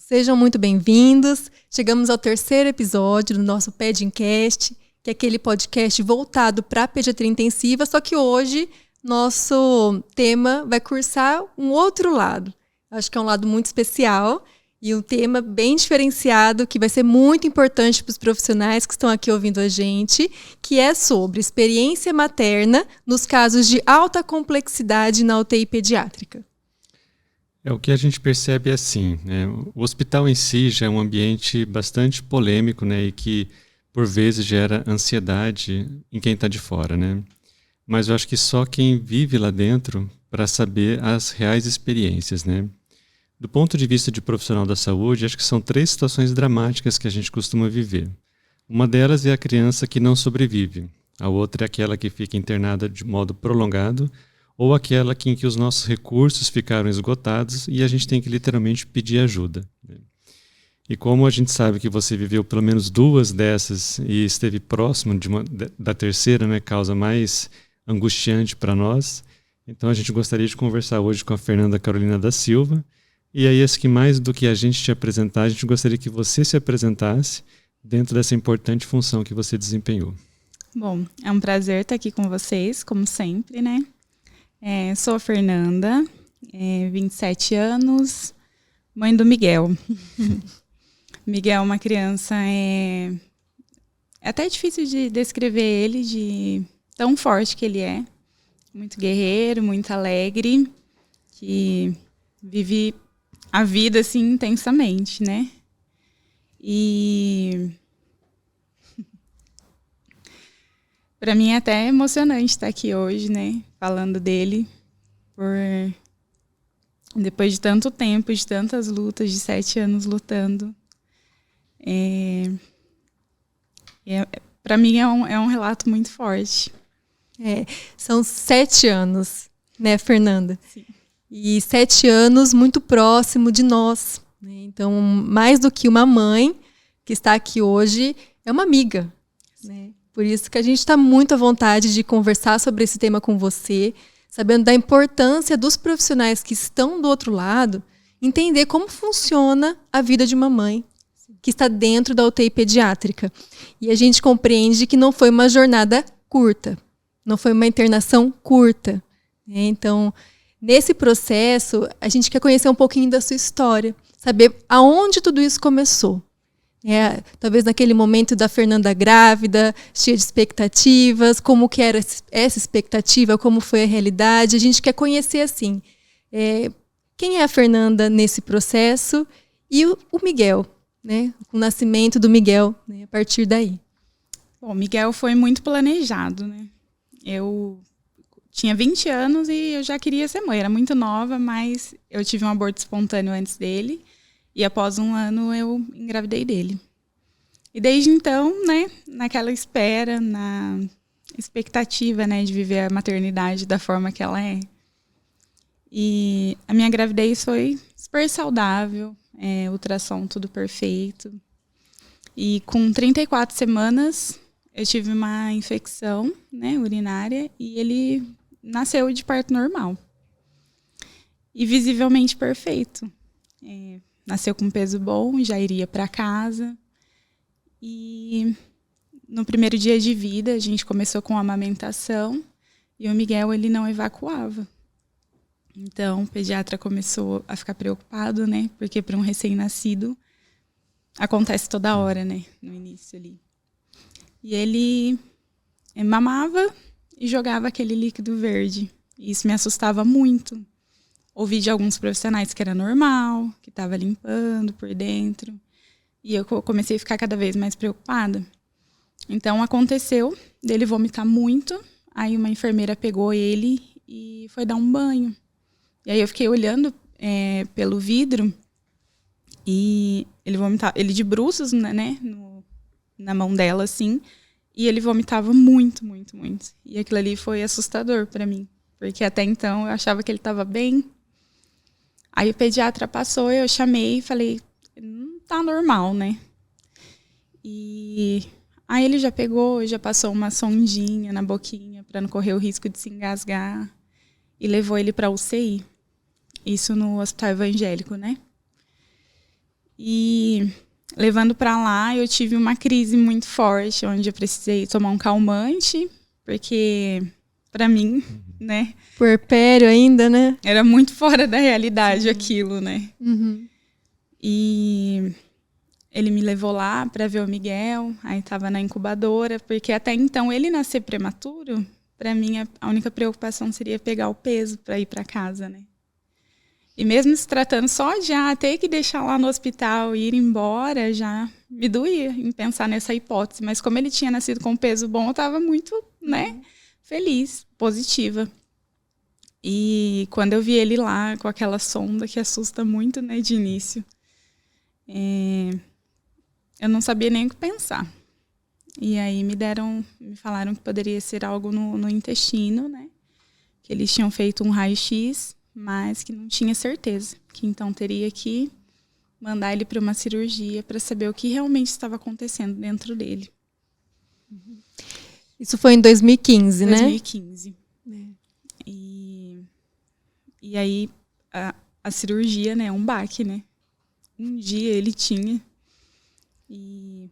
Sejam muito bem-vindos. Chegamos ao terceiro episódio do nosso Pedincast, que é aquele podcast voltado para a pediatria intensiva, só que hoje nosso tema vai cursar um outro lado. Acho que é um lado muito especial e um tema bem diferenciado que vai ser muito importante para os profissionais que estão aqui ouvindo a gente, que é sobre experiência materna nos casos de alta complexidade na UTI pediátrica. O que a gente percebe é assim, né? O hospital em si já é um ambiente bastante polêmico, né? E que, por vezes, gera ansiedade em quem está de fora, né? Mas eu acho que só quem vive lá dentro para saber as reais experiências, né? Do ponto de vista de profissional da saúde, acho que são 3 situações dramáticas que a gente costuma viver. Uma delas é a criança que não sobrevive. A outra é aquela que fica internada de modo prolongado, ou aquela em que os nossos recursos ficaram esgotados e a gente tem que literalmente pedir ajuda. E como a gente sabe que você viveu pelo menos 2 dessas e esteve próximo da terceira, né, causa mais angustiante para nós, então a gente gostaria de conversar hoje com a Fernanda Carolina da Silva. E aí, que mais do que a gente te apresentar, a gente gostaria que você se apresentasse dentro dessa importante função que você desempenhou. Bom, é um prazer estar aqui com vocês, como sempre, né? Sou a Fernanda, 27 anos, mãe do Miguel. Miguel é uma criança, é até difícil de descrever ele, de tão forte que ele é. Muito guerreiro, muito alegre, que vive a vida assim intensamente, né? E para mim é até emocionante estar aqui hoje, né? Falando dele, depois de tanto tempo, de tantas lutas, de 7 anos lutando. Para mim é um relato muito forte. São 7 anos, né, Fernanda? Sim. E 7 anos muito próximo de nós, né? Então, mais do que uma mãe que está aqui hoje, é uma amiga, né? Por isso que a gente está muito à vontade de conversar sobre esse tema com você, sabendo da importância dos profissionais que estão do outro lado, entender como funciona a vida de uma mãe que está dentro da UTI pediátrica. E a gente compreende que não foi uma jornada curta, não foi uma internação curta, né? Então, nesse processo, a gente quer conhecer um pouquinho da sua história, saber aonde tudo isso começou. Talvez naquele momento da Fernanda grávida, cheia de expectativas, como que era essa expectativa, como foi a realidade. A gente quer conhecer, assim, quem é a Fernanda nesse processo e o Miguel, né? O nascimento do Miguel, né? A partir daí. Bom, Miguel foi muito planejado, né? Eu tinha 20 anos e eu já queria ser mãe. Era muito nova, mas eu tive um aborto espontâneo antes dele. E após 1 ano eu engravidei dele. E desde então, né, naquela espera, na expectativa, né, de viver a maternidade da forma que ela é. E a minha gravidez foi super saudável, ultrassom tudo perfeito. E com 34 semanas eu tive uma infecção, né, urinária e ele nasceu de parto normal. E visivelmente perfeito. Nasceu com peso bom, já iria para casa. E no primeiro dia de vida, a gente começou com a amamentação e o Miguel, ele não evacuava. Então, o pediatra começou a ficar preocupado, né? Porque para um recém-nascido, acontece toda hora, né? No início ali. E ele mamava e jogava aquele líquido verde. E isso me assustava muito. Ouvi de alguns profissionais que era normal, que estava limpando por dentro. E eu comecei a ficar cada vez mais preocupada. Então, aconteceu dele vomitar muito. Aí uma enfermeira pegou ele e foi dar um banho. E aí eu fiquei olhando pelo vidro e ele vomitava. Ele de bruços, né, na mão dela, assim. E ele vomitava muito, muito, muito. E aquilo ali foi assustador para mim. Porque até então eu achava que ele estava bem. Aí o pediatra passou, eu chamei e falei, não tá normal, né? E aí ele já pegou, já passou uma sondinha na boquinha para não correr o risco de se engasgar e levou ele para UCI. Isso no Hospital Evangélico, né? E levando para lá, eu tive uma crise muito forte, onde eu precisei tomar um calmante, porque para mim, né? Puerpério ainda, né? Era muito fora da realidade aquilo, né? E ele me levou lá para ver o Miguel, aí estava na incubadora, porque até então ele nascer prematuro, para mim a única preocupação seria pegar o peso para ir para casa, né? E mesmo se tratando só de ter que deixar lá no hospital e ir embora, já me doía em pensar nessa hipótese. Mas como ele tinha nascido com um peso bom, eu estava muito, né, feliz, positiva. E quando eu vi ele lá com aquela sonda que assusta muito, né, de início, eu não sabia nem o que pensar. E aí me falaram que poderia ser algo no intestino, né? Que eles tinham feito um raio-x, mas que não tinha certeza. Que então teria que mandar ele para uma cirurgia para saber o que realmente estava acontecendo dentro dele. Isso foi em 2015, né? 2015. E aí a cirurgia, né, é um baque, né? Um dia ele tinha. E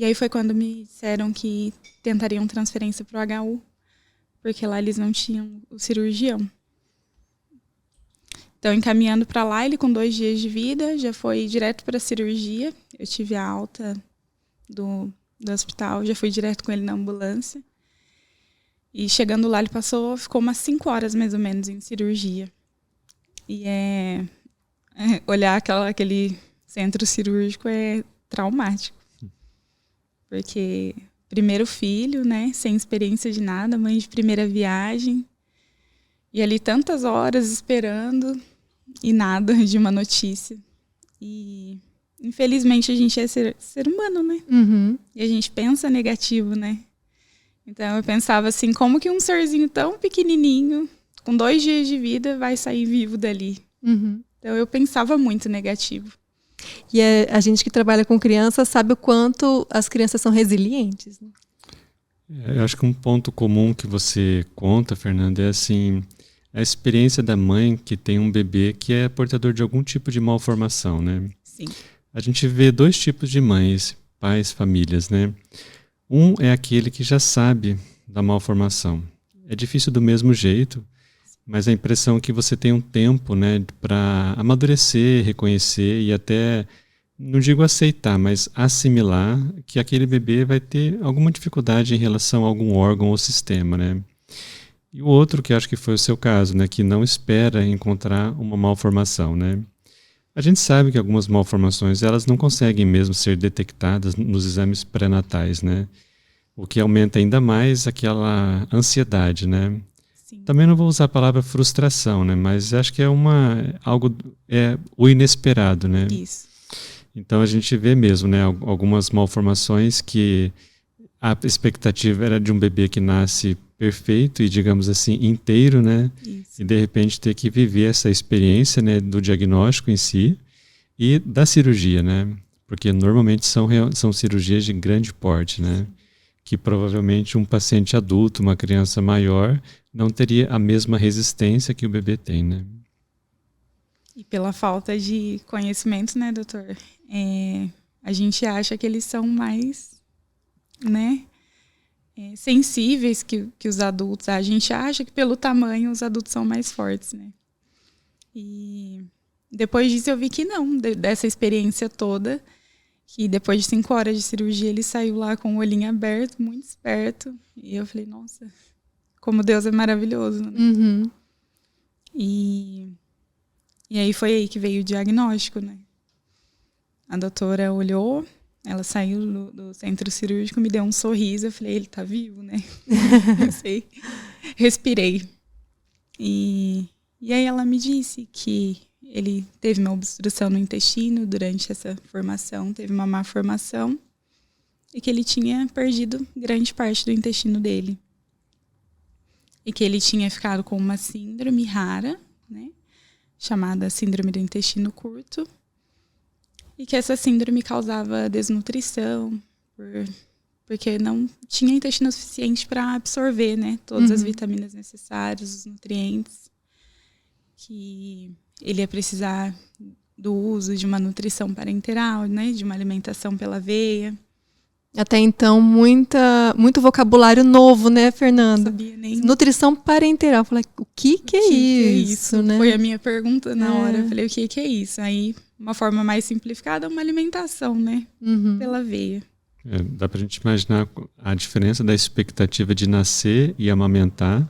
aí foi quando me disseram que tentariam transferência para o HU, porque lá eles não tinham o cirurgião. Então, encaminhando para lá, ele com 2 dias de vida, já foi direto para a cirurgia. Eu tive a alta do hospital, já fui direto com ele na ambulância. E chegando lá, ele ficou umas 5 horas mais ou menos em cirurgia. E olhar aquele centro cirúrgico é traumático. Porque primeiro filho, né, sem experiência de nada, mãe de primeira viagem. E ali tantas horas esperando e nada de uma notícia. E infelizmente a gente é ser humano, né? E a gente pensa negativo, né? Então eu pensava assim, como que um serzinho tão pequenininho, com 2 dias de vida, vai sair vivo dali? Então eu pensava muito negativo. E a gente que trabalha com crianças sabe o quanto as crianças são resilientes, né? Eu acho que um ponto comum que você conta, Fernanda, é assim, a experiência da mãe que tem um bebê que é portador de algum tipo de malformação, né? Sim. A gente vê 2 tipos de mães, pais, famílias, né? Um é aquele que já sabe da malformação. É difícil do mesmo jeito, mas a impressão é que você tem um tempo, né, para amadurecer, reconhecer e até, não digo aceitar, mas assimilar que aquele bebê vai ter alguma dificuldade em relação a algum órgão ou sistema, né? E o outro, que acho que foi o seu caso, né, que não espera encontrar uma malformação, né? A gente sabe que algumas malformações elas não conseguem mesmo ser detectadas nos exames pré-natais, né? O que aumenta ainda mais aquela ansiedade, né? Sim. Também não vou usar a palavra frustração, né? Mas acho que é o inesperado, né? Isso. Então a gente vê mesmo, né? Algumas malformações que a expectativa era de um bebê que nasce perfeito e, digamos assim, inteiro, né? Isso. E de repente ter que viver essa experiência, né, do diagnóstico em si e da cirurgia, né? Porque normalmente são cirurgias de grande porte, né? Que provavelmente um paciente adulto, uma criança maior, não teria a mesma resistência que o bebê tem, né? E pela falta de conhecimento, né, doutor? A gente acha que eles são mais, né, sensíveis que os adultos. A gente acha que pelo tamanho os adultos são mais fortes, né? E depois disso eu vi que não, dessa experiência toda, que depois de 5 horas de cirurgia ele saiu lá com o olhinho aberto, muito esperto. E eu falei, nossa, como Deus é maravilhoso, né? E aí foi aí que veio o diagnóstico, né? A doutora olhou, ela saiu do centro cirúrgico, me deu um sorriso, eu falei, ele tá vivo, né? Pensei, respirei. E aí ela me disse que ele teve uma obstrução no intestino durante essa formação, teve uma má formação, e que ele tinha perdido grande parte do intestino dele. E que ele tinha ficado com uma síndrome rara, né, chamada síndrome do intestino curto, e que essa síndrome causava desnutrição, porque não tinha intestino suficiente para absorver, né, todas as vitaminas necessárias, os nutrientes, que ele ia precisar do uso de uma nutrição parenteral, né? De uma alimentação pela veia. Até então, muito vocabulário novo, né, Fernanda? Não sabia nem. Nutrição parenteral. Eu falei, o que é isso, né? Foi a minha pergunta na hora. Eu falei, o que é isso? Aí, uma forma mais simplificada, uma alimentação, né? Pela veia. Dá pra gente imaginar a diferença da expectativa de nascer e amamentar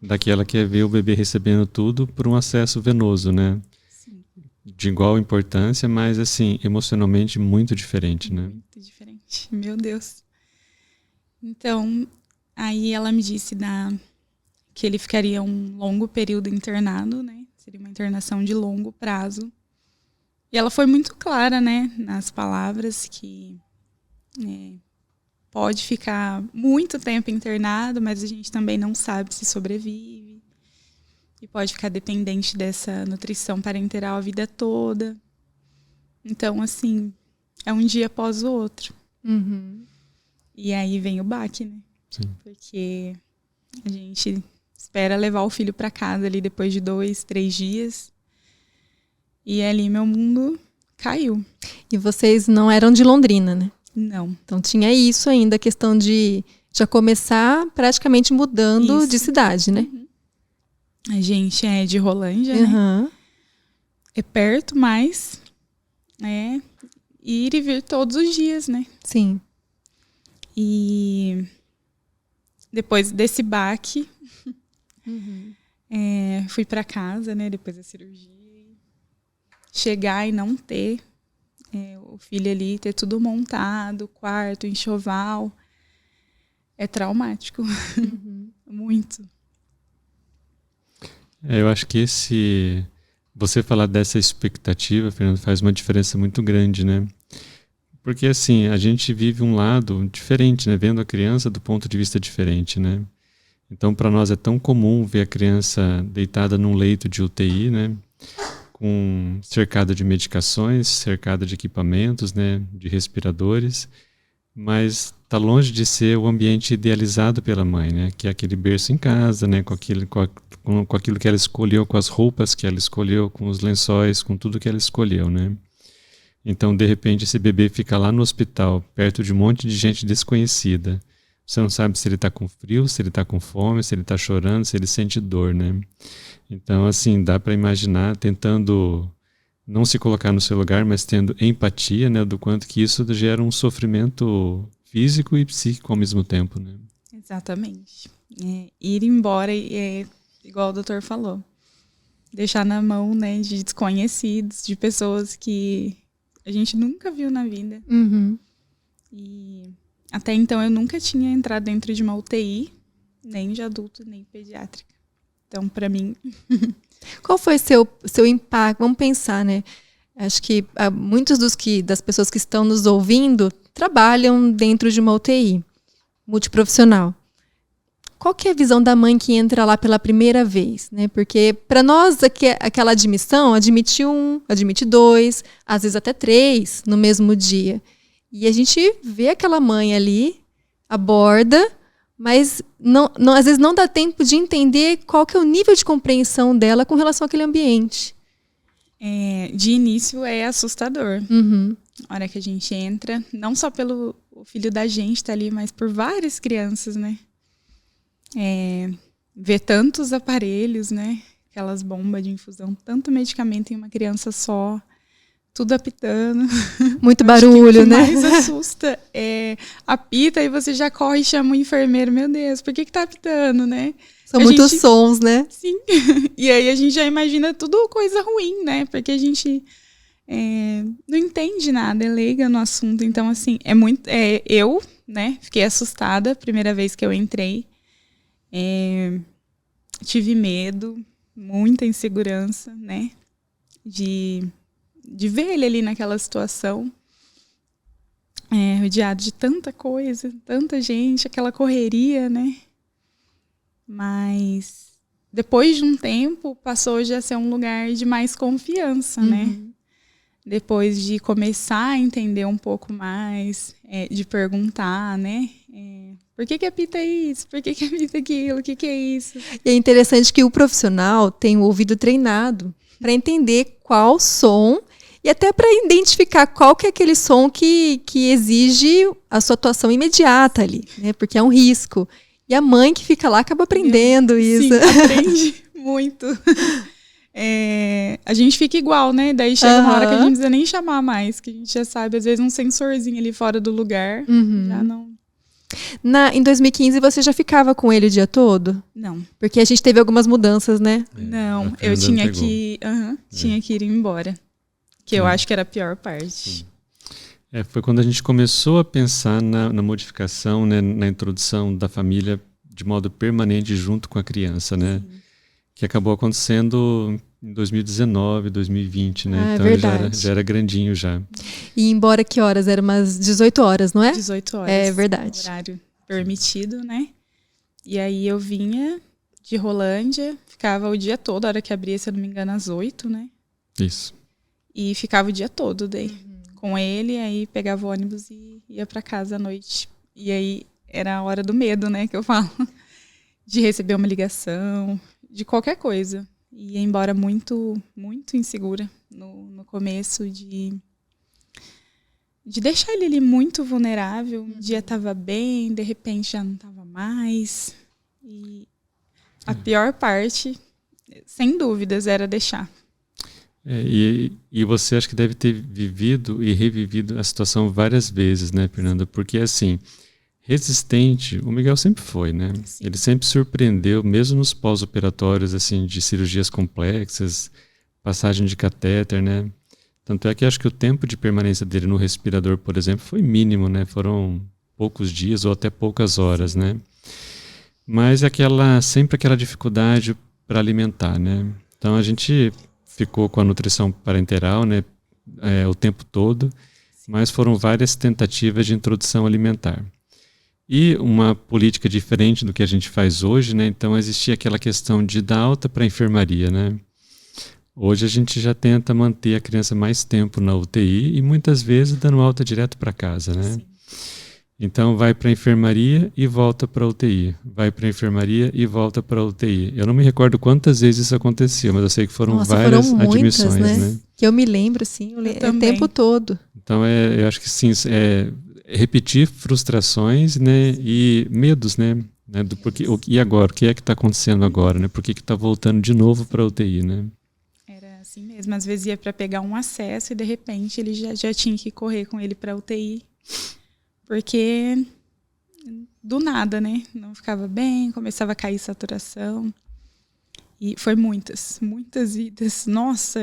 daquela que é ver o bebê recebendo tudo por um acesso venoso, né? Sim. De igual importância, mas assim, emocionalmente muito diferente, né? Muito diferente. Meu Deus. Então, aí ela me disse que ele ficaria um longo período internado, né? Seria uma internação de longo prazo. E ela foi muito clara, né? Nas palavras que pode ficar muito tempo internado, mas a gente também não sabe se sobrevive. E pode ficar dependente dessa nutrição parenteral a vida toda. Então, assim, é um dia após o outro. E aí vem o baque, né? Sim. Porque a gente espera levar o filho para casa ali depois de 2, 3 dias. E ali meu mundo caiu. E vocês não eram de Londrina, né? Não. Então tinha isso ainda, a questão de já começar praticamente mudando de cidade, né? A gente é de Rolândia, né? É perto, mas ir e vir todos os dias, né? Sim. E depois desse baque, fui para casa, né? Depois da cirurgia. Chegar e não ter o filho ali, ter tudo montado, quarto, enxoval, é traumático. Muito. Eu acho que você falar dessa expectativa, Fernando, faz uma diferença muito grande, né? Porque assim, a gente vive um lado diferente, né? Vendo a criança do ponto de vista diferente, né? Então, para nós é tão comum ver a criança deitada num leito de UTI, né? Cercada de medicações, cercada de equipamentos, né? De respiradores, mas está longe de ser o ambiente idealizado pela mãe, né? Que é aquele berço em casa, né? Com aquilo que ela escolheu, com as roupas que ela escolheu, com os lençóis, com tudo que ela escolheu, né? Então, de repente, esse bebê fica lá no hospital, perto de um monte de gente desconhecida. Você não sabe se ele está com frio, se ele está com fome, se ele está chorando, se ele sente dor, né? Então, assim, dá para imaginar, tentando não se colocar no seu lugar, mas tendo empatia, né? Do quanto que isso gera um sofrimento físico e psíquico ao mesmo tempo, né? Exatamente. Ir embora igual o doutor falou. Deixar na mão, né, de desconhecidos, de pessoas que a gente nunca viu na vida. E até então eu nunca tinha entrado dentro de uma UTI, nem de adulto, nem pediátrica. Então, para mim... Qual foi seu impacto? Vamos pensar, né? Acho que muitos das pessoas que estão nos ouvindo trabalham dentro de uma UTI multiprofissional. Qual que é a visão da mãe que entra lá pela primeira vez, né? Porque para nós aquela admissão admite 1, admite 2, às vezes até 3 no mesmo dia. E a gente vê aquela mãe ali, aborda, mas às vezes não dá tempo de entender qual que é o nível de compreensão dela com relação àquele ambiente. De início é assustador. A hora que a gente entra, não só pelo filho da gente tá ali, mas por várias crianças, né? Ver tantos aparelhos, né? Aquelas bombas de infusão, tanto medicamento em uma criança só, tudo apitando. Muito barulho, né? O que mais assusta apita e você já corre e chama o enfermeiro. Meu Deus, por que tá apitando, né? São muitos sons, né? Sim. E aí a gente já imagina tudo coisa ruim, né? Porque a gente não entende nada, é leiga no assunto. Então, assim, eu, né, fiquei assustada a primeira vez que eu entrei. Tive medo, muita insegurança, né? De ver ele ali naquela situação, rodeado de tanta coisa, tanta gente, aquela correria, né? Mas depois de um tempo passou já a ser um lugar de mais confiança, né? Depois de começar a entender um pouco mais, de perguntar, né? Por que apita isso? Por que apita aquilo? O que é isso? E é interessante que o profissional tem o ouvido treinado para entender qual som E até para identificar qual que é aquele som que exige a sua atuação imediata ali, né? Porque é um risco. E a mãe que fica lá acaba aprendendo isso. Sim, aprende muito. A gente fica igual, né? Daí chega uma hora que a gente não precisa nem chamar mais, que a gente já sabe, às vezes um sensorzinho ali fora do lugar, já não... Em 2015 você já ficava com ele o dia todo? Não. Porque a gente teve algumas mudanças, né? Não, eu tinha que ir embora. Que eu acho que era a pior parte. Sim. Foi quando a gente começou a pensar na modificação, né, na introdução da família de modo permanente junto com a criança, né? Sim. Que acabou acontecendo em 2019, 2020, né? Então ele já era grandinho já. E embora que horas? Era umas 18 horas, não é? 18 horas. É verdade. Horário permitido, né? E aí eu vinha de Rolândia, ficava o dia todo, a hora que abria, se eu não me engano, às 8, né? Isso. E ficava o dia todo daí com ele, aí pegava o ônibus e ia para casa à noite. E aí era a hora do medo, né, que eu falo. De receber uma ligação, de qualquer coisa. E ia embora muito, muito insegura no começo de deixar ele ali muito vulnerável. Um dia estava bem, de repente já não estava mais. E a pior parte, sem dúvidas, era deixar. E você acha que deve ter vivido e revivido a situação várias vezes, né, Fernanda? Porque, assim, resistente, o Miguel sempre foi, né? Sim. Ele sempre surpreendeu, mesmo nos pós-operatórios, assim, de cirurgias complexas, passagem de catéter, né? Tanto é que acho que o tempo de permanência dele no respirador, por exemplo, foi mínimo, né? Foram poucos dias ou até poucas horas, né? Mas sempre aquela dificuldade para alimentar, né? Então a gente ficou com a nutrição parenteral, né? O tempo todo, mas foram várias tentativas de introdução alimentar. E uma política diferente do que a gente faz hoje, né? Então existia aquela questão de dar alta para a enfermaria, né? Hoje a gente já tenta manter a criança mais tempo na UTI e muitas vezes dando alta direto para casa, né? Sim. Então vai para a enfermaria e volta para a UTI. Vai para a enfermaria e volta para a UTI. Eu não me recordo quantas vezes isso aconteceu, mas eu sei que foram várias admissões, né? Que eu me lembro, assim, o tempo todo. Então eu acho que sim, repetir frustrações, né, e medos, né, do porquê, e agora, o que é que está acontecendo agora, né, por que está voltando de novo para a UTI, né? Era assim mesmo, às vezes ia para pegar um acesso e de repente ele já tinha que correr com ele para a UTI, porque do nada, né, não ficava bem, começava a cair saturação, e foi muitas idas, nossa,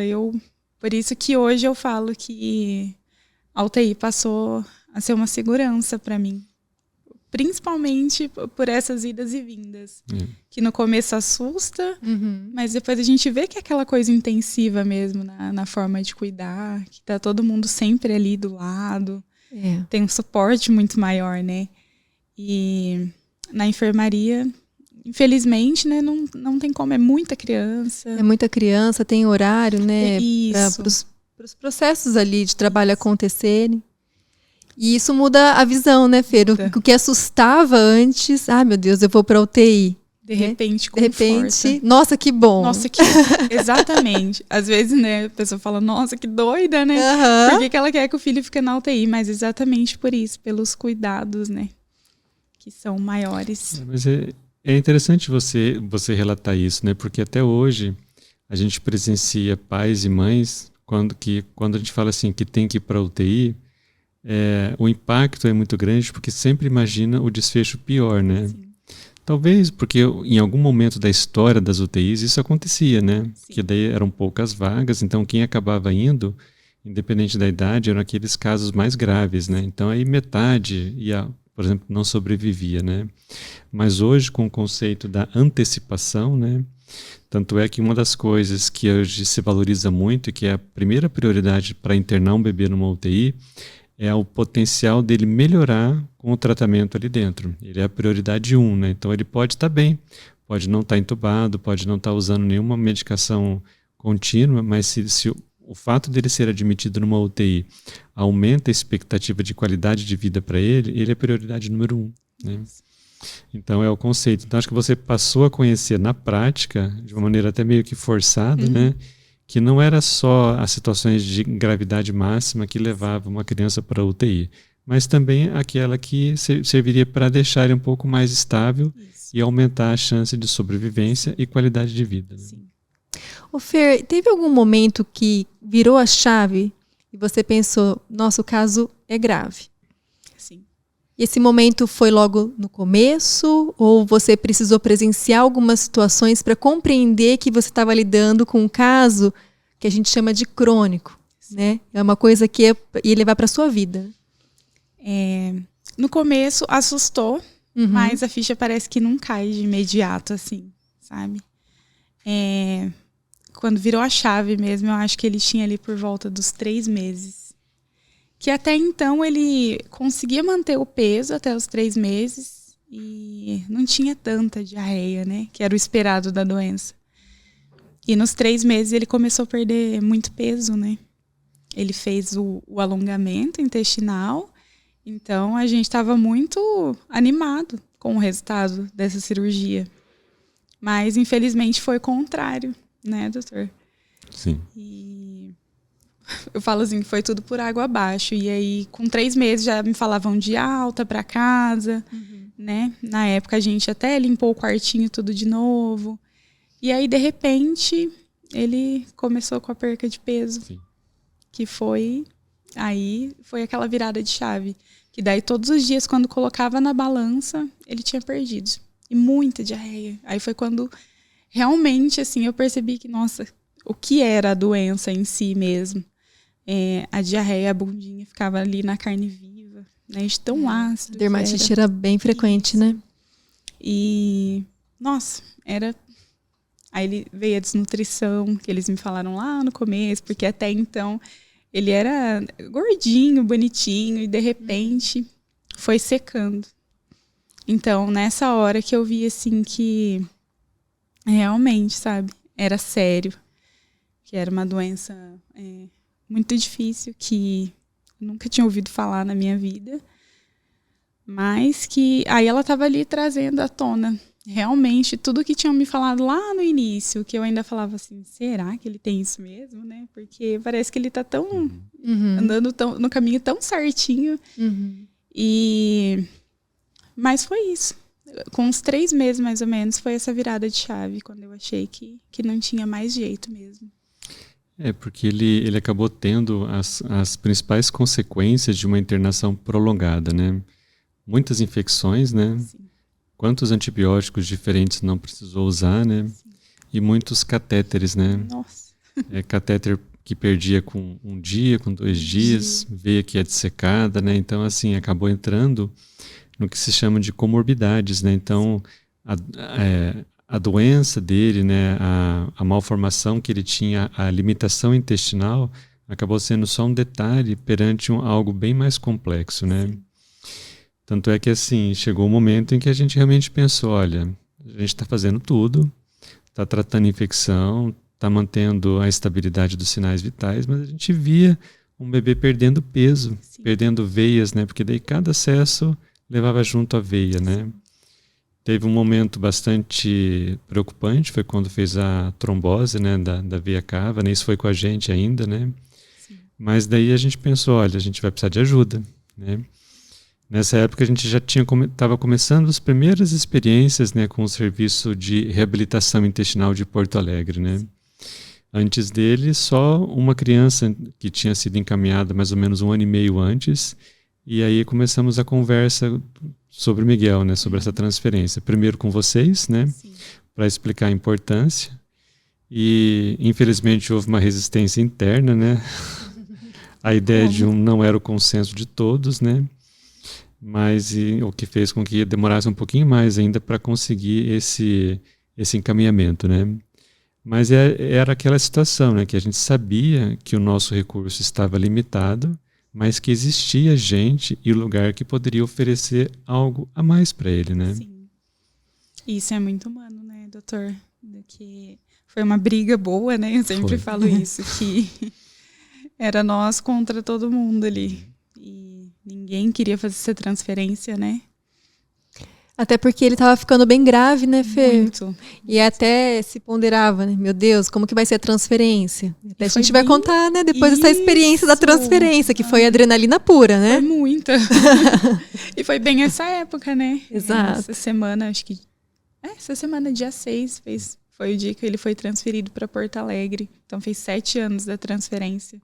por isso que hoje eu falo que a UTI passou a ser uma segurança para mim. Principalmente por essas idas e vindas. Que no começo assusta, mas depois a gente vê que é aquela coisa intensiva mesmo na forma de cuidar, que tá todo mundo sempre ali do lado. Tem um suporte muito maior, né? E na enfermaria, infelizmente, né, não tem como, é muita criança. É muita criança, tem horário, né? Para os processos ali de trabalho acontecerem. E isso muda a visão, né, Fer? O que assustava antes, meu Deus, eu vou para UTI. De repente, nossa, que bom. Nossa, que exatamente. Às vezes, né, a pessoa fala, nossa, que doida, né? Por que ela quer que o filho fique na UTI? Mas exatamente por isso, pelos cuidados, né, que são maiores. Mas é interessante você relatar isso, né? Porque até hoje a gente presencia pais e mães quando a gente fala assim que tem que ir para a UTI, o impacto é muito grande porque sempre imagina o desfecho pior, né? Sim. Talvez porque em algum momento da história das UTIs isso acontecia, né? Sim. Que daí eram poucas vagas, então quem acabava indo, independente da idade, eram aqueles casos mais graves, né? Então aí metade por exemplo, não sobrevivia, né? Mas hoje com o conceito da antecipação, né? Tanto é que uma das coisas que hoje se valoriza muito e que é a primeira prioridade para internar um bebê numa UTI é o potencial dele melhorar com o tratamento ali dentro. Ele é a prioridade 1, né? Então ele pode estar bem, pode não estar entubado, pode não estar usando nenhuma medicação contínua, mas se o fato dele ser admitido numa UTI aumenta a expectativa de qualidade de vida para ele é a prioridade número 1, né? Então é o conceito. Então acho que você passou a conhecer na prática, de uma maneira até meio que forçada, né? que não era só as situações de gravidade máxima que levavam uma criança para a UTI, mas também aquela que serviria para deixar ele um pouco mais estável e aumentar a chance de sobrevivência e qualidade de vida. Sim. Ô Fer, teve algum momento que virou a chave e você pensou, nossa, o caso é grave? Sim. E esse momento foi logo no começo ou você precisou presenciar algumas situações para compreender que você estava lidando com um caso que a gente chama de crônico, né? É uma coisa que ia levar para a sua vida. No começo assustou, mas a ficha parece que não cai de imediato, assim, sabe? Quando virou a chave mesmo, eu acho que ele tinha ali por volta dos 3 meses. Que até então ele conseguia manter o peso até os 3 meses e não tinha tanta diarreia, né? Que era o esperado da doença. E nos 3 meses ele começou a perder muito peso, né? Ele fez o alongamento intestinal, então a gente estava muito animado com o resultado dessa cirurgia. Mas infelizmente foi o contrário, né, doutor? Sim. E eu falo assim, foi tudo por água abaixo. E aí, com 3 meses, já me falavam de alta para casa, né? Na época, a gente até limpou o quartinho tudo de novo. E aí, de repente, ele começou com a perca de peso. Sim. Que foi aquela virada de chave. Que daí, todos os dias, quando colocava na balança, ele tinha perdido. E muita diarreia. Aí foi quando, realmente, assim, eu percebi que, nossa, o que era a doença em si mesmo. A diarreia, a bundinha ficava ali na carne viva, né? De tão ácido. Dermatite era bem frequente, né? E, nossa, era... Aí veio a desnutrição, que eles me falaram lá no começo, porque até então ele era gordinho, bonitinho, e de repente foi secando. Então, nessa hora que eu vi, assim, que realmente, sabe, era sério. Que era uma doença muito difícil, que eu nunca tinha ouvido falar na minha vida. Mas que aí ela estava ali trazendo à tona realmente tudo que tinham me falado lá no início, que eu ainda falava assim, será que ele tem isso mesmo, né? Porque parece que ele está tão andando no caminho tão certinho. Mas foi isso. Com uns 3 meses, mais ou menos, foi essa virada de chave, quando eu achei que não tinha mais jeito mesmo. Porque ele acabou tendo as principais consequências de uma internação prolongada, né? Muitas infecções, né? Sim. Quantos antibióticos diferentes não precisou usar, né? Sim. E muitos catéteres, né? Nossa. Catéter que perdia com 1 dia, com 2 dias, veia que é dessecada, né? Então, assim, acabou entrando no que se chama de comorbidades, né? Então, a doença dele, né? A malformação que ele tinha, a limitação intestinal, acabou sendo só um detalhe perante algo bem mais complexo, né? Sim. Tanto é que, assim, chegou um momento em que a gente realmente pensou, olha, a gente está fazendo tudo, está tratando a infecção, está mantendo a estabilidade dos sinais vitais, mas a gente via um bebê perdendo peso, perdendo veias, né? Porque daí cada acesso levava junto a veia, né? Teve um momento bastante preocupante, foi quando fez a trombose, né, da veia cava, né? Isso foi com a gente ainda, né? Sim. Mas daí a gente pensou, olha, a gente vai precisar de ajuda, né? Nessa época a gente já estava começando as primeiras experiências, né, com o serviço de reabilitação intestinal de Porto Alegre, né? Antes dele, só uma criança que tinha sido encaminhada mais ou menos 1 ano e meio antes, e aí começamos a conversa sobre o Miguel, né, sobre essa transferência. Primeiro com vocês, né, para explicar a importância, e infelizmente houve uma resistência interna, né? A ideia de não era o consenso de todos, né? Mas o que fez com que demorasse um pouquinho mais ainda para conseguir esse encaminhamento, né? Mas era aquela situação, né, que a gente sabia que o nosso recurso estava limitado, mas que existia gente e lugar que poderia oferecer algo a mais para ele, né? Sim. Isso é muito humano, né, doutor? Que foi uma briga boa, né? Eu sempre falo isso, que era nós contra todo mundo ali. E ninguém queria fazer essa transferência, né? Até porque ele estava ficando bem grave, né, Fê? Muito. E até se ponderava, né? Meu Deus, como que vai ser a transferência? Até a gente vai contar, né, depois dessa experiência da transferência, que foi adrenalina pura, né? Foi muita. E foi bem essa época, né? Exato. Essa semana, acho que... essa semana, dia 6, foi o dia que ele foi transferido para Porto Alegre. Então, fez 7 anos da transferência,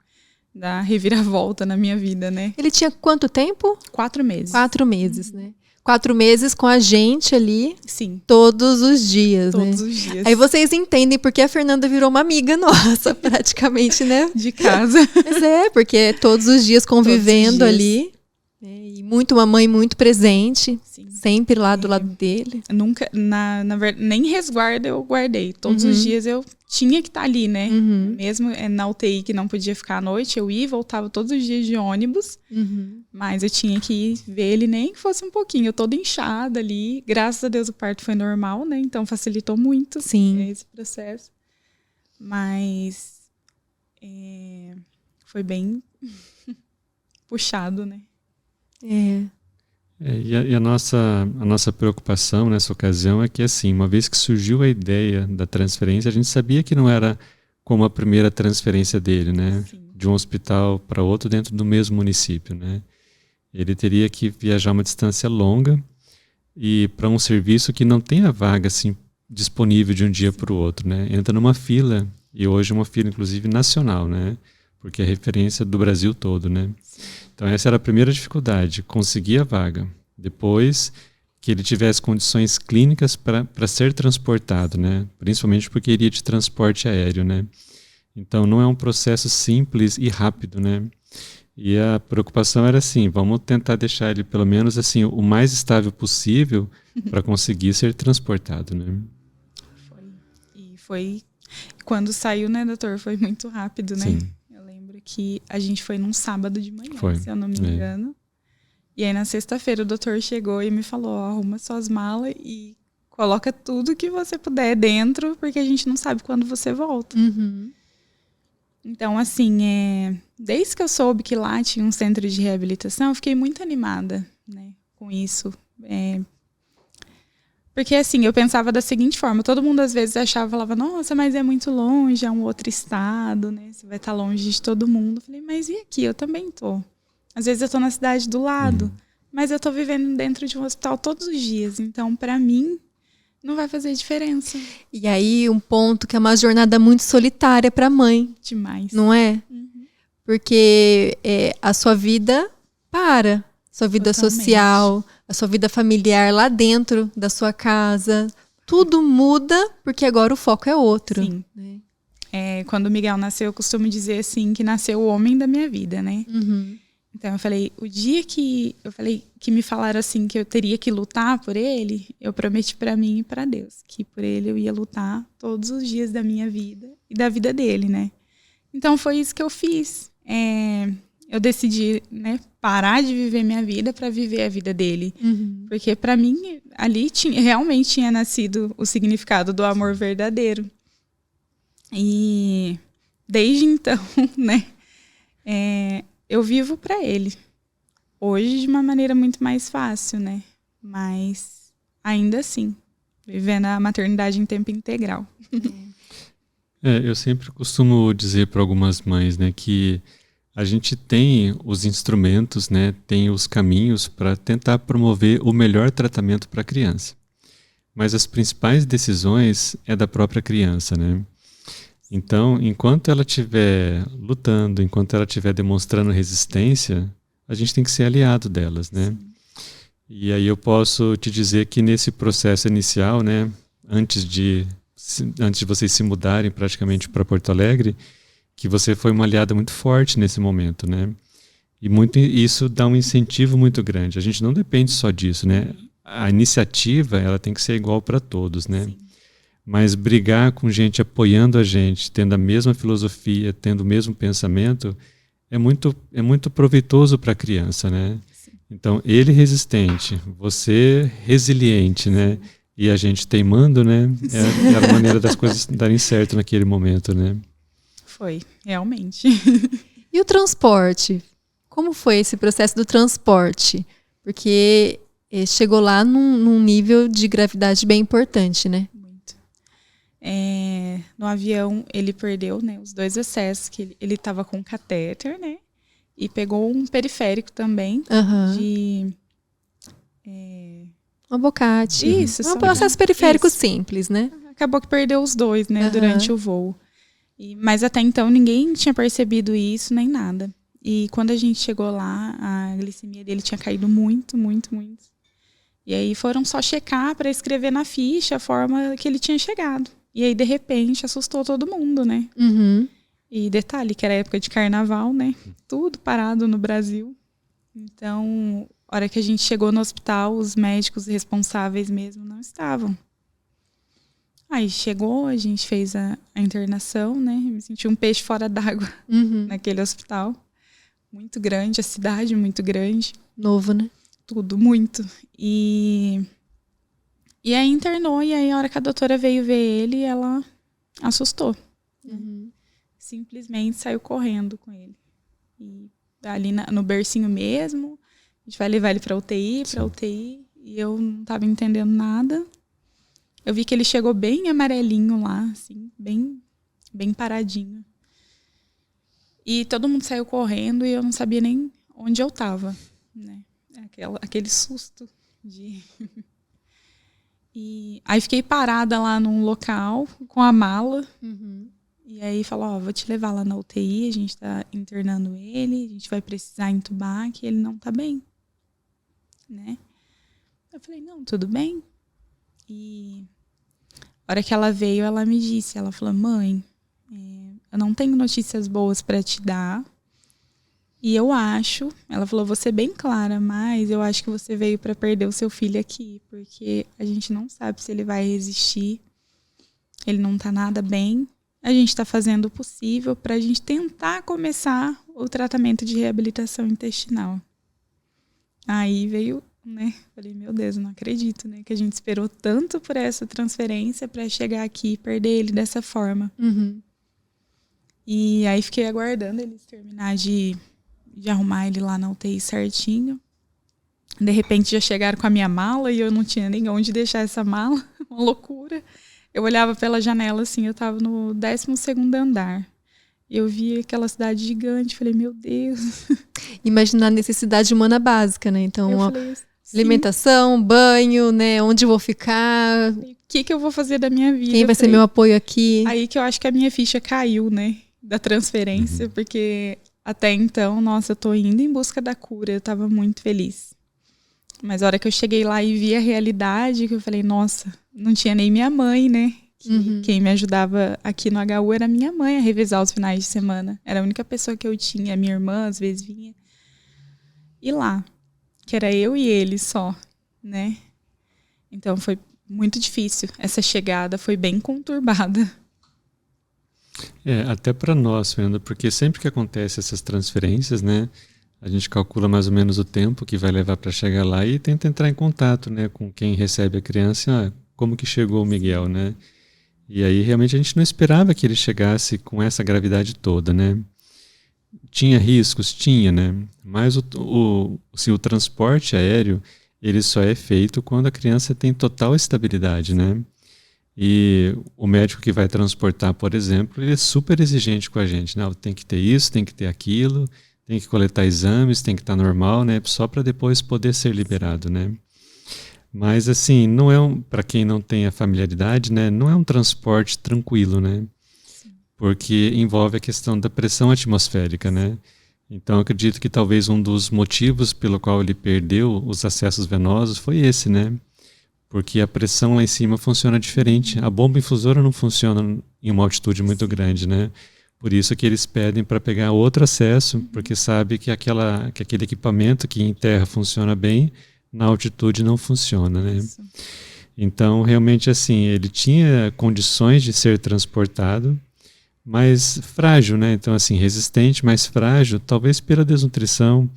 da reviravolta na minha vida, né? Ele tinha quanto tempo? 4 meses. 4 meses, né? 4 meses com a gente ali. Sim. Todos os dias, Todos né? os dias. Aí vocês entendem porque a Fernanda virou uma amiga nossa, praticamente, né? De casa. Mas porque todos os dias convivendo Todos os dias. ali. E muito uma mãe muito presente. Sim. Sempre lá do lado dele. Nunca, na verdade, nem resguardo eu guardei. Todos os dias eu tinha que estar ali, né? Mesmo na UTI que não podia ficar à noite, eu ia e voltava todos os dias de ônibus. Mas eu tinha que ir ver ele, nem que fosse um pouquinho. Eu toda inchada ali. Graças a Deus o parto foi normal, né? Então facilitou muito esse processo. Mas foi bem puxado, né? E a nossa preocupação nessa ocasião é que, assim, uma vez que surgiu a ideia da transferência, a gente sabia que não era como a primeira transferência dele, né? Sim. De um hospital para outro dentro do mesmo município, né? Ele teria que viajar uma distância longa e para um serviço que não tem a vaga, assim, disponível de um dia para o outro, né? Entra numa fila, e hoje uma fila, inclusive, nacional, né? Porque é referência do Brasil todo, né? Então essa era a primeira dificuldade, conseguir a vaga. Depois que ele tivesse condições clínicas para ser transportado, né? Principalmente porque iria de transporte aéreo, né? Então não é um processo simples e rápido, né? E a preocupação era assim, vamos tentar deixar ele pelo menos assim o mais estável possível para conseguir ser transportado, né? Foi quando saiu, né, doutor? Foi muito rápido, né? Sim. Que a gente foi num sábado de manhã, se eu não me É. engano. E aí na sexta-feira o doutor chegou e me falou, arruma suas malas e coloca tudo que você puder dentro, porque a gente não sabe quando você volta. Então, assim, desde que eu soube que lá tinha um centro de reabilitação, eu fiquei muito animada, né, com isso. Porque, assim, eu pensava da seguinte forma, todo mundo às vezes falava, nossa, mas é muito longe, é um outro estado, né? Você vai estar longe de todo mundo. Eu falei, mas e aqui? Eu também tô. Às vezes eu tô na cidade do lado, mas eu tô vivendo dentro de um hospital todos os dias. Então, pra mim, não vai fazer diferença. E aí, um ponto que é uma jornada muito solitária pra mãe. Demais. Não é? Porque a sua vida para. Sua vida social, a sua vida familiar lá dentro da sua casa. Tudo muda porque agora o foco é outro. Sim. Né? Quando o Miguel nasceu, eu costumo dizer assim, que nasceu o homem da minha vida, né? Então eu falei, o dia que me falaram assim que eu teria que lutar por ele, eu prometi pra mim e pra Deus que por ele eu ia lutar todos os dias da minha vida e da vida dele, né? Então foi isso que eu fiz. Eu decidi, né, parar de viver minha vida para viver a vida dele. Porque para mim, ali realmente tinha nascido o significado do amor verdadeiro. E desde então, né, eu vivo para ele. Hoje de uma maneira muito mais fácil, né? Mas ainda assim, vivendo a maternidade em tempo integral. Eu sempre costumo dizer para algumas mães, né, que a gente tem os instrumentos, né, tem os caminhos para tentar promover o melhor tratamento para a criança. Mas as principais decisões é da própria criança, né? Então, enquanto ela estiver lutando, enquanto ela estiver demonstrando resistência, a gente tem que ser aliado delas, né? E aí eu posso te dizer que nesse processo inicial, né, antes de vocês se mudarem praticamente para Porto Alegre, que você foi uma aliada muito forte nesse momento, né? E isso dá um incentivo muito grande. A gente não depende só disso, né? A iniciativa, ela tem que ser igual para todos, né? Sim. Mas brigar com gente apoiando a gente, tendo a mesma filosofia, tendo o mesmo pensamento, é muito proveitoso para a criança, né? Sim. Então, ele resistente, você resiliente, né? E a gente teimando, né? É a maneira das coisas darem certo naquele momento, né? Foi, realmente. E o transporte? Como foi esse processo do transporte? Porque chegou lá num nível de gravidade bem importante, né? Muito. No avião, ele perdeu, né, os 2 acessos, que ele estava com catéter, né? E pegou um periférico também, de... Um abocate. Isso. Um processo periférico simples, né? Acabou que perdeu os 2, né, durante o voo. Mas até então ninguém tinha percebido isso, nem nada. E quando a gente chegou lá, a glicemia dele tinha caído muito, muito, muito. E aí foram só checar para escrever na ficha a forma que ele tinha chegado. E aí, de repente, assustou todo mundo, né? E detalhe, que era época de carnaval, né? Tudo parado no Brasil. Então, a hora que a gente chegou no hospital, os médicos responsáveis mesmo não estavam. Aí chegou, a gente fez a internação, né? Eu me senti um peixe fora d'água naquele hospital. Muito grande, a cidade muito grande. Novo, né? Tudo, muito. E aí internou, e aí a hora que a doutora veio ver ele, ela assustou. Simplesmente saiu correndo com ele. E ali no bercinho mesmo, a gente vai levar ele pra UTI, e eu não tava entendendo nada. Eu vi que ele chegou bem amarelinho lá, assim, bem, bem paradinho. E todo mundo saiu correndo e eu não sabia nem onde eu tava, né? Aquele susto de... E aí fiquei parada lá num local com a mala. E aí falou, vou te levar lá na UTI, a gente tá internando ele, a gente vai precisar entubar, que ele não tá bem, né? Eu falei, não, tudo bem. E a hora que ela veio, ela me disse, ela falou, mãe, eu não tenho notícias boas para te dar. E eu acho, ela falou, vou ser bem clara, mas eu acho que você veio para perder o seu filho aqui, porque a gente não sabe se ele vai resistir, ele não tá nada bem. A gente está fazendo o possível para a gente tentar começar o tratamento de reabilitação intestinal. Aí veio, né? Falei, meu Deus, eu não acredito, né? Que a gente esperou tanto por essa transferência para chegar aqui e perder ele dessa forma. E aí fiquei aguardando eles terminar de arrumar ele lá na UTI certinho. De repente já chegaram com a minha mala e eu não tinha nem onde deixar essa mala. Uma loucura. Eu olhava pela janela assim, eu estava no 12º andar. Eu vi aquela cidade gigante, falei, meu Deus. Imaginar a necessidade humana básica, né? Então, falei, alimentação, banho, né? Onde eu vou ficar? O que eu vou fazer da minha vida? Quem vai ser meu apoio aqui? Aí que eu acho que a minha ficha caiu, né? Da transferência, porque até então, nossa, eu tô indo em busca da cura, eu tava muito feliz. Mas a hora que eu cheguei lá e vi a realidade, que eu falei, nossa, não tinha nem minha mãe, né? Quem me ajudava aqui no HU era minha mãe a revezar os finais de semana. Era a única pessoa que eu tinha. Minha irmã, às vezes, vinha. E lá, que era eu e ele só, né? Então, foi muito difícil. Essa chegada foi bem conturbada. Até para nós, Fernanda, porque sempre que acontece essas transferências, né? A gente calcula mais ou menos o tempo que vai levar para chegar lá e tenta entrar em contato, né, com quem recebe a criança, como que chegou o Miguel, né? E aí realmente a gente não esperava que ele chegasse com essa gravidade toda, né? Tinha riscos? Tinha, né? Mas o transporte aéreo, ele só é feito quando a criança tem total estabilidade, né? E o médico que vai transportar, por exemplo, ele é super exigente com a gente, né? Tem que ter isso, tem que ter aquilo, tem que coletar exames, tem que estar normal, né? Só para depois poder ser liberado, né? Mas assim, não é para quem não tem a familiaridade, né? Não é um transporte tranquilo, né? Porque envolve a questão da pressão atmosférica, né? Então, eu acredito que talvez um dos motivos pelo qual ele perdeu os acessos venosos foi esse, né? Porque a pressão lá em cima funciona diferente. A bomba infusora não funciona em uma altitude muito grande, né? Por isso que eles pedem para pegar outro acesso, porque sabe que aquele equipamento que em terra funciona bem, na altitude não funciona, né? Isso. Então, realmente, assim, ele tinha condições de ser transportado, mas frágil, né? Então, assim, resistente, mas frágil, talvez pela desnutrição,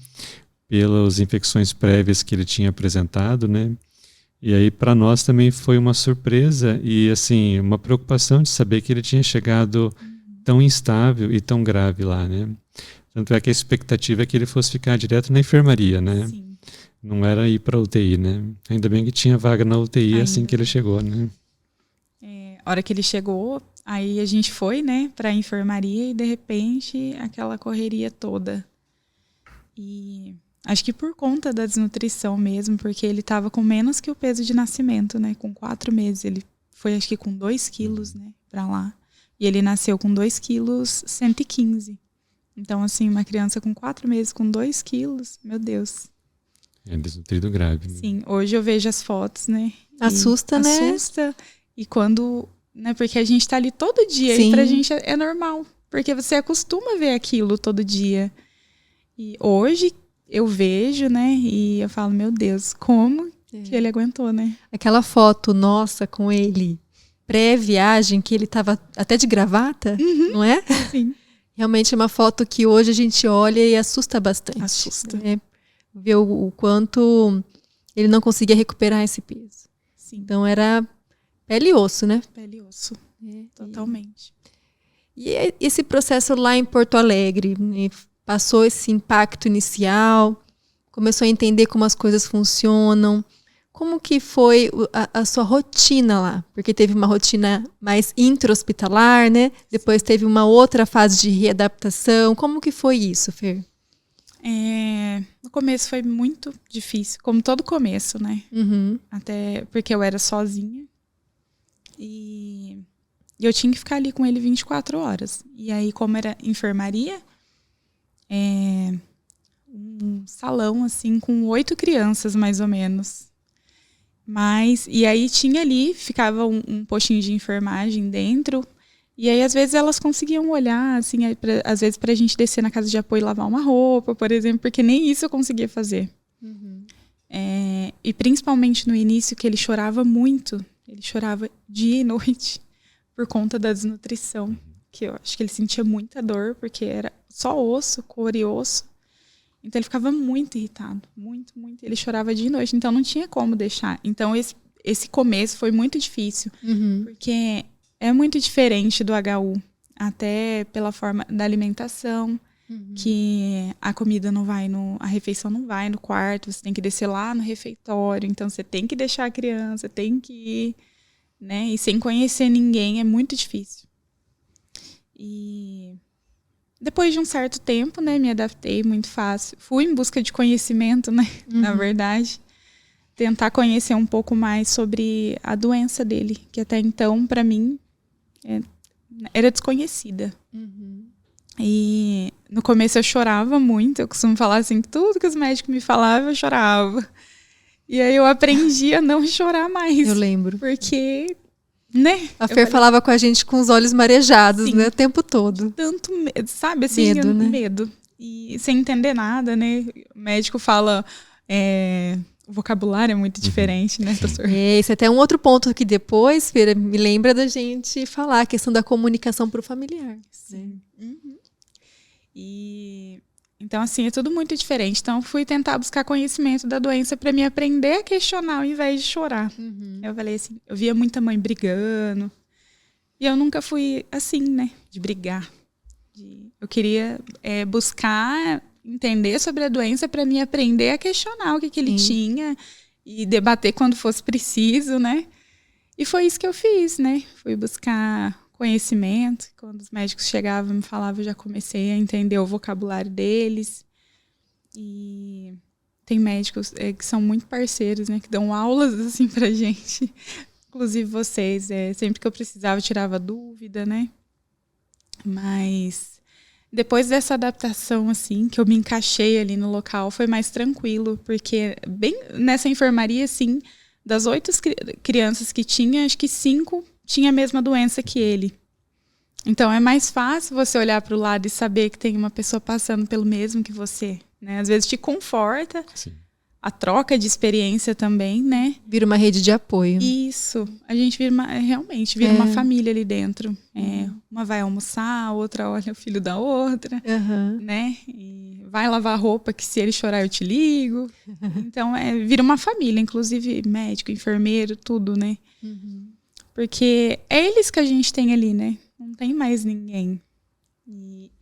pelas infecções prévias que ele tinha apresentado, né? E aí, para nós também foi uma surpresa e, assim, uma preocupação de saber que ele tinha chegado tão instável e tão grave lá, né? Tanto é que a expectativa é que ele fosse ficar direto na enfermaria, né? Sim. Não era ir para UTI, né? Ainda bem que tinha vaga na UTI assim que ele chegou, né? A hora que ele chegou, aí a gente foi, né, pra enfermaria e de repente aquela correria toda. E acho que por conta da desnutrição mesmo, porque ele tava com menos que o peso de nascimento, né? Com 4 meses. Ele foi, acho que com 2 quilos, né, pra lá. E ele nasceu com 2 quilos 115. Então, assim, uma criança com 4 meses com 2 quilos, meu Deus. É desnutrido grave. Né? Sim, hoje eu vejo as fotos, né? Assusta, né? Assusta. E quando, né, porque a gente tá ali todo dia. Sim. E pra gente é normal. Porque você acostuma ver aquilo todo dia. E hoje eu vejo, né? E eu falo, meu Deus, como que ele aguentou, né? Aquela foto nossa com ele pré-viagem, que ele tava até de gravata, não é? Sim. Realmente é uma foto que hoje a gente olha e assusta bastante. Assusta. Né? Ver o quanto ele não conseguia recuperar esse peso. Sim. Então era pele e osso, né? Pele e osso. Totalmente. E esse processo lá em Porto Alegre, né? Passou esse impacto inicial, começou a entender como as coisas funcionam. Como que foi a sua rotina lá? Porque teve uma rotina mais intra-hospitalar, né? Depois teve uma outra fase de readaptação. Como que foi isso, Fer? No começo foi muito difícil, como todo começo, né? Uhum. Até porque eu era sozinha. E eu tinha que ficar ali com ele 24 horas. E aí, como era enfermaria, um salão, assim, com 8 crianças, mais ou menos. E aí tinha ali, ficava um postinho de enfermagem dentro. E aí, às vezes, elas conseguiam olhar, assim, às vezes, pra gente descer na casa de apoio e lavar uma roupa, por exemplo, porque nem isso eu conseguia fazer. Uhum. E principalmente no início, que ele chorava muito. Ele chorava dia e noite por conta da desnutrição. Que eu acho que ele sentia muita dor, porque era só osso, couro e osso. Então ele ficava muito irritado, muito, muito. Ele chorava dia e noite, então não tinha como deixar. Então esse começo foi muito difícil, porque é muito diferente do HU, até pela forma da alimentação, que a comida não vai a refeição não vai no quarto, você tem que descer lá no refeitório, então você tem que deixar a criança, tem que ir, né? E sem conhecer ninguém é muito difícil. E depois de um certo tempo, né, me adaptei muito fácil. Fui em busca de conhecimento, né, na verdade. Tentar conhecer um pouco mais sobre a doença dele, que até então, para mim, era desconhecida. E no começo eu chorava muito. Eu costumo falar assim, que tudo que os médicos me falavam, eu chorava. E aí eu aprendi a não chorar mais. Eu lembro. Porque, né? A Fer falava com a gente com os olhos marejados, Sim, né? O tempo todo. Tanto medo, sabe? Assim, Medo, né? Medo. E sem entender nada, né? O médico fala... O vocabulário é muito diferente, né, doutor? Esse é até um outro ponto que depois, Fer, me lembra da gente falar, a questão da comunicação para o familiar. Sim. Então, assim, é tudo muito diferente. Então, fui tentar buscar conhecimento da doença para me aprender a questionar ao invés de chorar. Eu falei assim, eu via muita mãe brigando. E eu nunca fui assim, né? De brigar. Eu queria buscar entender sobre a doença para me aprender a questionar o que ele tinha e debater quando fosse preciso, né? E foi isso que eu fiz, né? Fui buscar conhecimento. Quando os médicos chegavam e me falavam, eu já comecei a entender o vocabulário deles. E tem médicos que são muito parceiros, né? Que dão aulas assim pra gente. Inclusive vocês. Sempre que eu precisava, eu tirava dúvida, né? Mas depois dessa adaptação, assim, que eu me encaixei ali no local, foi mais tranquilo. Porque bem nessa enfermaria, assim, das 8 crianças que tinha, acho que 5 tinha a mesma doença que ele. Então é mais fácil você olhar para o lado e saber que tem uma pessoa passando pelo mesmo que você, né? Às vezes te conforta. Sim. A troca de experiência também, né? Vira uma rede de apoio. Isso. A gente realmente vira uma família ali dentro. Uma vai almoçar, a outra olha o filho da outra, né? E vai lavar roupa, que se ele chorar eu te ligo. Então vira uma família, inclusive médico, enfermeiro, tudo, né? Porque é eles que a gente tem ali, né? Não tem mais ninguém.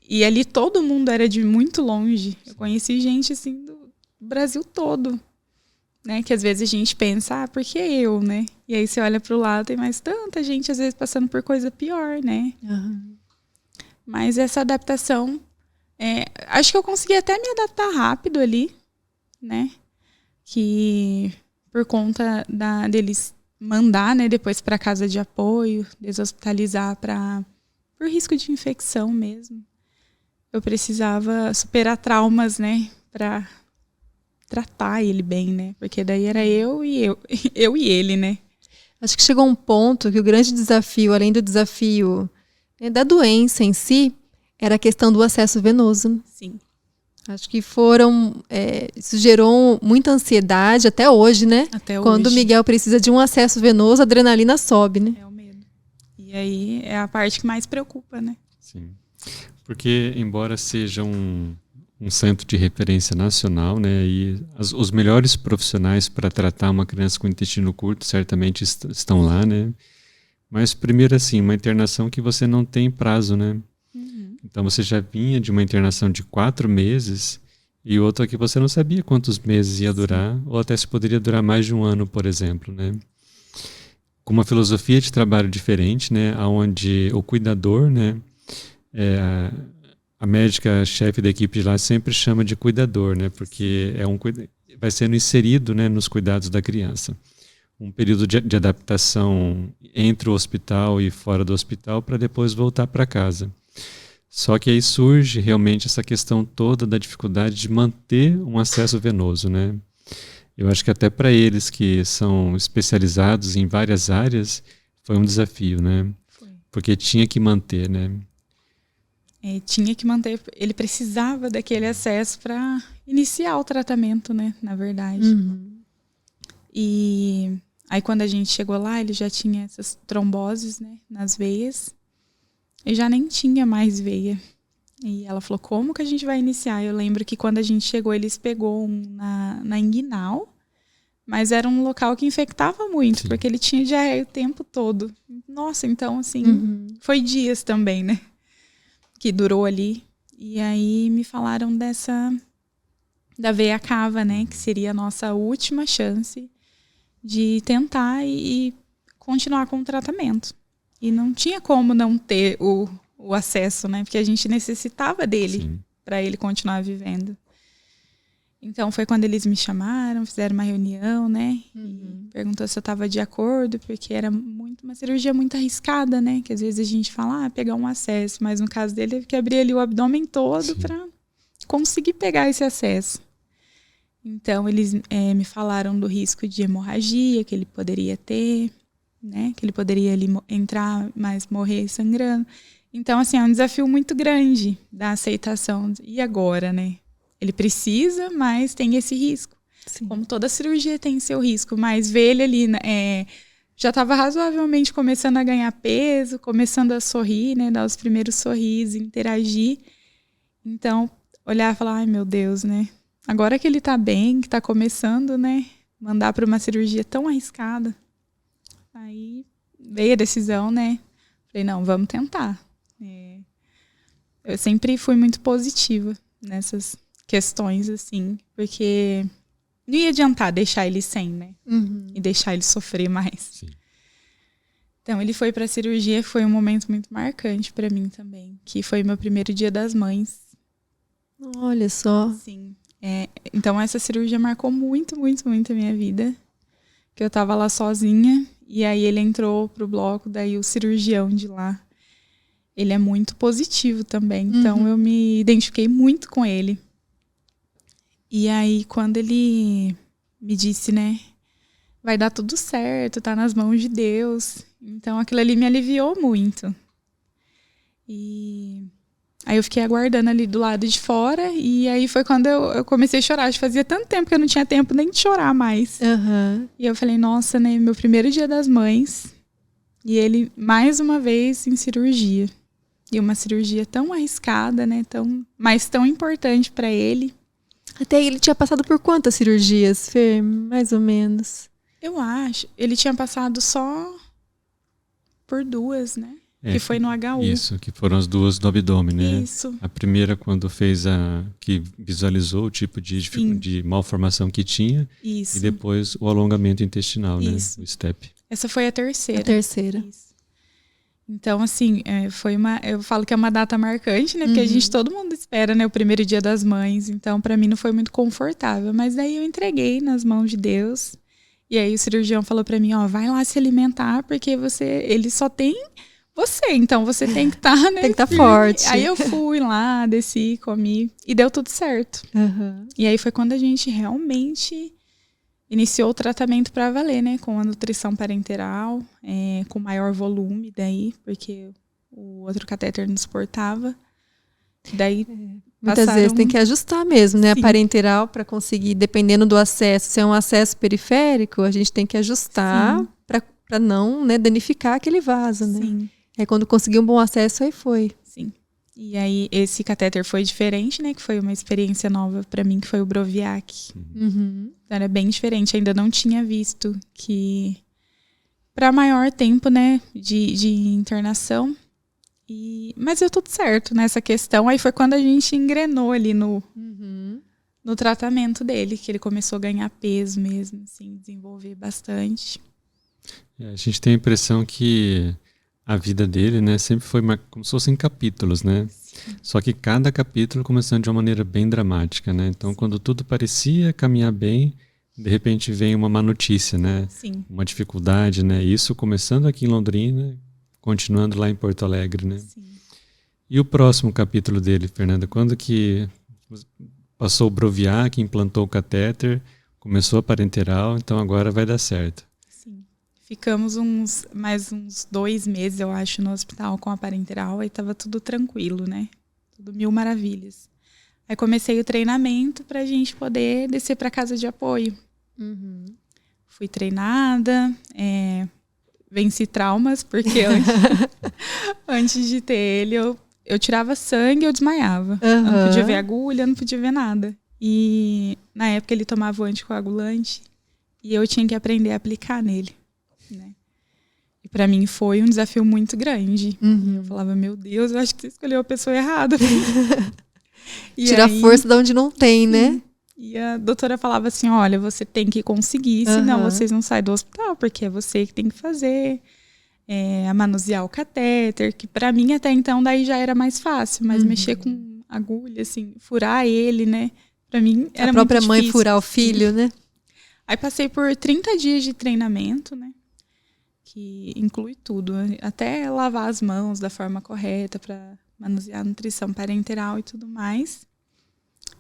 E ali todo mundo era de muito longe. Eu conheci gente, assim, do Brasil todo. né? Que às vezes a gente pensa, por que eu, né? E aí você olha pro lado, tem mais tanta gente, às vezes, passando por coisa pior, né? Uhum. Mas essa adaptação, acho que eu consegui até me adaptar rápido ali, né? Que por conta deles mandar, né, depois para casa de apoio, deshospitalizar por risco de infecção mesmo. Eu precisava superar traumas, né, para tratar ele bem, né? Porque daí era eu e ele, né? Acho que chegou um ponto que o grande desafio, além do desafio, né, da doença em si, era a questão do acesso venoso. Sim. Acho que isso gerou muita ansiedade até hoje, né? Até Quando hoje. o Miguel precisa de um acesso venoso, a adrenalina sobe, né? É o medo. E aí é a parte que mais preocupa, né? Sim. Porque, embora seja um centro de referência nacional, né, e os melhores profissionais para tratar uma criança com intestino curto certamente estão lá, né? Mas, primeiro, assim, uma internação que você não tem prazo, né? Então você já vinha de uma internação de 4 meses e outra que você não sabia quantos meses ia durar, ou até se poderia durar mais de 1 ano, por exemplo, né? Com uma filosofia de trabalho diferente, né? Onde o cuidador, né? A médica chefe da equipe de lá sempre chama de cuidador, né? Porque vai sendo inserido, né, nos cuidados da criança. Um período de adaptação entre o hospital e fora do hospital para depois voltar para casa. Só que aí surge realmente essa questão toda da dificuldade de manter um acesso venoso, né? Eu acho que até para eles que são especializados em várias áreas, foi um desafio, né? Foi. Porque tinha que manter, né? Tinha que manter, ele precisava daquele acesso para iniciar o tratamento, né? Na verdade. E aí quando a gente chegou lá, ele já tinha essas tromboses, né? Nas veias. E já nem tinha mais veia. E ela falou, como que a gente vai iniciar? Eu lembro que quando a gente chegou, eles pegou na inguinal, mas era um local que infectava muito, porque ele tinha diarreia o tempo todo. Nossa, então, assim, foi dias também, né? Que durou ali. E aí me falaram da veia cava, né? Que seria a nossa última chance de tentar e continuar com o tratamento. E não tinha como não ter o acesso, né? Porque a gente necessitava dele para ele continuar vivendo. Então foi quando eles me chamaram, fizeram uma reunião, né? E perguntou se eu estava de acordo, porque era uma cirurgia muito arriscada, né? Que às vezes a gente fala, pegar um acesso, mas no caso dele teve que abrir ali o abdômen todo para conseguir pegar esse acesso. Então eles me falaram do risco de hemorragia que ele poderia ter, né? Que ele poderia ali entrar, mas morrer sangrando. Então, assim, é um desafio muito grande da aceitação. E agora, né? Ele precisa, mas tem esse risco. Sim. Como toda cirurgia tem seu risco, mas ver ele ali já estava razoavelmente começando a ganhar peso, começando a sorrir, né? Dar os primeiros sorrisos, interagir. Então, olhar e falar, ai meu Deus, né? Agora que ele tá bem, que tá começando, né? Mandar para uma cirurgia tão arriscada. Aí veio a decisão, né? Falei, não, vamos tentar. Eu sempre fui muito positiva nessas questões, assim, porque não ia adiantar deixar ele sem, né? E deixar ele sofrer mais. Sim. Então, ele foi para a cirurgia, foi um momento muito marcante para mim também, que foi meu primeiro Dia das Mães. Olha só. Sim. Então, essa cirurgia marcou muito, muito, muito a minha vida, que eu tava lá sozinha. E aí ele entrou pro bloco, daí o cirurgião de lá, ele é muito positivo também. Então eu me identifiquei muito com ele. E aí quando ele me disse, né, vai dar tudo certo, tá nas mãos de Deus. Então aquilo ali me aliviou muito. E aí eu fiquei aguardando ali do lado de fora. E aí foi quando eu comecei a chorar. Acho que fazia tanto tempo que eu não tinha tempo nem de chorar mais. E eu falei, nossa, né? Meu primeiro Dia das Mães. E ele, mais uma vez, em cirurgia. E uma cirurgia tão arriscada, né? Mas tão importante para ele. Até aí ele tinha passado por quantas cirurgias, Fê? Mais ou menos. Eu acho. Ele tinha passado só por 2, né? que foi no HU. Isso, que foram as duas do abdômen, né? Isso. A primeira quando fez que visualizou o tipo de malformação que tinha. Isso. E depois o alongamento intestinal, Isso. né? O STEP. Essa foi a terceira. A terceira. Isso. Então, assim, eu falo que é uma data marcante, né? Porque todo mundo espera, né? O primeiro dia das mães. Então, para mim não foi muito confortável. Mas daí eu entreguei nas mãos de Deus. E aí o cirurgião falou para mim, vai lá se alimentar, porque ele só tem você. Então, você tem que estar, né? Tem que estar forte. Aí eu fui lá, desci, comi. E deu tudo certo. Uhum. E aí foi quando a gente realmente iniciou o tratamento para valer, né? Com a nutrição parenteral, com maior volume daí, porque o outro catéter não suportava. Daí muitas vezes tem que ajustar mesmo, né? Sim. A parenteral para conseguir, dependendo do acesso, se é um acesso periférico, a gente tem que ajustar para não, né, danificar aquele vaso, né? Sim. Aí quando conseguiu um bom acesso, aí foi. Sim. E aí esse catéter foi diferente, né? Que foi uma experiência nova para mim, que foi o Broviac. Uhum. Então, era bem diferente, ainda não tinha visto que para maior tempo, né, de internação. Mas deu tudo certo nessa questão. Aí foi quando a gente engrenou ali no tratamento dele, que ele começou a ganhar peso mesmo, assim, desenvolver bastante. A gente tem a impressão que a vida dele, né, sempre foi como se fossem capítulos, né? Sim. Só que cada capítulo começando de uma maneira bem dramática, né? Então, quando tudo parecia caminhar bem, de repente vem uma má notícia, né? Sim. Uma dificuldade, né? Isso começando aqui em Londrina, continuando lá em Porto Alegre, né? Sim. E o próximo capítulo dele, Fernanda? Quando que passou o Broviac, implantou o catéter, começou a parenteral, então agora vai dar certo. Sim. Ficamos mais uns 2 meses, eu acho, no hospital com a parenteral, aí tava tudo tranquilo, né? Tudo mil maravilhas. Aí comecei o treinamento pra gente poder descer pra casa de apoio. Uhum. Fui treinada, venci traumas, porque antes de ter ele, eu tirava sangue e eu desmaiava. Uhum. Eu não podia ver agulha, não podia ver nada. E na época ele tomava o anticoagulante e eu tinha que aprender a aplicar nele, né? E pra mim foi um desafio muito grande. Uhum. Eu falava, meu Deus, eu acho que você escolheu a pessoa errada. Tira a força de onde não tem, né? E a doutora falava assim, olha, você tem que conseguir, senão vocês não saem do hospital, porque é você que tem que fazer, a manusear o catéter, que pra mim até então daí já era mais fácil, mas mexer com agulha, assim, furar ele, né? Pra mim era muito difícil. A própria mãe furar o filho, né? Aí passei por 30 dias de treinamento, né? Que inclui tudo, até lavar as mãos da forma correta pra manusear a nutrição parenteral e tudo mais.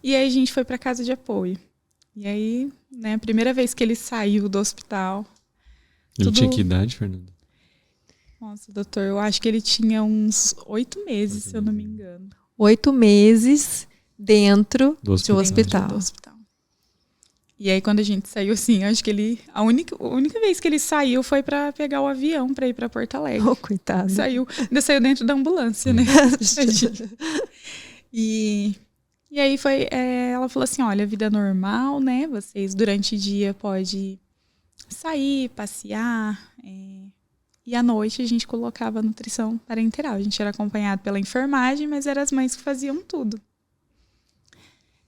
E aí a gente foi para casa de apoio. E aí, né, a primeira vez que ele saiu do hospital... Ele tinha que idade, Fernanda? Nossa, doutor, eu acho que ele tinha uns 8 meses, se eu não me engano. 8 meses dentro do hospital. E aí, quando a gente saiu, assim, acho que a única vez que ele saiu foi para pegar o avião para ir para Porto Alegre. Oh, coitado. Ainda saiu dentro da ambulância, né? E aí ela falou assim, olha, vida normal, né? Vocês durante o dia podem sair, passear, e à noite a gente colocava a nutrição parenteral. A gente era acompanhado pela enfermagem, mas eram as mães que faziam tudo.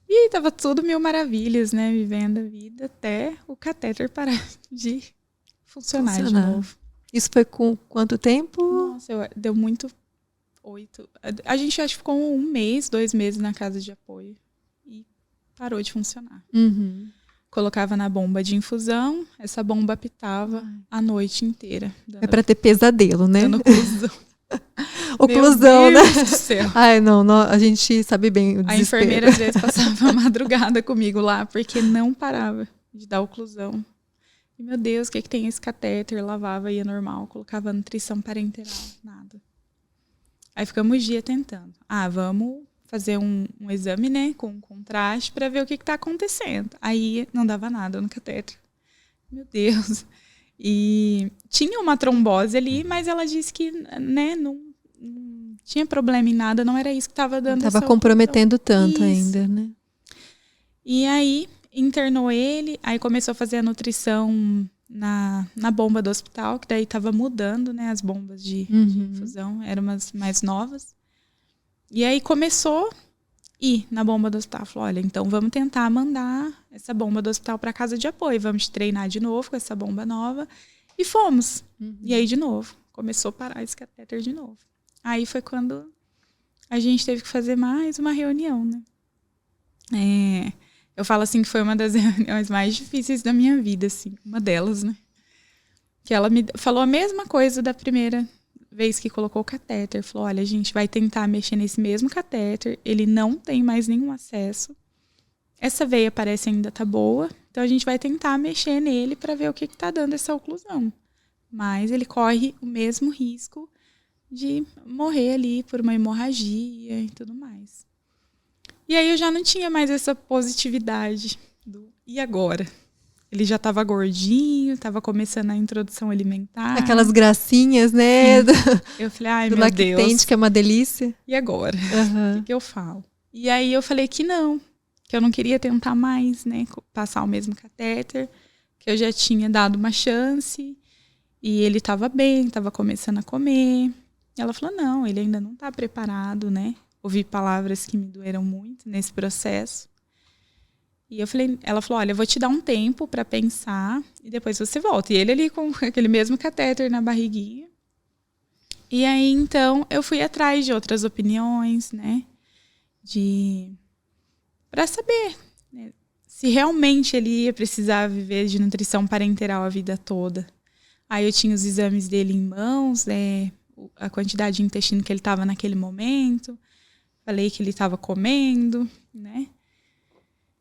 E tava tudo mil maravilhas, né? Vivendo a vida até o catéter parar de funcionar de novo. Isso foi com quanto tempo? Nossa, deu muito... 8. A gente acho que ficou 1 mês, 2 meses na casa de apoio. E parou de funcionar. Uhum. Colocava na bomba de infusão, essa bomba apitava a noite inteira. É pra ter pesadelo, né? Dando oclusão. Oclusão, né? Meu Deus do céu. Ai, não, a gente sabe bem o desespero. A enfermeira às vezes passava a madrugada comigo lá, porque não parava de dar oclusão. E, meu Deus, o que tem esse catéter? Lavava, ia normal, colocava nutrição parenteral, nada. Aí ficamos um dia tentando. Vamos fazer um exame, né, com contraste para ver o que está acontecendo. Aí não dava nada no catéter. Meu Deus. E tinha uma trombose ali, mas ela disse que, né, não tinha problema em nada, não era isso que estava dando. Estava comprometendo tanto isso. ainda, né? E aí internou ele, aí começou a fazer a nutrição na bomba do hospital, que daí tava mudando, né, as bombas de infusão, eram umas mais novas. E aí começou a ir na bomba do hospital. Falou, olha, então vamos tentar mandar essa bomba do hospital para casa de apoio, vamos treinar de novo com essa bomba nova. E fomos. E aí, de novo, começou a parar esse catéter de novo. Aí foi quando a gente teve que fazer mais uma reunião, né? Eu falo assim que foi uma das reuniões mais difíceis da minha vida, assim, uma delas, né? Que ela me falou a mesma coisa da primeira vez que colocou o catéter. Falou, olha, a gente vai tentar mexer nesse mesmo catéter, ele não tem mais nenhum acesso. Essa veia parece ainda tá boa, então a gente vai tentar mexer nele para ver o que tá dando essa oclusão. Mas ele corre o mesmo risco de morrer ali por uma hemorragia e tudo mais. E aí eu já não tinha mais essa positividade do e agora? Ele já estava gordinho, estava começando a introdução alimentar. Aquelas gracinhas, né? Eu falei, ai, do meu lactente, Deus. que é uma delícia. E agora? O que eu falo? E aí eu falei que não, que eu não queria tentar mais, né? Passar o mesmo catéter, que eu já tinha dado uma chance. E ele estava bem, estava começando a comer. E ela falou, não, ele ainda não está preparado, né? Ouvi palavras que me doeram muito nesse processo. E ela falou, olha, eu vou te dar um tempo para pensar e depois você volta. E ele ali com aquele mesmo catéter na barriguinha. E aí, então, eu fui atrás de outras opiniões, né? Para saber, né, se realmente ele ia precisar viver de nutrição parenteral a vida toda. Aí eu tinha os exames dele em mãos, a quantidade de intestino que ele estava naquele momento. Falei que ele estava comendo, né?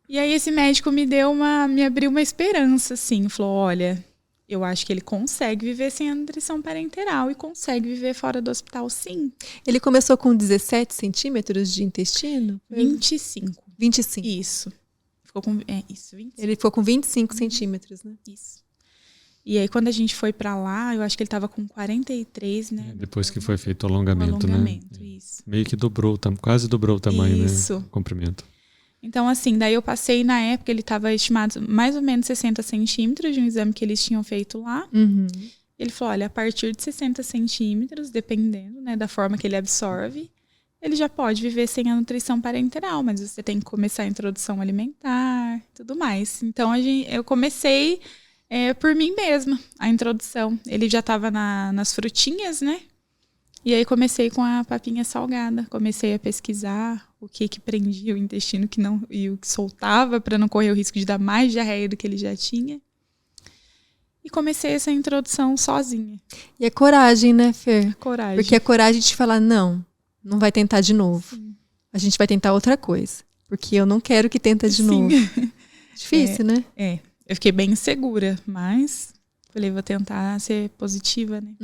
E aí esse médico me abriu uma esperança, assim. Falou, olha, eu acho que ele consegue viver sem a nutrição parenteral e consegue viver fora do hospital, sim. Ele começou com 17 centímetros de intestino? 25. 25. Isso. Ficou com, 25. Ele ficou com 25 centímetros, né? Isso. E aí, quando a gente foi pra lá, eu acho que ele tava com 43, né? Depois que foi feito o alongamento, né? Isso. Meio que quase dobrou o tamanho, isso, né? O comprimento. Então, assim, daí eu passei, na época, ele estava estimado mais ou menos 60 centímetros de um exame que eles tinham feito lá. Ele falou, olha, a partir de 60 centímetros, dependendo, né, da forma que ele absorve, ele já pode viver sem a nutrição parenteral, mas você tem que começar a introdução alimentar e tudo mais. Então, eu comecei por mim mesma a introdução. Ele já estava nas frutinhas, né? E aí comecei com a papinha salgada. Comecei a pesquisar o que prendia o intestino e o que soltava para não correr o risco de dar mais diarreia do que ele já tinha. E comecei essa introdução sozinha. E é coragem, né, Fer? Coragem. Porque é coragem de falar, não vai tentar de novo. Sim. A gente vai tentar outra coisa. Porque eu não quero que tenta de novo. Difícil, né? Eu fiquei bem insegura, mas falei, vou tentar ser positiva, né?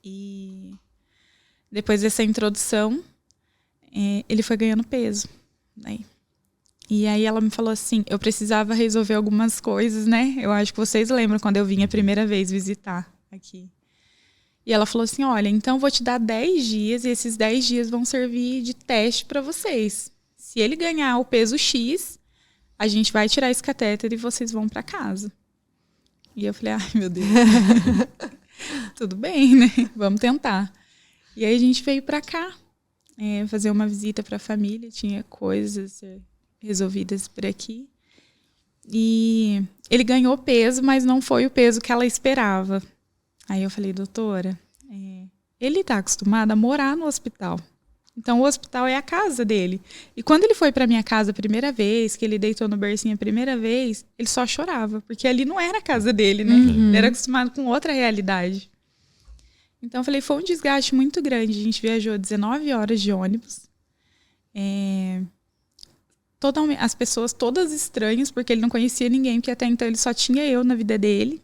E depois dessa introdução, ele foi ganhando peso, né? E aí ela me falou assim, eu precisava resolver algumas coisas, né? Eu acho que vocês lembram quando eu vim a primeira vez visitar aqui. E ela falou assim, olha, então vou te dar 10 dias e esses 10 dias vão servir de teste para vocês. Se ele ganhar o peso X, a gente vai tirar esse catéter e vocês vão para casa. E eu falei, ai meu Deus, tudo bem, né? Vamos tentar. E aí a gente veio para cá, fazer uma visita para a família, tinha coisas resolvidas por aqui. E ele ganhou peso, mas não foi o peso que ela esperava. Aí eu falei, doutora, ele está acostumado a morar no hospital. Então o hospital é a casa dele. E quando ele foi para minha casa a primeira vez, que ele deitou no bercinho a primeira vez, ele só chorava, porque ali não era a casa dele, né? Ele era acostumado com outra realidade. Então eu falei, foi um desgaste muito grande. A gente viajou 19 horas de ônibus. As pessoas todas estranhas, porque ele não conhecia ninguém, porque até então ele só tinha eu na vida dele.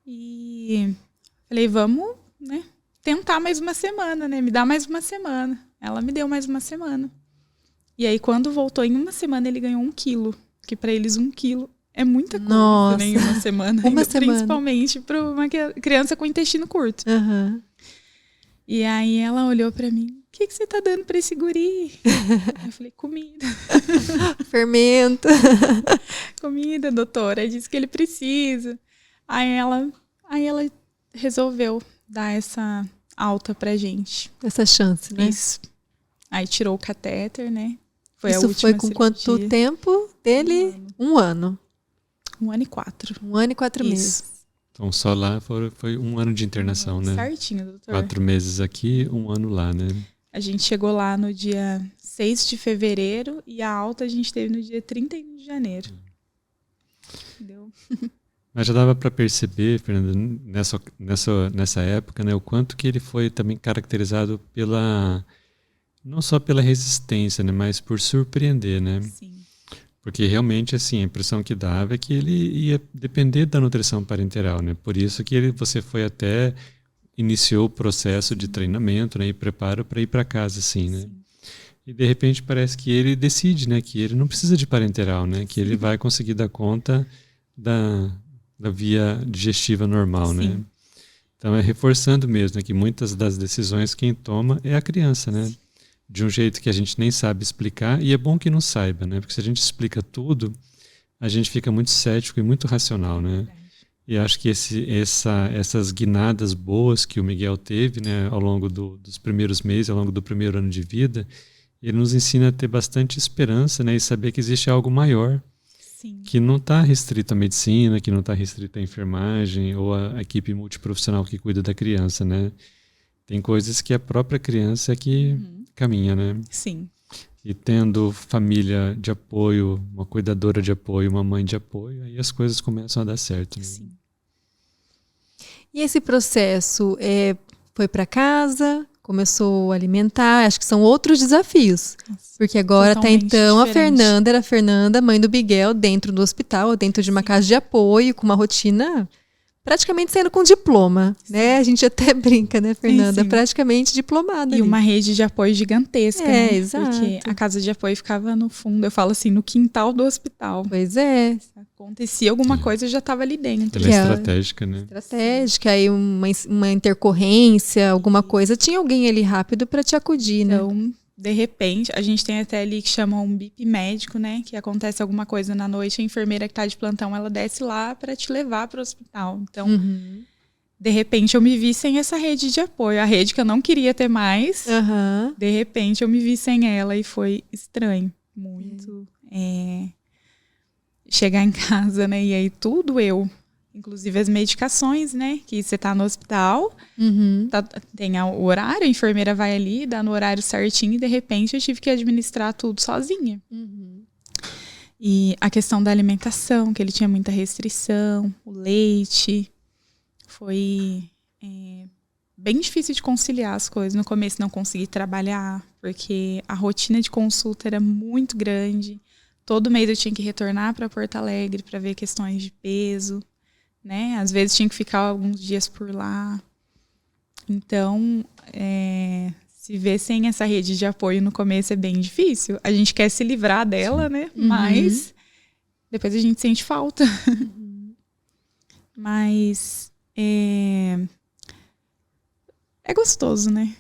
E falei, vamos, né, tentar mais uma semana, né? Me dá mais uma semana. Ela me deu mais uma semana. E aí, quando voltou em uma semana, ele ganhou 1 quilo. Que para eles 1 quilo é muita coisa, nossa, né? Em uma semana. Uma semana. Principalmente para uma criança com intestino curto. Uhum. E aí ela olhou para mim que você tá dando pra esse guri? Eu falei, comida. Fermento. Comida, doutora. Disse que ele precisa. Aí ela resolveu dar essa alta pra gente. Essa chance, né? Isso. Aí tirou o catéter, né? Foi Isso a última foi com cirurgia. quanto tempo dele? 1 ano. 1 ano e 4. 1 ano e 4 Isso. meses. Então só lá foi 1 ano de internação, né? Certinho, doutor. 4 meses aqui, 1 ano lá, né? A gente chegou lá no dia 6 de fevereiro e a alta a gente teve no dia 31 de janeiro. Entendeu? Mas já dava para perceber, Fernanda, nessa época, né, o quanto que ele foi também caracterizado não só pela resistência, né, mas por surpreender, né? Sim. Porque realmente, assim, a impressão que dava é que ele ia depender da nutrição parenteral, né? Por isso que você iniciou o processo de treinamento, né, e preparo para ir para casa, assim, né? Sim. E de repente parece que ele decide, né, que ele não precisa de parenteral, né? Que ele vai conseguir dar conta da via digestiva normal, né? Então é reforçando mesmo, né, que muitas das decisões quem toma é a criança, né? De um jeito que a gente nem sabe explicar, e é bom que não saiba, né? Porque se a gente explica tudo, a gente fica muito cético e muito racional, né? E acho que essas guinadas boas que o Miguel teve, né, ao longo dos primeiros meses, ao longo do primeiro ano de vida, ele nos ensina a ter bastante esperança, né, e saber que existe algo maior. Sim. Que não está restrito à medicina, que não está restrito à enfermagem ou à equipe multiprofissional que cuida da criança, né? Tem coisas que a própria criança é que caminha, né? Sim. E tendo família de apoio, uma cuidadora de apoio, uma mãe de apoio, aí as coisas começam a dar certo. Né? Sim. E esse processo foi para casa, começou a alimentar, acho que são outros desafios. Porque agora até então a Fernanda era a Fernanda, mãe do Miguel, dentro do hospital, dentro de uma casa de apoio, com uma rotina praticamente saindo com diploma, né? A gente até brinca, né, Fernanda? Sim. Praticamente diplomada. E ali. Uma rede de apoio gigantesca, né? Exato. Porque a casa de apoio ficava no fundo, eu falo assim, no quintal do hospital. Pois é. Se acontecia alguma coisa, eu já estava ali dentro. Ela é estratégica, né? Estratégica, aí uma intercorrência, alguma coisa, tinha alguém ali rápido para te acudir, né? Então, de repente, a gente tem até ali que chama um BIP médico, né? Que acontece alguma coisa na noite, a enfermeira que tá de plantão, ela desce lá para te levar para o hospital. Então, de repente, eu me vi sem essa rede de apoio. A rede que eu não queria ter mais, de repente, eu me vi sem ela e foi estranho. Muito. Chegar em casa, né? E aí tudo inclusive as medicações, né? Que você tá no hospital, tem o horário, a enfermeira vai ali, dá no horário certinho, e de repente eu tive que administrar tudo sozinha. E a questão da alimentação, que ele tinha muita restrição, o leite, foi bem difícil de conciliar as coisas. No começo não consegui trabalhar, porque a rotina de consulta era muito grande. Todo mês eu tinha que retornar para Porto Alegre para ver questões de peso. Né? Às vezes tinha que ficar alguns dias por lá. Então, se ver sem essa rede de apoio no começo é bem difícil. A gente quer se livrar dela, né? Mas depois a gente sente falta. Mas é gostoso, né?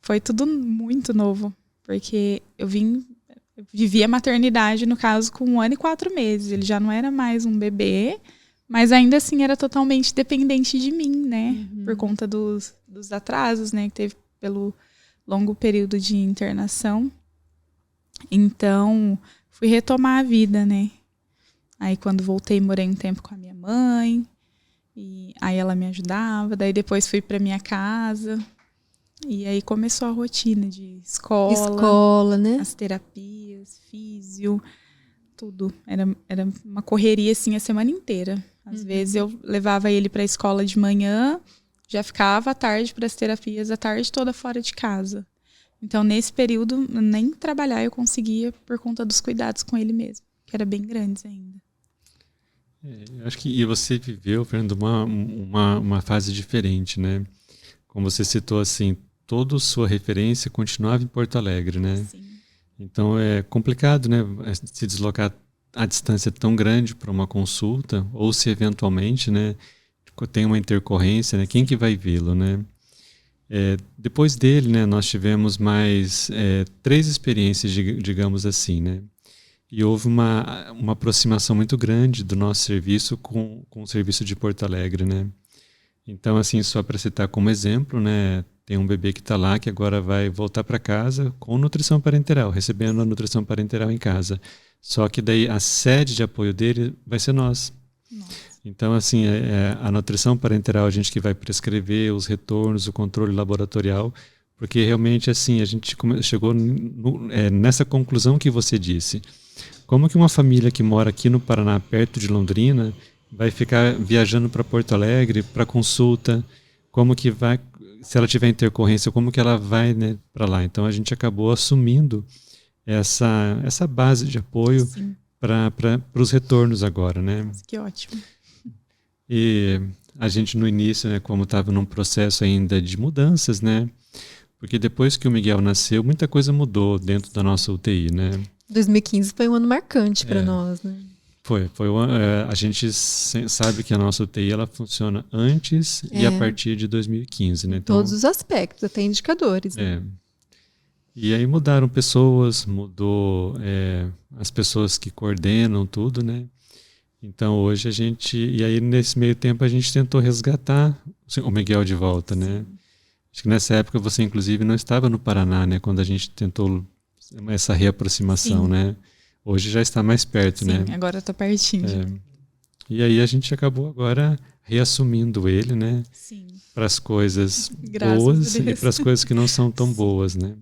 Foi tudo muito novo. Porque eu vivi a maternidade, no caso, com 1 ano e 4 meses. Ele já não era mais um bebê. Mas ainda assim era totalmente dependente de mim, né? Por conta dos atrasos, né? Que teve pelo longo período de internação. Então, fui retomar a vida, né? Aí quando voltei, morei um tempo com a minha mãe. E aí ela me ajudava. Daí depois fui pra minha casa. E aí começou a rotina de escola, né? As terapias, físio, tudo. Era uma correria, assim, a semana inteira. Às vezes eu levava ele para a escola de manhã, já ficava à tarde para as terapias, a tarde toda fora de casa. Então, nesse período, nem trabalhar eu conseguia por conta dos cuidados com ele mesmo, que era bem grandes ainda. Eu acho que você viveu, Fernando, uma fase diferente, né? Como você citou, assim, toda a sua referência continuava em Porto Alegre, né? Sim. Então, é complicado, né? Se deslocar a distância tão grande para uma consulta, ou se eventualmente, né, tem uma intercorrência, né, quem que vai vê-lo, né? Depois dele, né, nós tivemos mais 3 experiências, digamos assim, né? E houve uma aproximação muito grande do nosso serviço com o serviço de Porto Alegre, né? Então, assim, só para citar como exemplo, né, tem um bebê que está lá que agora vai voltar para casa com nutrição parenteral, recebendo a nutrição parenteral em casa. Só que daí a sede de apoio dele vai ser nós. Nossa. Então, assim, a nutrição parenteral, a gente que vai prescrever os retornos, o controle laboratorial, porque realmente, assim, a gente chegou nessa conclusão que você disse. Como que uma família que mora aqui no Paraná, perto de Londrina, vai ficar viajando para Porto Alegre para consulta? Como que vai, se ela tiver intercorrência, como que ela vai, né, para lá? Então, a gente acabou assumindo essa base de apoio para os retornos agora, né? Que ótimo. E a gente no início, né, como estava num processo ainda de mudanças, né? Porque depois que o Miguel nasceu, muita coisa mudou dentro da nossa UTI, né? 2015 foi um ano marcante para nós, né? Foi a gente sabe que a nossa UTI ela funciona antes e a partir de 2015, né? Então, todos os aspectos, até indicadores. Né? E aí mudaram pessoas, mudou as pessoas que coordenam tudo, né? Então hoje e aí nesse meio tempo a gente tentou resgatar o Miguel de volta, né? Acho que nessa época você inclusive não estava no Paraná, né? Quando a gente tentou essa reaproximação, né? Hoje já está mais perto, né? Sim, agora está pertinho. E aí a gente acabou agora reassumindo ele, né? Sim. Para as coisas boas e para as coisas que não são tão boas, né?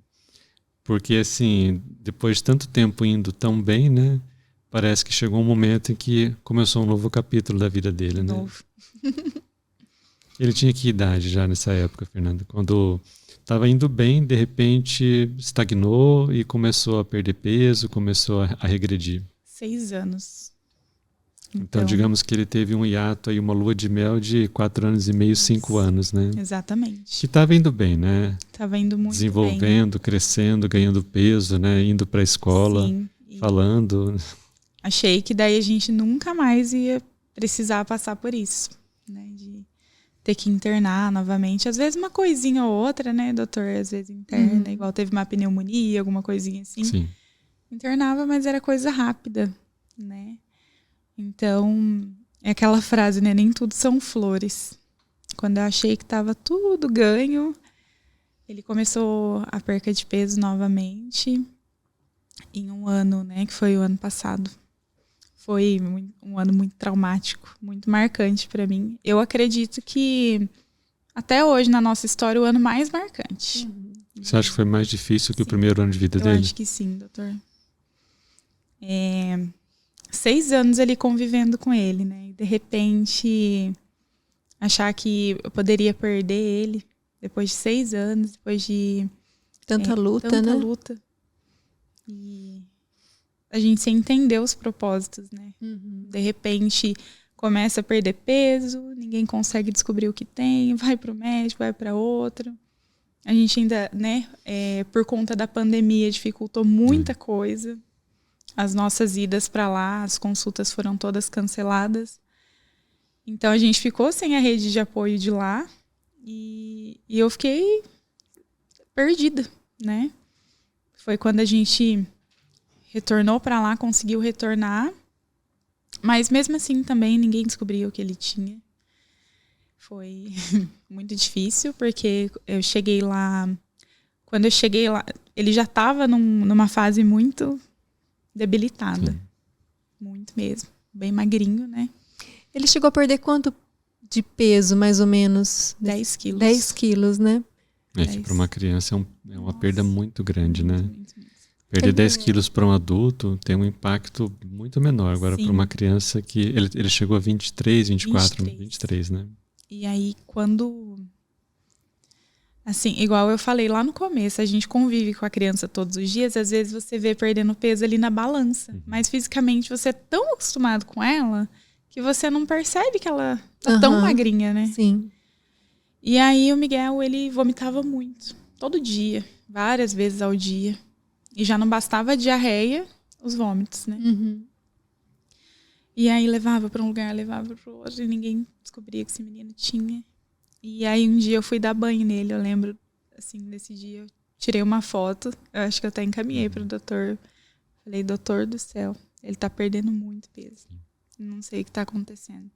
Porque assim, depois de tanto tempo indo tão bem, né? Parece que chegou um momento em que começou um novo capítulo da vida dele, né? Novo. Ele tinha que idade já nessa época, Fernanda? Quando estava indo bem, de repente estagnou e começou a perder peso, começou a regredir. 6 anos. Então, digamos que ele teve um hiato aí, uma lua de mel de 4 anos e meio, 5 anos, né? Exatamente. Que estava indo bem, né? Estava indo muito desenvolvendo, crescendo, ganhando peso, né? Indo para a escola, falando. Achei que daí a gente nunca mais ia precisar passar por isso, né? De ter que internar novamente. Às vezes uma coisinha ou outra, né, doutor? Às vezes interna, igual teve uma pneumonia, alguma coisinha assim. Sim. Internava, mas era coisa rápida, né? Então, é aquela frase, né? Nem tudo são flores. Quando eu achei que estava tudo ganho, ele começou a perca de peso novamente em um ano, né? Que foi o ano passado. Foi um ano muito traumático, muito marcante para mim. Eu acredito que até hoje, na nossa história, o ano mais marcante. Você acha que foi mais difícil que o primeiro ano de vida dele? Eu acho que sim, doutor. 6 anos ali convivendo com ele, né? E de repente achar que eu poderia perder ele depois de 6 anos, depois de tanta luta, né? Tanta luta. E a gente sem entender os propósitos, né? De repente começa a perder peso, ninguém consegue descobrir o que tem, vai para o médico, vai para outro. A gente ainda, né, por conta da pandemia, dificultou muita coisa. As nossas idas para lá, as consultas foram todas canceladas. Então a gente ficou sem a rede de apoio de lá e eu fiquei perdida, né? Foi quando a gente retornou para lá, conseguiu retornar, mas mesmo assim também ninguém descobriu o que ele tinha. Foi muito difícil, porque eu cheguei lá... Quando eu cheguei lá, ele já estava numa fase muito debilitada. Sim. Muito mesmo. Bem magrinho, né? Ele chegou a perder quanto de peso, mais ou menos? 10 quilos. 10 quilos, né? Que para uma criança é uma perda muito grande, né? Muito. Perder 10 quilos para um adulto tem um impacto muito menor. Agora, para uma criança que... Ele chegou a 23, 24, 23, né? E aí, quando... Assim, igual eu falei lá no começo, a gente convive com a criança todos os dias, às vezes você vê perdendo peso ali na balança, mas fisicamente você é tão acostumado com ela que você não percebe que ela tá tão magrinha, né? Sim. E aí o Miguel, ele vomitava muito, todo dia, várias vezes ao dia. E já não bastava a diarreia, os vômitos, né? E aí levava para um lugar, levava para o outro, e ninguém descobria que esse menino tinha. E aí um dia eu fui dar banho nele, eu lembro, assim, nesse dia eu tirei uma foto, eu acho que eu até encaminhei pro doutor. Falei, doutor do céu, ele tá perdendo muito peso. Não sei o que tá acontecendo.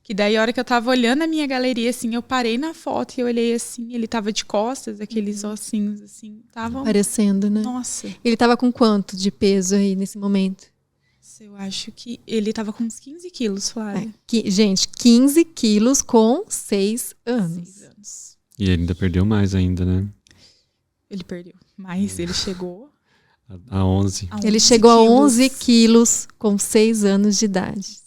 Que daí, a hora que eu tava olhando a minha galeria, assim, eu parei na foto e eu olhei assim, ele tava de costas, aqueles ossinhos, assim, tava... Parecendo, né? Nossa. Ele tava com quanto de peso aí nesse momento? Eu acho que ele tava com uns 15 quilos, Flávia. Gente, 15 quilos com 6 anos. 6 anos. E ele ainda perdeu mais ainda, né? Ele perdeu, mas ele chegou... A 11. Ele chegou a 11 quilos com 6 anos de idade.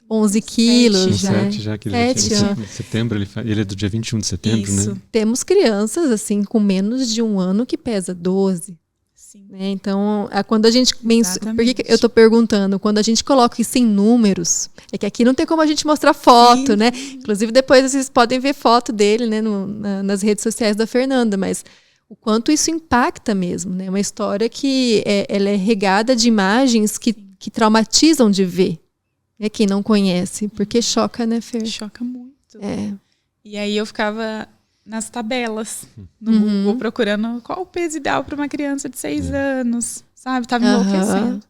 11 quilos, já. né? 7 já, que 7 ele em setembro, ele é do dia 21 de setembro, Isso. né? Temos crianças, assim, com menos de 1 ano que pesa 12. Sim. Né? Então, quando a gente... Por Exatamente. que eu tô perguntando? Quando a gente coloca isso em números, é que aqui não tem como a gente mostrar foto, Sim. né? Inclusive, depois vocês podem ver foto dele, né, nas redes sociais da Fernanda, mas o quanto isso impacta mesmo, né? Uma história que ela é regada de imagens que traumatizam de ver. É quem não conhece, porque choca, né, Fer? Choca muito. É. E aí eu ficava nas tabelas no Google procurando qual o peso ideal para uma criança de 6 anos, sabe? Tava enlouquecendo.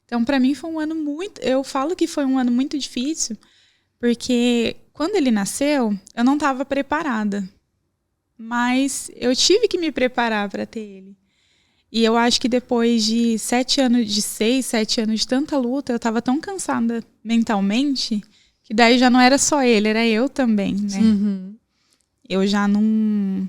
Então, para mim foi um ano muito... Eu falo que foi um ano muito difícil, porque quando ele nasceu, eu não estava preparada. Mas eu tive que me preparar para ter ele. E eu acho que depois de 7 anos de tanta luta, eu estava tão cansada mentalmente, que daí já não era só ele, era eu também, né? Uhum. Eu já não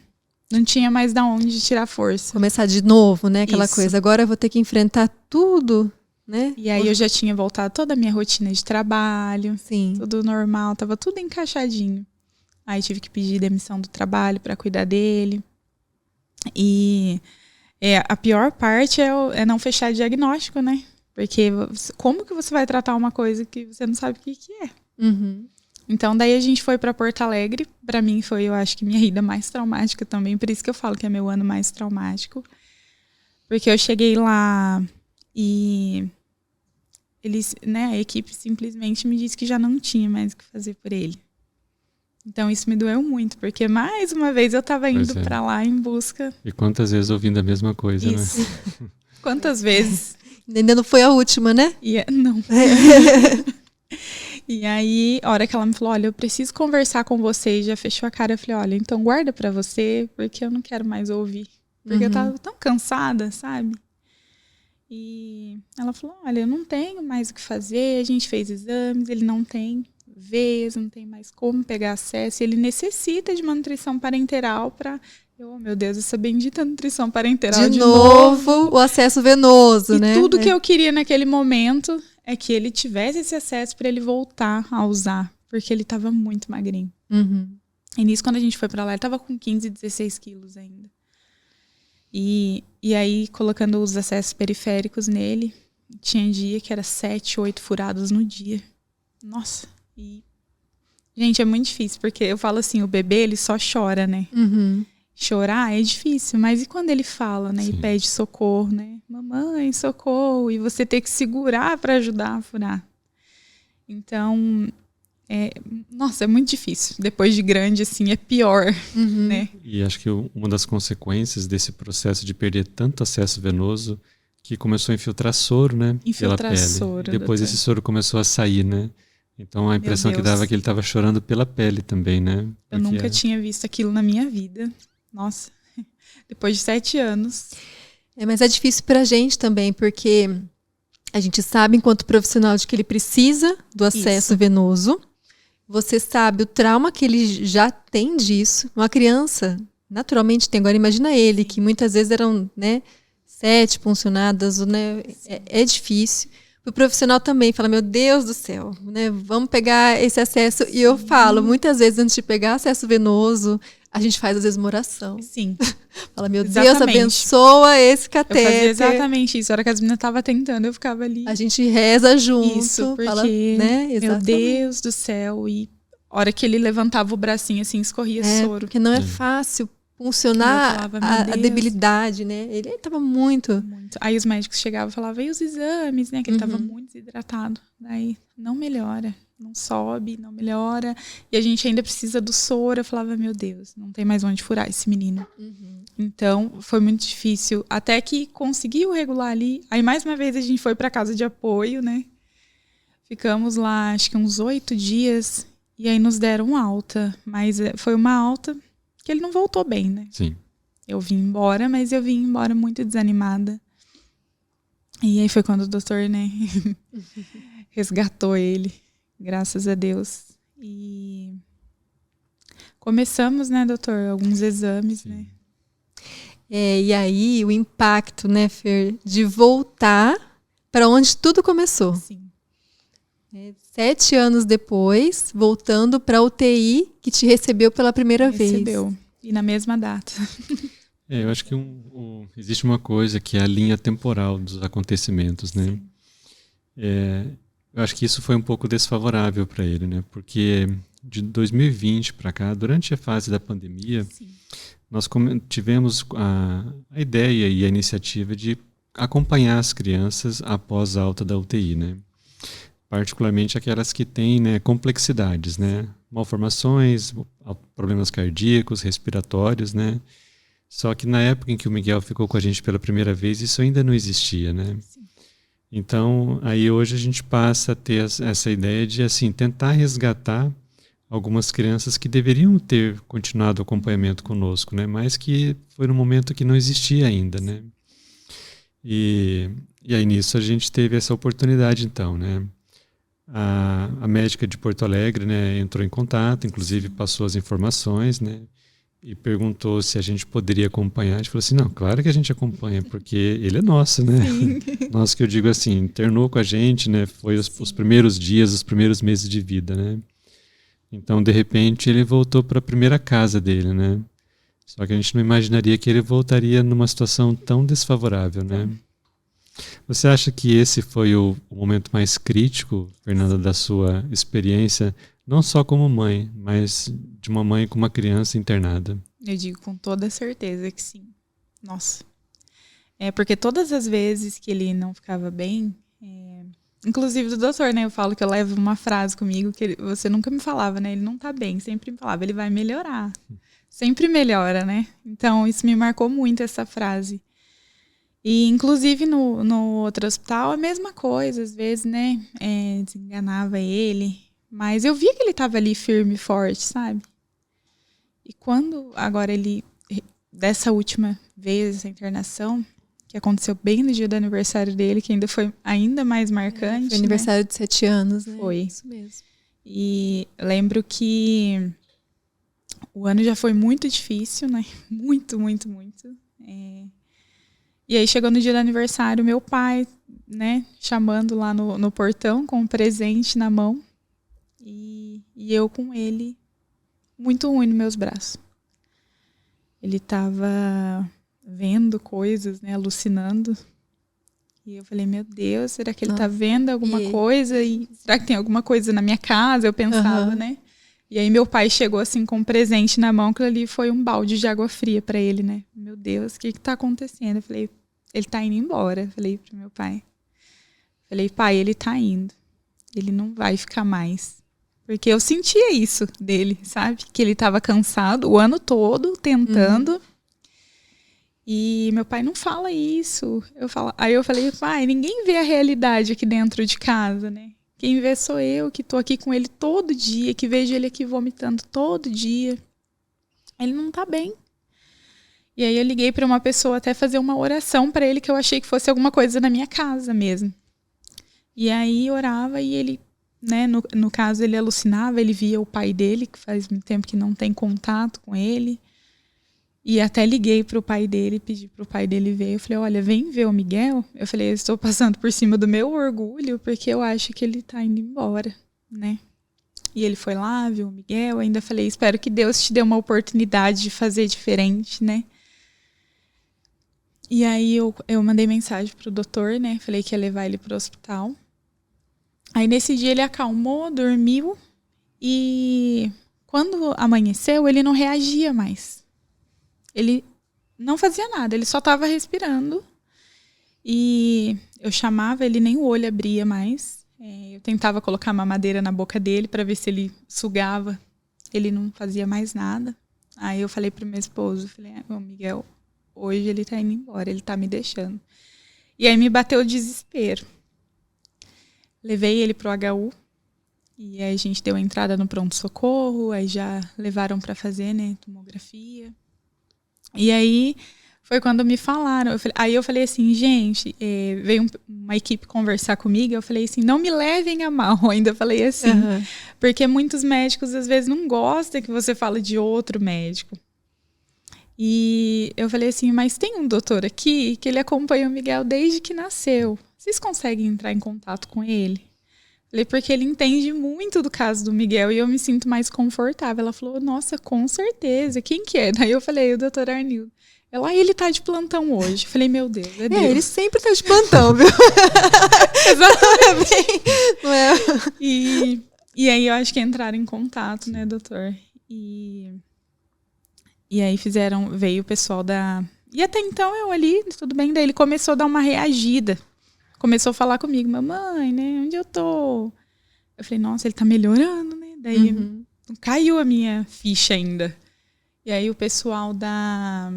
tinha mais da onde tirar força. Começar de novo, né? Aquela Isso. coisa. Agora eu vou ter que enfrentar tudo, né? E aí eu já tinha voltado toda a minha rotina de trabalho, Sim. tudo normal, tava tudo encaixadinho. Aí tive que pedir demissão do trabalho para cuidar dele. E a pior parte é não fechar diagnóstico, né? Porque como que você vai tratar uma coisa que você não sabe o que é? Uhum. Então, daí a gente foi para Porto Alegre. Para mim foi, eu acho que minha ida mais traumática também. Por isso que eu falo que é meu ano mais traumático. Porque eu cheguei lá e eles, né, a equipe simplesmente me disse que já não tinha mais o que fazer por ele. Então isso me doeu muito, porque mais uma vez eu estava indo para lá em busca. E quantas vezes ouvindo a mesma coisa, isso. né? Quantas vezes? Ainda não foi a última, né? Não. E aí, a hora que ela me falou, olha, eu preciso conversar com você, e já fechou a cara, eu falei, olha, então guarda pra você, porque eu não quero mais ouvir. Porque eu tava tão cansada, sabe? E ela falou, olha, eu não tenho mais o que fazer, a gente fez exames, ele não tem veias, não tem mais como pegar acesso, ele necessita de uma nutrição parenteral para... Oh, meu Deus, essa bendita nutrição parenteral de novo o acesso venoso, e né? Tudo que eu queria naquele momento é que ele tivesse esse acesso para ele voltar a usar, porque ele estava muito magrinho. Uhum. E nisso, quando a gente foi para lá, ele estava com 15, 16 quilos ainda. E aí, colocando os acessos periféricos nele, tinha dia que era 7, 8 furadas no dia. Nossa, gente, é muito difícil, porque eu falo assim, o bebê, ele só chora, né? Uhum. Chorar é difícil, mas e quando ele fala, né? Sim. E pede socorro, né? Mamãe, socorro. E você ter que segurar para ajudar a furar. Então, nossa, é muito difícil. Depois de grande, assim, é pior, né? E acho que uma das consequências desse processo de perder tanto acesso venoso, que começou a infiltrar soro, né? Infiltrar pela pele. soro, E depois doutor. esse soro começou a sair, né? Então a impressão que Deus. dava é que ele estava chorando pela pele também, né? Eu nunca tinha visto aquilo na minha vida. Nossa, depois de 7 anos. Mas é difícil pra gente também, porque a gente sabe, enquanto profissional, de que ele precisa do acesso venoso. Você sabe o trauma que ele já tem disso. Uma criança, naturalmente, tem. Agora, imagina ele, que muitas vezes eram, né, 7 puncionadas, né? É difícil. O profissional também fala, meu Deus do céu, né? Vamos pegar esse acesso. E eu falo, muitas vezes, antes de pegar acesso venoso, a gente faz, às vezes, uma oração. Sim. Fala, meu Deus, abençoa esse catéter. Eu fazia exatamente isso. A hora que as meninas estavam tentando, eu ficava ali. A gente reza junto. Isso, porque, fala, né? meu Deus do céu. E a hora que ele levantava o bracinho, assim, escorria soro. Porque não é fácil funcionar falava, a debilidade, né? Ele estava muito. Aí os médicos chegavam e falavam, e os exames, né? Que ele estava muito desidratado. Daí, não melhora. não sobe, não melhora. E a gente ainda precisa do soro. Eu falava, meu Deus, não tem mais onde furar esse menino. Então, foi muito difícil. Até que conseguiu regular ali. Aí, mais uma vez, a gente foi para casa de apoio, né? Ficamos lá, acho que uns 8 dias. E aí nos deram alta. Mas foi uma alta que ele não voltou bem, né? Sim. Eu vim embora, mas eu vim embora muito desanimada. E aí foi quando o doutor, né, resgatou ele, graças a Deus. E começamos, né, doutor, alguns exames, Sim. né. E aí o impacto, né, Fer, de voltar para onde tudo começou. Sim. 7 anos depois, voltando para a UTI que te recebeu pela primeira vez. Recebeu. E na mesma data. Eu acho que existe uma coisa que é a linha temporal dos acontecimentos, né? Eu acho que isso foi um pouco desfavorável para ele, né? Porque de 2020 para cá, durante a fase da pandemia, Sim. nós tivemos a ideia e a iniciativa de acompanhar as crianças após a alta da UTI, né? Particularmente aquelas que têm, né, complexidades, né? Malformações, problemas cardíacos, respiratórios, né? Só que na época em que o Miguel ficou com a gente pela primeira vez, isso ainda não existia, né? Sim. Então, aí hoje a gente passa a ter essa ideia de, assim, tentar resgatar algumas crianças que deveriam ter continuado o acompanhamento conosco, né? Mas que foi no momento que não existia ainda, né? E aí nisso a gente teve essa oportunidade, então, né? A médica de Porto Alegre, né, entrou em contato, inclusive passou as informações, né? E perguntou se a gente poderia acompanhar. A gente falou assim, não, claro que a gente acompanha, porque ele é nosso, né? Nosso, que eu digo assim, internou com a gente, né? Foi os primeiros dias, os primeiros meses de vida, né? Então, de repente, ele voltou para a primeira casa dele, né? Só que a gente não imaginaria que ele voltaria numa situação tão desfavorável, né? Você acha que esse foi o momento mais crítico, Fernanda, da sua experiência, não só como mãe, mas de uma mãe com uma criança internada? Eu digo com toda certeza que sim. Nossa. Porque todas as vezes que ele não ficava bem, inclusive do doutor, né? Eu falo que eu levo uma frase comigo que você nunca me falava, né? Ele não tá bem, sempre me falava, ele vai melhorar. Sempre melhora, né? Então, isso me marcou muito, essa frase. E, inclusive, no outro hospital, a mesma coisa, às vezes, né? Desenganava ele. Mas eu via que ele estava ali firme e forte, sabe? E quando agora dessa última vez, essa internação, que aconteceu bem no dia do aniversário dele, que ainda foi ainda mais marcante. Foi aniversário de 7 anos, né? Foi. Isso mesmo. E lembro que o ano já foi muito difícil, né? Muito, muito, muito. E aí chegou no dia do aniversário, meu pai, né, chamando lá no portão com um presente na mão. E eu com ele, muito ruim nos meus braços. Ele estava vendo coisas, né, alucinando. E eu falei, meu Deus, será que ele tá vendo alguma coisa? E será que tem alguma coisa na minha casa? Eu pensava, né? E aí meu pai chegou assim com um presente na mão, que ali foi um balde de água fria para ele, né? Meu Deus, o que tá acontecendo? Eu falei, ele tá indo embora. Falei pro meu pai. Falei, pai, ele tá indo. Ele não vai ficar mais. Porque eu sentia isso dele, sabe? Que ele tava cansado o ano todo, tentando. E meu pai não fala isso. Aí eu falei, pai, ninguém vê a realidade aqui dentro de casa, né? Quem vê sou eu, que tô aqui com ele todo dia, que vejo ele aqui vomitando todo dia. Ele não tá bem. E aí eu liguei para uma pessoa até fazer uma oração para ele, que eu achei que fosse alguma coisa na minha casa mesmo. E aí orava e ele, né, no caso ele alucinava, ele via o pai dele, que faz muito tempo que não tem contato com ele. E até liguei pro pai dele, pedi pro pai dele ver. Eu falei, olha, vem ver o Miguel. Eu falei, eu estou passando por cima do meu orgulho, porque eu acho que ele tá indo embora, né? E ele foi lá, viu o Miguel. Ainda falei, espero que Deus te dê uma oportunidade de fazer diferente, né? E aí eu mandei mensagem pro doutor, né? Falei que ia levar ele pro hospital. Aí nesse dia ele acalmou, dormiu. E quando amanheceu, ele não reagia mais. Ele não fazia nada, ele só estava respirando. E eu chamava, ele nem o olho abria mais. Eu tentava colocar uma mamadeira na boca dele para ver se ele sugava. Ele não fazia mais nada. Aí eu falei pro meu esposo, falei, Miguel, hoje ele tá indo embora, ele tá me deixando. E aí me bateu o desespero. Levei ele pro HU. E aí a gente deu entrada no pronto-socorro, aí já levaram para fazer, né, tomografia. E aí foi quando me falaram. Aí eu falei assim, gente, veio uma equipe conversar comigo, eu falei assim, não me levem a mal, ainda falei assim. Uhum. Porque muitos médicos às vezes não gostam que você fale de outro médico. E eu falei assim, mas tem um doutor aqui que ele acompanha o Miguel desde que nasceu. Vocês conseguem entrar em contato com ele? Falei, porque ele entende muito do caso do Miguel e eu me sinto mais confortável. Ela falou, nossa, com certeza. Quem que é? Daí eu falei, o doutor Arnildo. Ela, ele tá de plantão hoje. Falei, meu Deus, é Deus. Ele sempre tá de plantão, viu? Exatamente. Não é? E aí eu acho que entraram em contato, né, doutor? E aí veio o pessoal da... E até então eu ali, tudo bem, daí ele começou a dar uma reagida. Começou a falar comigo, mamãe, né, onde eu tô? Eu falei, nossa, ele tá melhorando, né? Daí não caiu a minha ficha ainda. E aí o pessoal da...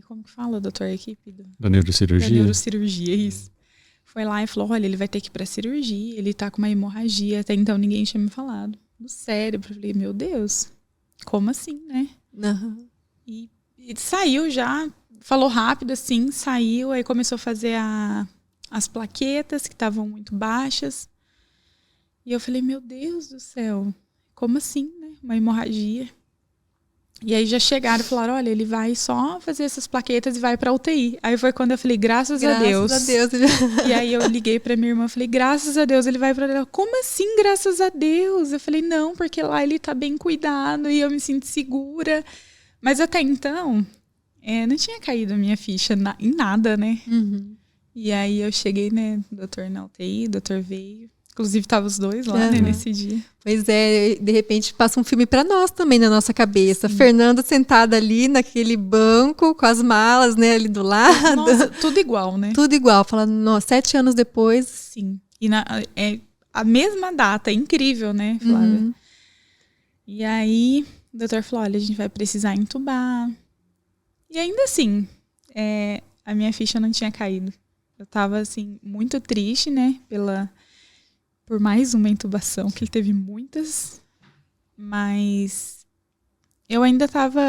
como que fala, doutor, a equipe? Da neurocirurgia? Da neurocirurgia, isso. Foi lá e falou, olha, ele vai ter que ir pra cirurgia, ele tá com uma hemorragia. Até então ninguém tinha me falado. No cérebro. Eu falei, meu Deus, como assim, né? Uhum. E saiu já... Falou rápido, assim, saiu, aí começou a fazer as plaquetas, que estavam muito baixas. E eu falei, meu Deus do céu, como assim, né? Uma hemorragia. E aí já chegaram e falaram, olha, ele vai só fazer essas plaquetas e vai pra UTI. Aí foi quando eu falei, graças a Deus. Graças a Deus. E aí eu liguei pra minha irmã, falei, graças a Deus, ele vai pra UTI. Como assim, graças a Deus? Eu falei, não, porque lá ele tá bem cuidado e eu me sinto segura. Mas até então... não tinha caído a minha ficha em nada, né? Uhum. E aí eu cheguei, né, doutor na UTI, o doutor veio. Inclusive, tava os dois lá, né, nesse dia. Pois é, de repente passa um filme pra nós também na nossa cabeça. Sim. Fernanda sentada ali naquele banco, com as malas, né, ali do lado. Nossa, tudo igual, né? Tudo igual. Falando, 7 anos depois. Sim. E a mesma data, incrível, né, Flávia? Uhum. E aí, o doutor falou, olha, a gente vai precisar entubar. E ainda assim, a minha ficha não tinha caído. Eu tava, assim, muito triste, né? Por mais uma intubação, que ele teve muitas. Mas eu ainda tava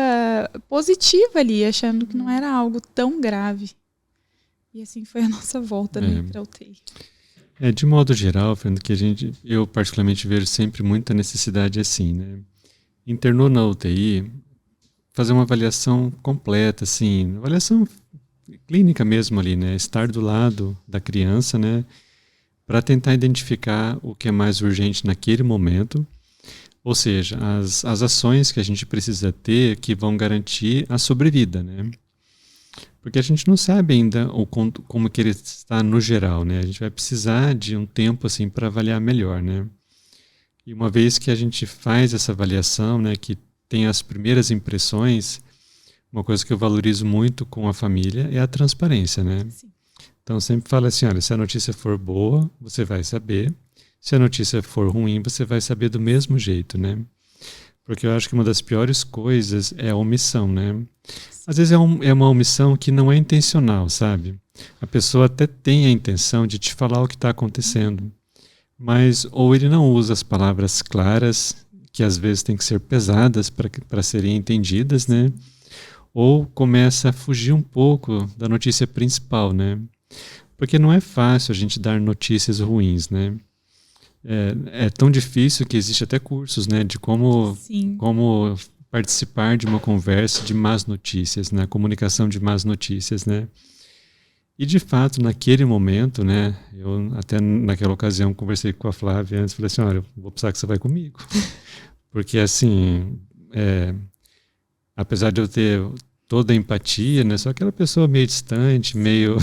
positiva ali, achando que não era algo tão grave. E assim foi a nossa volta, né, pra UTI. De modo geral, Fernando, que eu particularmente vejo sempre muita necessidade assim, né? Internou na UTI... fazer uma avaliação completa, assim, avaliação clínica mesmo ali, né? Estar do lado da criança, né? Para tentar identificar o que é mais urgente naquele momento, ou seja, as ações que a gente precisa ter que vão garantir a sobrevida, né? Porque a gente não sabe ainda como que ele está no geral, né? A gente vai precisar de um tempo, assim, para avaliar melhor, né? E uma vez que a gente faz essa avaliação, né, que tem as primeiras impressões, uma coisa que eu valorizo muito com a família é a transparência, né? Sim. Então, eu sempre falo assim, olha, se a notícia for boa, você vai saber. Se a notícia for ruim, você vai saber do mesmo jeito, né? Porque eu acho que uma das piores coisas é a omissão, né? Às vezes é uma omissão que não é intencional, sabe? A pessoa até tem a intenção de te falar o que está acontecendo, mas ou ele não usa as palavras claras, que às vezes tem que ser pesadas para serem entendidas, né? Ou começa a fugir um pouco da notícia principal, né? Porque não é fácil a gente dar notícias ruins, né? É tão difícil que existe até cursos, né? De como participar de uma conversa de más notícias, né? Comunicação de más notícias, né? E, de fato, naquele momento, né, eu até naquela ocasião conversei com a Flávia antes, falei assim, olha, eu vou precisar que você vai comigo. Porque, assim, apesar de eu ter toda a empatia, né, só aquela pessoa meio distante, meio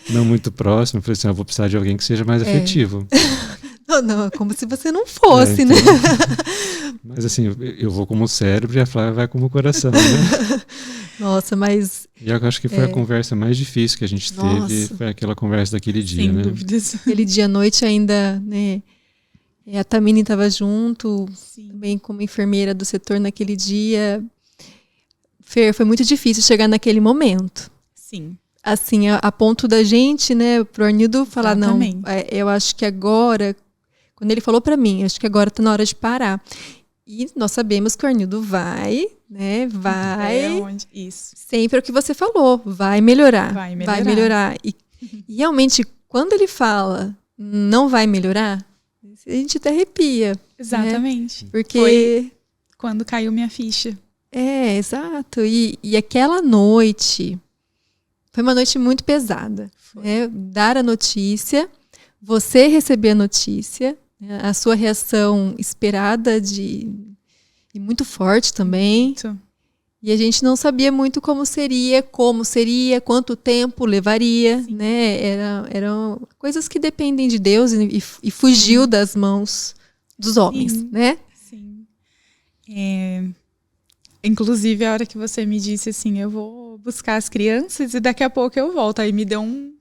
não muito próxima, eu falei assim, eu vou precisar de alguém que seja mais afetivo. Não, como se você não fosse, então, né? Mas, assim, eu vou como cérebro e a Flávia vai como coração, né? Nossa, mas E eu acho que foi a conversa mais difícil que a gente teve, foi aquela conversa daquele dia, Sem né? dúvidas. Aquele dia à noite ainda, né? A Tamini estava junto, também como enfermeira do setor naquele dia. Fer, foi muito difícil chegar naquele momento. Sim. Assim, a ponto da gente, né, pro Arnildo falar, Exatamente. não, eu acho que agora, quando ele falou para mim, acho que agora tá na hora de parar. E nós sabemos que o Arnildo vai, né, Isso. sempre é o que você falou, vai melhorar. Vai melhorar. E realmente, quando ele fala, não vai melhorar, a gente até arrepia. Exatamente. Né? Porque... Foi quando caiu minha ficha. Exato. E aquela noite foi uma noite muito pesada. Né? Dar a notícia, você receber a notícia, né? A sua reação esperada e muito forte também. Muito. E a gente não sabia muito como seria, quanto tempo levaria. Né? Eram coisas que dependem de Deus e fugiu das mãos dos homens. Né? Sim. Inclusive, a hora que você me disse assim, eu vou buscar as crianças e daqui a pouco eu volto. Aí me deu um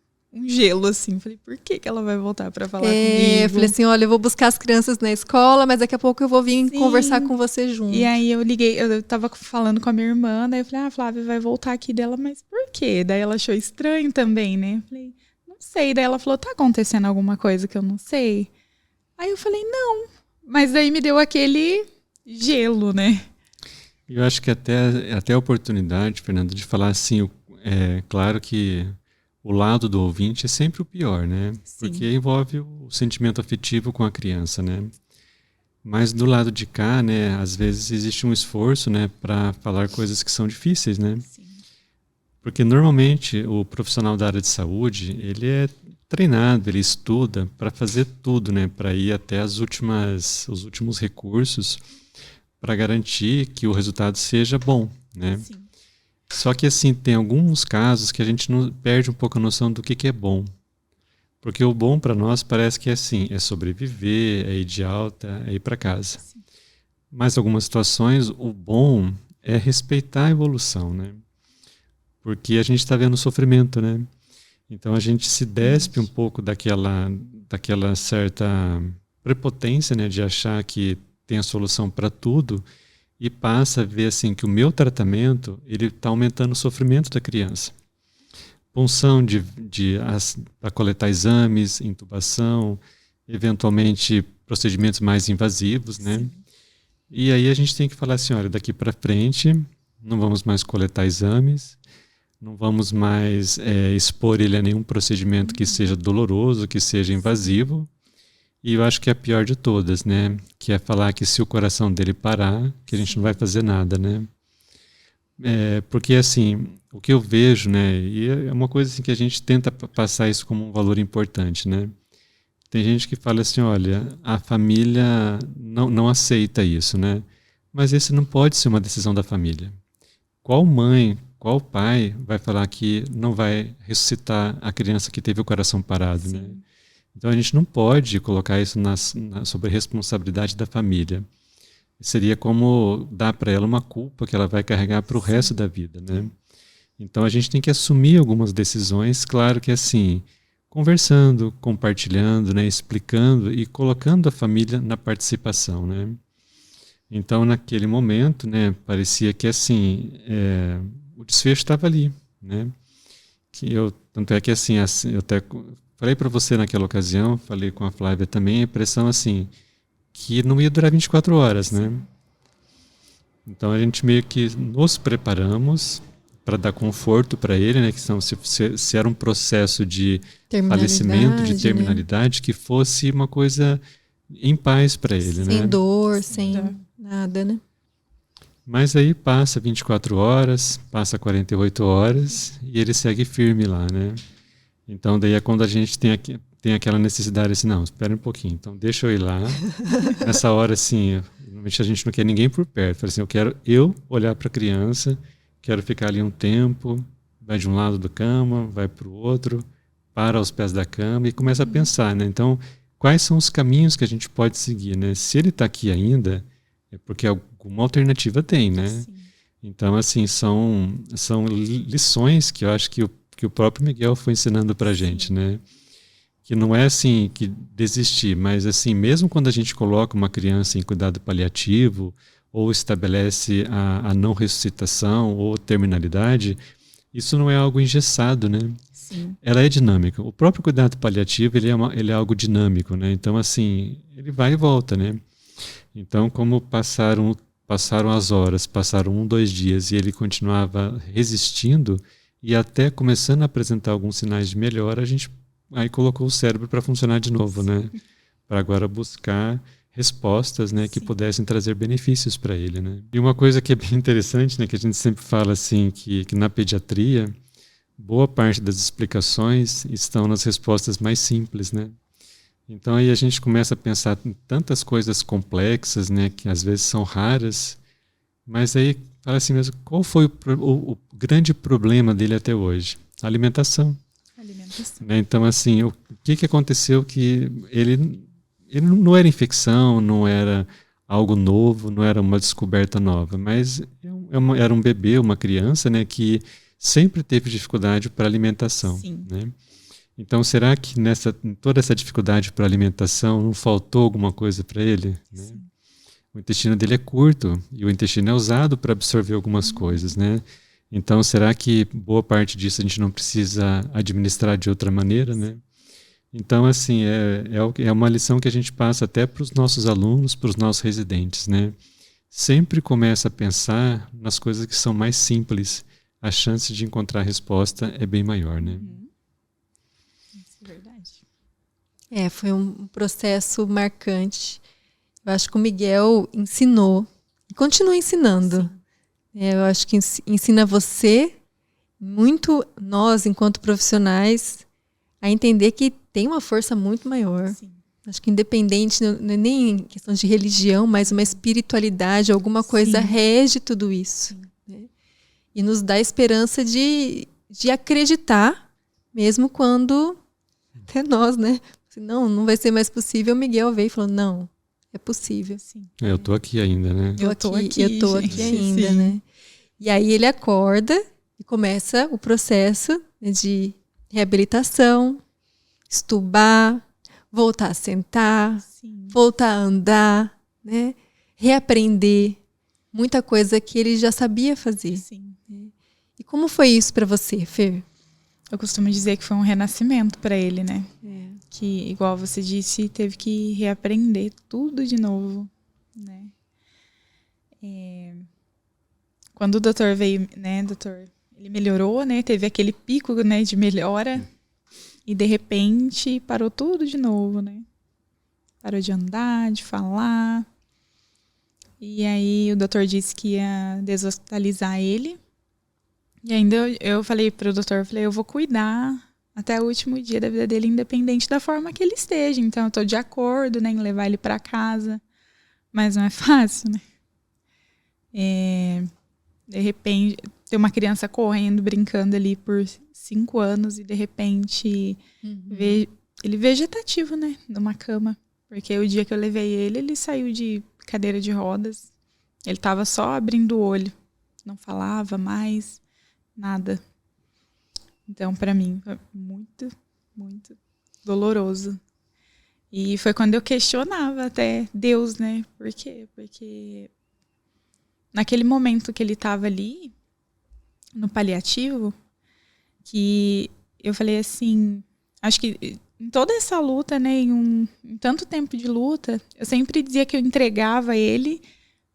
gelo, assim. Falei, por que ela vai voltar para falar comigo? Eu falei assim, olha, eu vou buscar as crianças na escola, mas daqui a pouco eu vou vir conversar com você junto. E aí eu liguei, eu tava falando com a minha irmã, daí eu falei, a Flávia vai voltar aqui dela, mas por quê? Daí ela achou estranho também, né? Eu falei, não sei. Daí ela falou, tá acontecendo alguma coisa que eu não sei? Aí eu falei, não. Mas daí me deu aquele gelo, né? Eu acho que até a oportunidade, Fernanda, de falar assim, claro que o lado do ouvinte é sempre o pior, né? Sim. Porque envolve o sentimento afetivo com a criança, né? Mas do lado de cá, né, às vezes existe um esforço, né, para falar coisas que são difíceis, né? Sim. Porque normalmente o profissional da área de saúde, ele é treinado, ele estuda para fazer tudo, né, para ir até os últimos recursos para garantir que o resultado seja bom, né? Sim. Só que assim, tem alguns casos que a gente perde um pouco a noção do que é bom. Porque o bom para nós parece que é assim, é sobreviver, é ir de alta, é ir para casa. Sim. Mas em algumas situações, o bom é respeitar a evolução, né? Porque a gente está vendo o sofrimento, né? Então a gente se despe um pouco daquela certa prepotência, né, de achar que tem a solução para tudo e passa a ver assim que o meu tratamento ele está aumentando o sofrimento da criança. Punção para coletar exames, intubação, eventualmente procedimentos mais invasivos, né? Sim. E aí a gente tem que falar assim, olha, daqui para frente não vamos mais coletar exames, não vamos mais expor ele a nenhum procedimento que seja doloroso, que seja invasivo. E eu acho que é a pior de todas, né? Que é falar que se o coração dele parar, que a gente não vai fazer nada, né? Porque, assim, o que eu vejo, né? E é uma coisa assim, que a gente tenta passar isso como um valor importante, né? Tem gente que fala assim, olha, a família não aceita isso, né? Mas esse não pode ser uma decisão da família. Qual mãe, qual pai vai falar que não vai ressuscitar a criança que teve o coração parado, né? Então a gente não pode colocar isso sobre a responsabilidade da família. Seria como dar para ela uma culpa que ela vai carregar para o resto da vida, né? Então a gente tem que assumir algumas decisões, claro que assim, conversando, compartilhando, né, explicando e colocando a família na participação, né? Então naquele momento, né, parecia que assim, o desfecho estava ali, né? Tanto é que assim, eu até falei para você naquela ocasião, falei com a Flávia também, a impressão assim, que não ia durar 24 horas, né? Então a gente meio que nos preparamos para dar conforto para ele, né? Que se era um processo de falecimento, de terminalidade, né? Que fosse uma coisa em paz para ele, né? Sem dor, sem nada, né? Mas aí passa 24 horas, passa 48 horas e ele segue firme lá, né? Então, daí é quando a gente tem aquela necessidade assim, não, espera um pouquinho, então deixa eu ir lá. Nessa hora, assim, normalmente a gente não quer ninguém por perto. Fala assim, eu quero olhar para a criança, quero ficar ali um tempo, vai de um lado da cama, vai para o outro, para aos pés da cama e começa a pensar, né? Então, quais são os caminhos que a gente pode seguir, né? Se ele está aqui ainda, é porque alguma alternativa tem, né? Sim. Então, assim, são lições que eu acho que o próprio Miguel foi ensinando para a gente, né? Que não é assim que desistir, mas assim, mesmo quando a gente coloca uma criança em cuidado paliativo ou estabelece a não ressuscitação ou terminalidade, isso não é algo engessado, né? Sim. Ela é dinâmica. O próprio cuidado paliativo, ele é algo dinâmico, né? Então, assim, ele vai e volta, né? Então, como passaram as horas, passaram 2 dias e ele continuava resistindo e até começando a apresentar alguns sinais de melhora, a gente aí colocou o cérebro para funcionar de novo, né? Para agora buscar respostas, né, que pudessem trazer benefícios para ele, né? E uma coisa que é bem interessante, né, que a gente sempre fala assim, que na pediatria, boa parte das explicações estão nas respostas mais simples, né? Então aí a gente começa a pensar em tantas coisas complexas, né, que às vezes são raras, mas aí fala assim mesmo, qual foi o grande problema dele até hoje? A alimentação. Né? Então, assim, o que aconteceu que ele não era infecção, não era algo novo, não era uma descoberta nova, mas era um bebê, uma criança, né, que sempre teve dificuldade para alimentação. Né? Então, será que em toda essa dificuldade para alimentação não faltou alguma coisa para ele? Né? O intestino dele é curto e o intestino é usado para absorver algumas coisas, né? Então, será que boa parte disso a gente não precisa administrar de outra maneira, né? Então, assim, é uma lição que a gente passa até para os nossos alunos, para os nossos residentes, né? Sempre começa a pensar nas coisas que são mais simples. A chance de encontrar a resposta é bem maior, né? Isso é verdade. Foi um processo marcante. Eu acho que o Miguel ensinou e continua ensinando. Eu acho que ensina você, muito nós, enquanto profissionais, a entender que tem uma força muito maior. Sim. Acho que independente, não é nem questão de religião, mas uma espiritualidade, alguma coisa rege tudo isso. Né? E nos dá esperança de acreditar, mesmo quando até nós, né? Não vai ser mais possível. O Miguel veio e falou, não. É possível, sim. Eu tô aqui ainda, né? Eu tô aqui ainda, né? E aí ele acorda e começa o processo de reabilitação, estubar, voltar a sentar, voltar a andar, né? Reaprender muita coisa que ele já sabia fazer. Sim. E como foi isso para você, Fer? Eu costumo dizer que foi um renascimento para ele, né? Que, igual você disse, teve que reaprender tudo de novo, né? Quando o doutor veio, né, ele melhorou, né? Teve aquele pico, né, de melhora e de repente parou tudo de novo, né? Parou de andar, de falar. E aí o doutor disse que ia deshospitalizar ele. E ainda eu falei pro doutor, eu vou cuidar até o último dia da vida dele, independente da forma que ele esteja. Então eu tô de acordo, né, em levar ele para casa. Mas não é fácil, né? De repente, tem uma criança correndo, brincando ali por 5 anos e de repente ele vegetativo, né, numa cama. Porque o dia que eu levei ele saiu de cadeira de rodas. Ele tava só abrindo o olho. Não falava mais, nada. Então, para mim, foi muito, muito doloroso. E foi quando eu questionava até Deus, né? Por quê? Porque naquele momento que ele estava ali, no paliativo, que eu falei assim, acho que em toda essa luta, né, em tanto tempo de luta, eu sempre dizia que eu entregava ele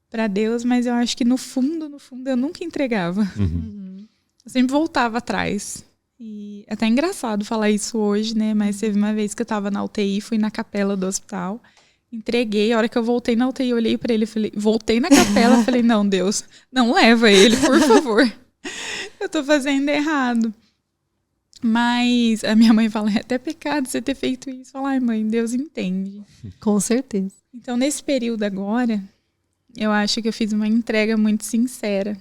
para Deus, mas eu acho que no fundo, eu nunca entregava. Eu sempre voltava atrás. E é até engraçado falar isso hoje, né? Mas teve uma vez que eu tava na UTI, fui na capela do hospital, entreguei. A hora que eu voltei na UTI, eu olhei pra ele, voltei na capela, falei, não, Deus, não leva ele, por favor. Eu tô fazendo errado. Mas a minha mãe fala, é até pecado você ter feito isso. Fala, ai mãe, Deus entende. Com certeza. Então, nesse período agora, eu acho que eu fiz uma entrega muito sincera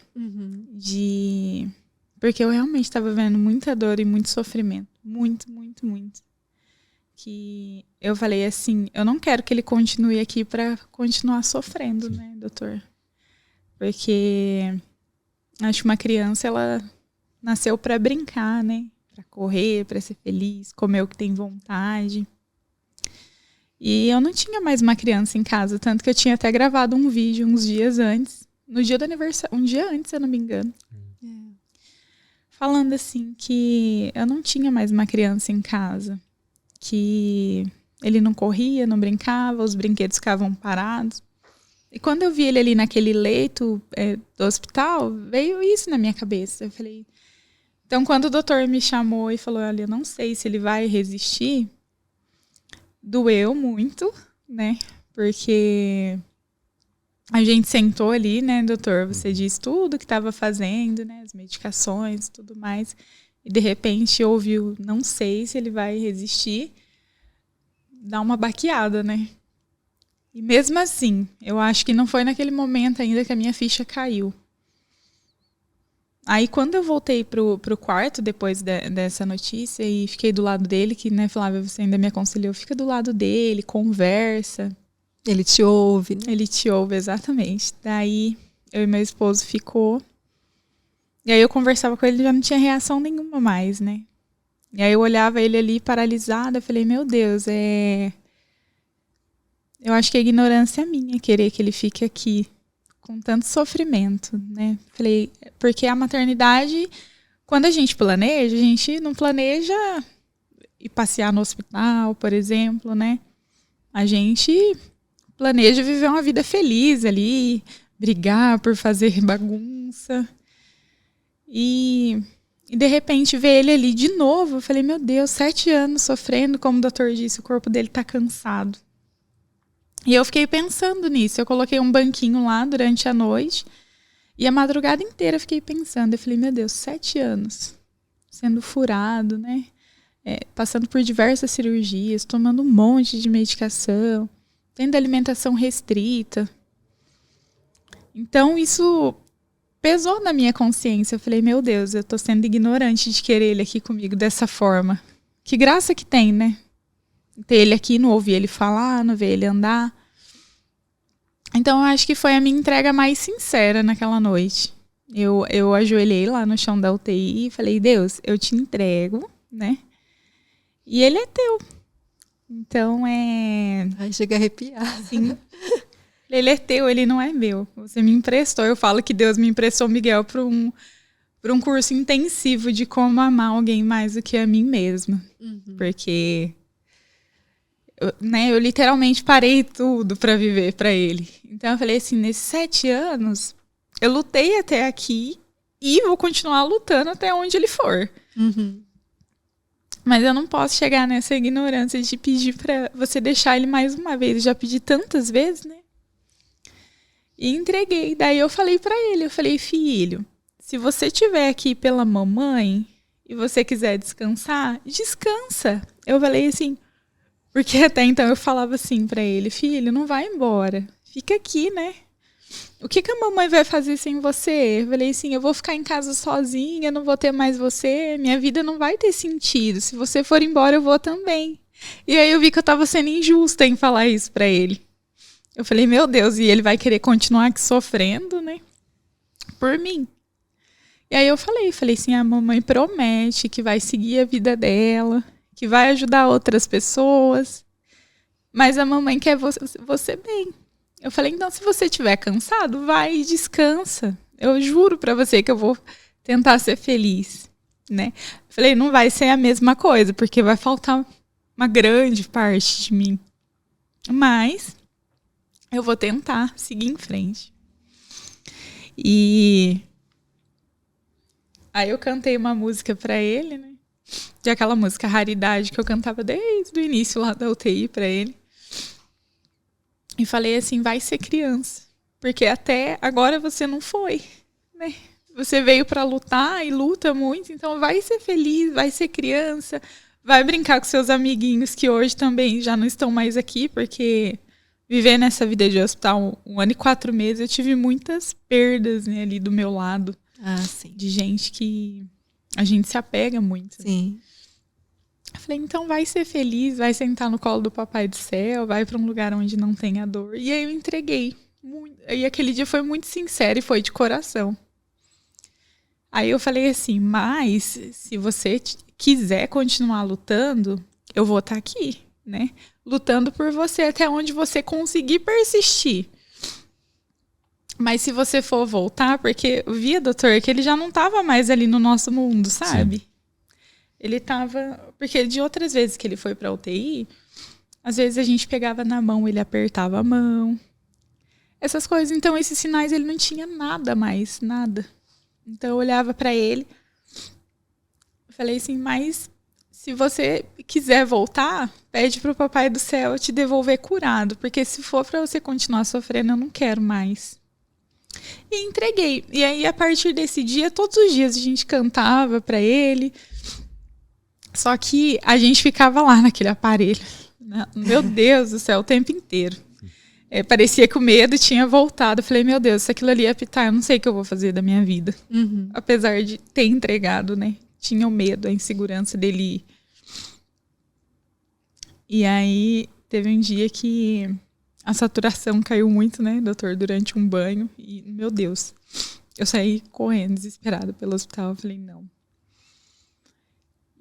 porque eu realmente estava vendo muita dor e muito sofrimento. Muito, muito, muito. Que eu falei assim, eu não quero que ele continue aqui para continuar sofrendo, né, doutor? Porque Acho que uma criança, ela nasceu para brincar, né? Para correr, para ser feliz, comer o que tem vontade. E eu não tinha mais uma criança em casa, tanto que eu tinha até gravado um vídeo uns dias antes, no dia do aniversário, um dia antes, se eu não me engano. Falando assim que eu não tinha mais uma criança em casa, que ele não corria, não brincava, os brinquedos ficavam parados. E quando eu vi ele ali naquele leito do hospital, veio isso na minha cabeça. Eu falei... Então, quando o doutor me chamou e falou, olha, eu não sei se ele vai resistir, doeu muito, né? Porque a gente sentou ali, né, doutor? Você disse tudo que estava fazendo, né? As medicações e tudo mais. E, de repente, ouviu, não sei se ele vai resistir. Dá uma baqueada, né? E mesmo assim, eu acho que não foi naquele momento ainda que a minha ficha caiu. Aí, quando eu voltei pro quarto, depois dessa notícia, e fiquei do lado dele, que, né, Flávia, você ainda me aconselhou, fica do lado dele, conversa. Ele te ouve, né? Ele te ouve, exatamente. Daí, eu e meu esposo ficou. E aí, eu conversava com ele, já não tinha reação nenhuma mais, né? E aí, eu olhava ele ali, paralisado, eu falei, meu Deus, eu acho que é ignorância minha querer que ele fique aqui com tanto sofrimento, né? Falei, porque a maternidade, quando a gente não planeja ir passear no hospital, por exemplo, né? A gente planeja viver uma vida feliz ali, brigar por fazer bagunça. E de repente ver ele ali de novo, eu falei, meu Deus, 7 anos sofrendo, como o doutor disse, o corpo dele tá cansado. E eu fiquei pensando nisso. Eu coloquei um banquinho lá durante a noite. E a madrugada inteira eu fiquei pensando. Eu falei, meu Deus, 7 anos. Sendo furado, né? Passando por diversas cirurgias. Tomando um monte de medicação. Tendo alimentação restrita. Então, isso pesou na minha consciência. Eu falei, meu Deus, eu tô sendo ignorante de querer ele aqui comigo dessa forma. Que graça que tem, né? Ter ele aqui, não ouvir ele falar, não ver ele andar. Então, eu acho que foi a minha entrega mais sincera naquela noite. Eu ajoelhei lá no chão da UTI e falei, Deus, eu te entrego, né? E ele é teu. Então, Aí chega a arrepiar. Sim. Ele é teu, ele não é meu. Você me emprestou. Eu falo que Deus me emprestou Miguel para um curso intensivo de como amar alguém mais do que a mim mesma. Uhum. Porque... eu literalmente parei tudo para viver para ele. Então eu falei assim, nesses 7 anos, eu lutei até aqui e vou continuar lutando até onde ele for. Uhum. Mas eu não posso chegar nessa ignorância de pedir para você deixar ele mais uma vez. Eu já pedi tantas vezes, né? E entreguei. Daí eu falei para ele, filho, se você estiver aqui pela mamãe e você quiser descansar, descansa. Eu falei assim, porque até então eu falava assim pra ele, filho, não vai embora, fica aqui, né? O que a mamãe vai fazer sem você? Eu falei assim, eu vou ficar em casa sozinha, não vou ter mais você, minha vida não vai ter sentido. Se você for embora, eu vou também. E aí eu vi que eu tava sendo injusta em falar isso pra ele. Eu falei, meu Deus, e ele vai querer continuar aqui sofrendo, né? Por mim. E aí eu falei assim, a mamãe promete que vai seguir a vida dela, que vai ajudar outras pessoas, mas a mamãe quer você bem. Eu falei, então se você estiver cansado, vai e descansa. Eu juro pra você que eu vou tentar ser feliz, né? Eu falei, não vai ser a mesma coisa, porque vai faltar uma grande parte de mim. Mas eu vou tentar seguir em frente. E aí eu cantei uma música pra ele, né? De aquela música Raridade que eu cantava desde o início lá da UTI pra ele. E falei assim, vai ser criança. Porque até agora você não foi, né? Você veio pra lutar e luta muito, então vai ser feliz, vai ser criança, vai brincar com seus amiguinhos que hoje também já não estão mais aqui, porque viver nessa vida de hospital 1 ano e 4 meses, eu tive muitas perdas, né, ali do meu lado. Ah, sim. De gente que a gente se apega muito. Sim. Eu falei, então vai ser feliz, vai sentar no colo do Papai do Céu, vai para um lugar onde não tenha dor. E aí eu entreguei. E aquele dia foi muito sincero e foi de coração. Aí eu falei assim, mas se você quiser continuar lutando, eu vou estar aqui, né? Lutando por você até onde você conseguir persistir. Mas se você for voltar, porque eu via, doutor, que ele já não estava mais ali no nosso mundo, sabe? Sim. Ele estava... Porque de outras vezes que ele foi para UTI, às vezes a gente pegava na mão, ele apertava a mão. Essas coisas. Então, esses sinais, ele não tinha nada mais, nada. Então, eu olhava para ele, falei assim, mas se você quiser voltar, pede pro Papai do Céu te devolver curado, porque se for para você continuar sofrendo, eu não quero mais. E entreguei. E aí, a partir desse dia, todos os dias a gente cantava para ele, só que a gente ficava lá naquele aparelho. Meu Deus do céu, o tempo inteiro. Parecia que o medo tinha voltado. Eu falei, meu Deus, se aquilo ali ia apitar, eu não sei o que eu vou fazer da minha vida. Uhum. Apesar de ter entregado, né? Tinha o medo, a insegurança dele ir. E aí, teve um dia que a saturação caiu muito, né, doutor, durante um banho. E, meu Deus, eu saí correndo, desesperada pelo hospital. Eu falei, não.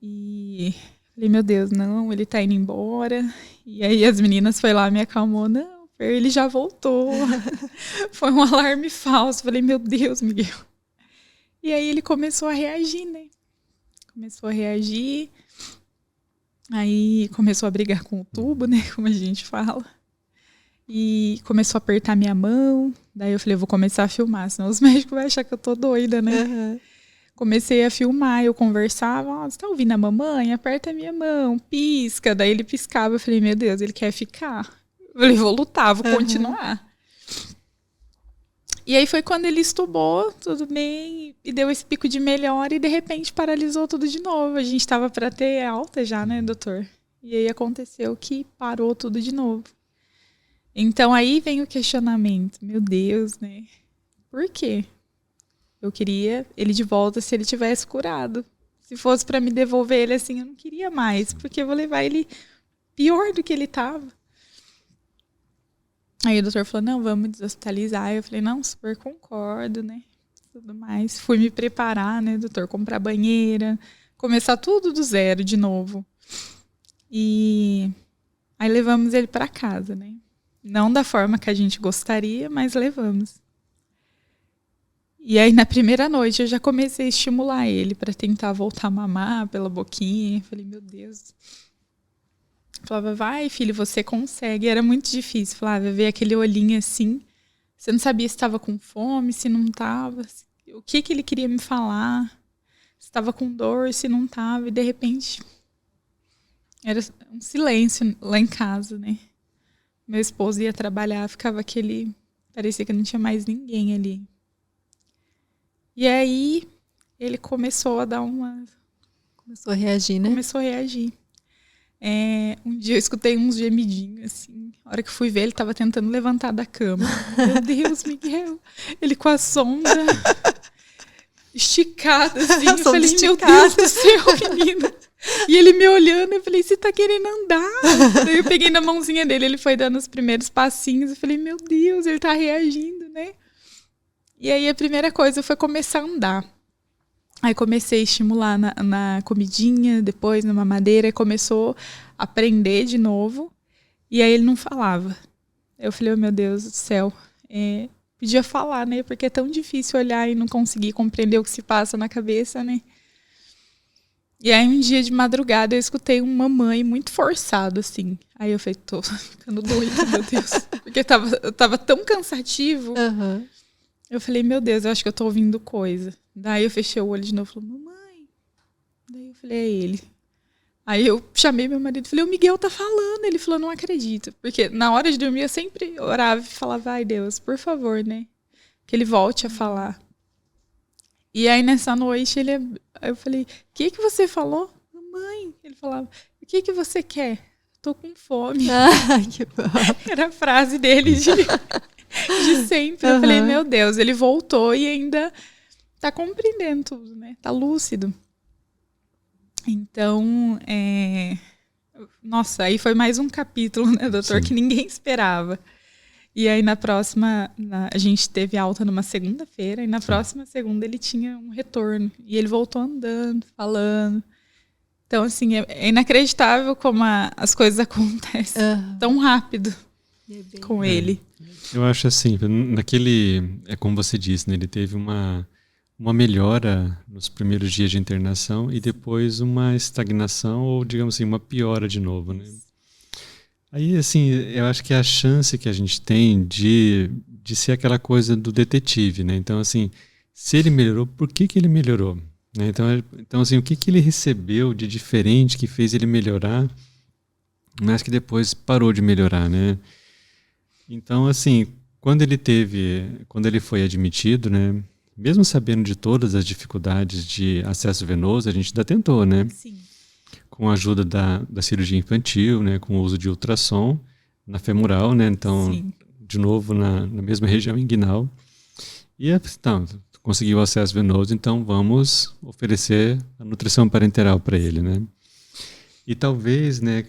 E falei, meu Deus, não, ele tá indo embora. E aí as meninas foram lá, me acalmou, não. Ele já voltou. Foi um alarme falso. Falei, meu Deus, Miguel. E aí ele começou a reagir, né? Começou a reagir. Aí começou a brigar com o tubo, né? Como a gente fala. E começou a apertar minha mão. Daí eu falei, eu vou começar a filmar, senão os médicos vão achar que eu tô doida, né? Uhum. Comecei a filmar, eu conversava. Você tá ouvindo a mamãe? Aperta a minha mão, pisca. Daí ele piscava. Eu falei, meu Deus, ele quer ficar. Eu falei, vou lutar, vou continuar. E aí foi quando ele estubou, tudo bem, e deu esse pico de melhora e de repente paralisou tudo de novo. A gente estava para ter alta já, né, doutor? E aí aconteceu que parou tudo de novo. Então aí vem o questionamento. Meu Deus, né? Por quê? Eu queria ele de volta se ele tivesse curado. Se fosse para me devolver ele assim, eu não queria mais, porque eu vou levar ele pior do que ele estava. Aí o doutor falou, não, vamos deshospitalizar. Eu falei, não, super concordo, né? Tudo mais. Fui me preparar, né, doutor? Comprar banheira. Começar tudo do zero de novo. E aí levamos ele para casa, né? Não da forma que a gente gostaria, mas levamos. E aí na primeira noite eu já comecei a estimular ele para tentar voltar a mamar pela boquinha. Eu falei, meu Deus... Falava, vai, filho, você consegue. Era muito difícil, Flávia, ver aquele olhinho assim. Você não sabia se estava com fome, se não estava. O que ele queria me falar. Se estava com dor, se não estava. E, de repente, era um silêncio lá em casa, né? Meu esposo ia trabalhar, ficava aquele... Parecia que não tinha mais ninguém ali. E aí, ele começou a dar uma... Começou a reagir, né? Começou a reagir. Um dia eu escutei uns gemidinhos, assim. A hora que fui ver, ele estava tentando levantar da cama. Meu Deus, Miguel. Ele com a sonda esticada, assim. Eu falei, meu Deus do céu, menino. E ele me olhando, eu falei, você tá querendo andar? Daí eu peguei na mãozinha dele, ele foi dando os primeiros passinhos. Eu falei, meu Deus, ele tá reagindo, né? E aí a primeira coisa foi começar a andar. Aí comecei a estimular na comidinha, depois na mamadeira, e começou a aprender de novo. E aí ele não falava. Eu falei, oh, meu Deus do céu. Podia falar, né? Porque é tão difícil olhar e não conseguir compreender o que se passa na cabeça, né? E aí um dia de madrugada eu escutei um mamãe muito forçado, assim. Aí eu falei, tô ficando doida, meu Deus. Porque tava tão cansativo. Uhum. Eu falei, meu Deus, eu acho que eu tô ouvindo coisa. Daí eu fechei o olho de novo e falei, mamãe. Daí eu falei, é ele. Aí eu chamei meu marido e falei, o Miguel tá falando. Ele falou, não acredito. Porque na hora de dormir eu sempre orava e falava, ai Deus, por favor, né? Que ele volte a falar. E aí nessa noite eu falei, o que você falou? Mamãe. Ele falava, o que você quer? Tô com fome. Que bom. Era a frase dele de sempre. Eu falei, meu Deus, ele voltou e ainda tá compreendendo tudo, né? Tá lúcido. Então, nossa, aí foi mais um capítulo, né, doutor, que ninguém esperava. E aí na próxima, a gente teve alta numa segunda-feira, e na próxima segunda ele tinha um retorno. E ele voltou andando, falando. Então, assim, é inacreditável como as coisas acontecem tão rápido com ele. Eu acho assim, é como você disse, né? Ele teve uma melhora nos primeiros dias de internação e depois uma estagnação ou, digamos assim, uma piora de novo, né? Aí, assim, eu acho que é a chance que a gente tem de ser aquela coisa do detetive, né? Então, assim, se ele melhorou, por que ele melhorou? Né? Então, assim, o que ele recebeu de diferente que fez ele melhorar, mas que depois parou de melhorar, né? Então, assim, quando ele foi admitido, né? Mesmo sabendo de todas as dificuldades de acesso venoso, a gente ainda tentou, né? Sim. Com a ajuda da cirurgia infantil, né? Com o uso de ultrassom na femoral, né? Então, sim, de novo, na mesma região inguinal. E, então, conseguiu acesso venoso, então vamos oferecer a nutrição parenteral para ele, né? E talvez, né,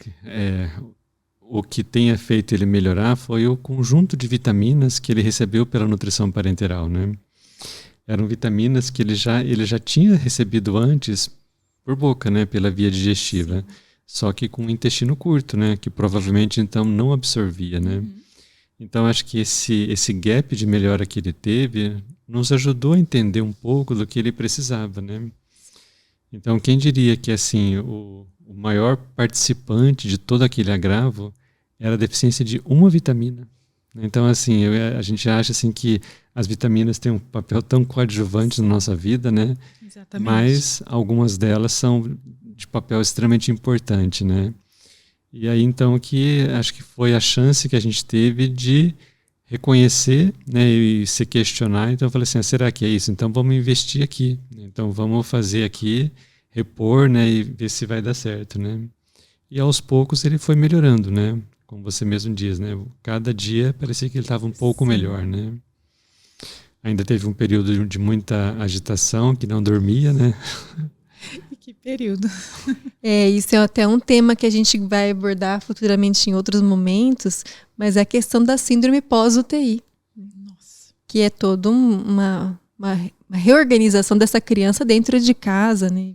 o que tenha feito ele melhorar foi o conjunto de vitaminas que ele recebeu pela nutrição parenteral, né? Eram vitaminas que ele já tinha recebido antes por boca, né, pela via digestiva. Sim. Só que com o intestino curto, né, que provavelmente então não absorvia, né? Então acho que esse gap de melhora que ele teve nos ajudou a entender um pouco do que ele precisava, né? Então quem diria que assim o maior participante de todo aquele agravo era a deficiência de uma vitamina. Então assim, a gente acha assim que as vitaminas têm um papel tão coadjuvante na nossa vida, né? Exatamente. Mas algumas delas são de papel extremamente importante, né? E aí então que acho que foi a chance que a gente teve de reconhecer, né, e se questionar. Então eu falei assim, será que é isso? Então vamos investir aqui. Então vamos fazer aqui, repor, né, e ver se vai dar certo, né? E aos poucos ele foi melhorando, né? Como você mesmo diz, né? Cada dia parecia que ele estava um pouco melhor, né? Ainda teve um período de muita agitação, que não dormia, né? Que período. Isso é até um tema que a gente vai abordar futuramente em outros momentos, mas é a questão da síndrome pós-UTI. Nossa. Que é toda uma reorganização dessa criança dentro de casa, né?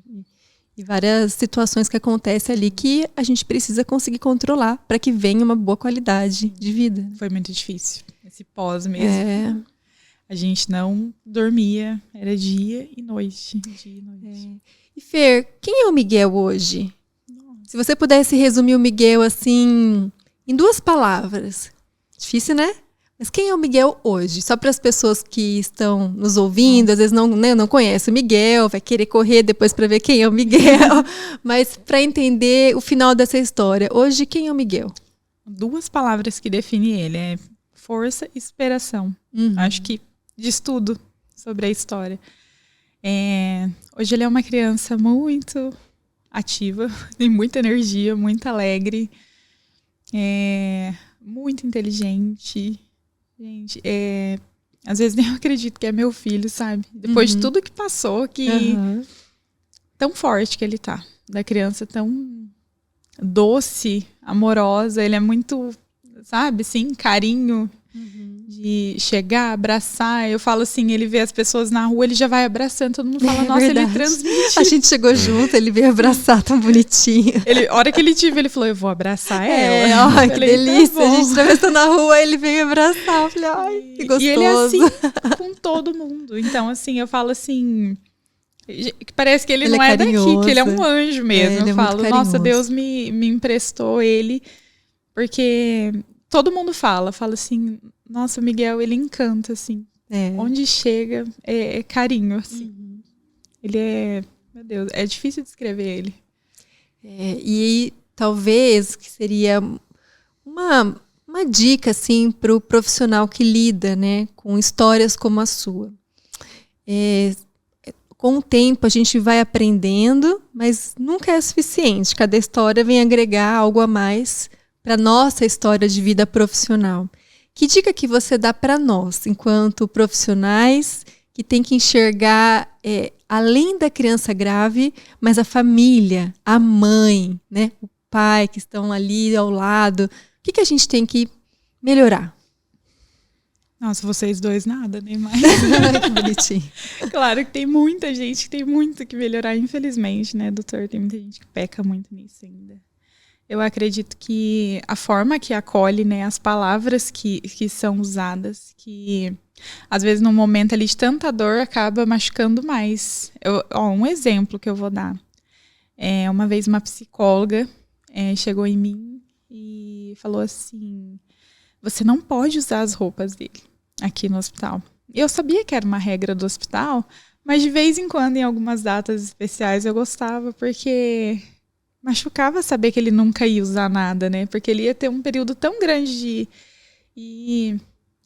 E várias situações que acontecem ali que a gente precisa conseguir controlar para que venha uma boa qualidade de vida. Foi muito difícil, esse pós mesmo. A gente não dormia, era dia e noite. E Fer, quem é o Miguel hoje? Se você pudesse resumir o Miguel assim, em 2 palavras. Difícil, né? Mas quem é o Miguel hoje? Só para as pessoas que estão nos ouvindo, às vezes não conhecem o Miguel, vai querer correr depois para ver quem é o Miguel. Mas para entender o final dessa história, hoje quem é o Miguel? 2 palavras que definem ele, é força e inspiração. Acho que diz tudo sobre a história. Hoje ele é uma criança muito ativa, tem muita energia, muito alegre, muito inteligente. Gente, às vezes nem eu acredito que é meu filho, sabe? Depois de tudo que passou, tão forte que ele tá. Da criança tão doce, amorosa, ele é muito, sabe, assim, carinho. De chegar, abraçar. Eu falo assim, ele vê as pessoas na rua, ele já vai abraçando, todo mundo fala, nossa, verdade. Ele transmite. A gente chegou junto, ele veio abraçar, tão bonitinho. A hora que ele te viu, ele falou, eu vou abraçar ela. Ai, que delícia. Tá, a gente atravessou na rua, ele veio abraçar. Eu falei, ai, que gostoso. E ele é assim com todo mundo. Então, assim, eu falo assim, parece que ele não é daqui, que ele é um anjo mesmo. Eu falo, nossa, Deus me emprestou ele, porque todo mundo fala assim, nossa, o Miguel, ele encanta, assim. Onde chega, é carinho, assim. Ele meu Deus, é difícil descrever ele. E talvez que seria uma dica, assim, para o profissional que lida, né, com histórias como a sua. Com o tempo, a gente vai aprendendo, mas nunca é suficiente. Cada história vem agregar algo a mais para nossa história de vida profissional. Que dica que você dá para nós, enquanto profissionais, que tem que enxergar além da criança grave, mas a família, a mãe, né, o pai que estão ali ao lado? O que a gente tem que melhorar? Nossa, vocês dois nada, nem mais. Que bonitinho. Claro que tem muita gente que tem muito que melhorar, infelizmente, né, doutor? Tem muita gente que peca muito nisso ainda. Eu acredito que a forma que acolhe, né, as palavras que são usadas, que às vezes num momento ali de tanta dor acaba machucando mais. Um exemplo que eu vou dar. Uma vez uma psicóloga chegou em mim e falou assim: você não pode usar as roupas dele aqui no hospital. Eu sabia que era uma regra do hospital, mas de vez em quando, em algumas datas especiais, eu gostava, porque machucava saber que ele nunca ia usar nada, né? Porque ele ia ter um período tão grande E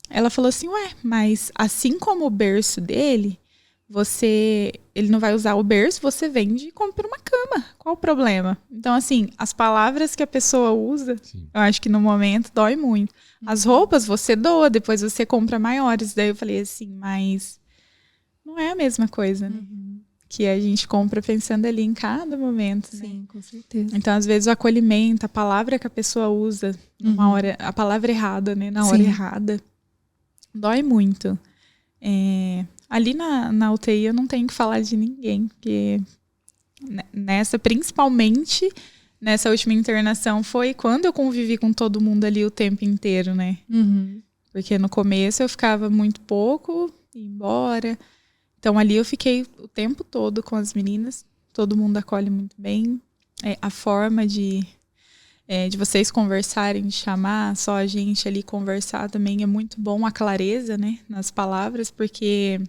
ela falou assim, mas assim como o berço dele, ele não vai usar o berço, você vende e compra uma cama. Qual o problema? Então, assim, as palavras que a pessoa usa, sim, eu acho que no momento dói muito. As roupas você doa, depois você compra maiores. Daí eu falei assim, mas não é a mesma coisa, né? Que a gente compra pensando ali em cada momento, né? Sim, com certeza. Então, às vezes, o acolhimento, a palavra que a pessoa usa numa hora, a palavra errada, né? Na hora errada, dói muito. Ali na UTI eu não tenho que falar de ninguém, porque principalmente nessa última internação, foi quando eu convivi com todo mundo ali o tempo inteiro, né? Porque no começo eu ficava muito pouco, ia embora. Então ali eu fiquei o tempo todo com as meninas, todo mundo acolhe muito bem. A forma de vocês conversarem, de chamar só a gente ali conversar também é muito bom, a clareza, né, nas palavras, porque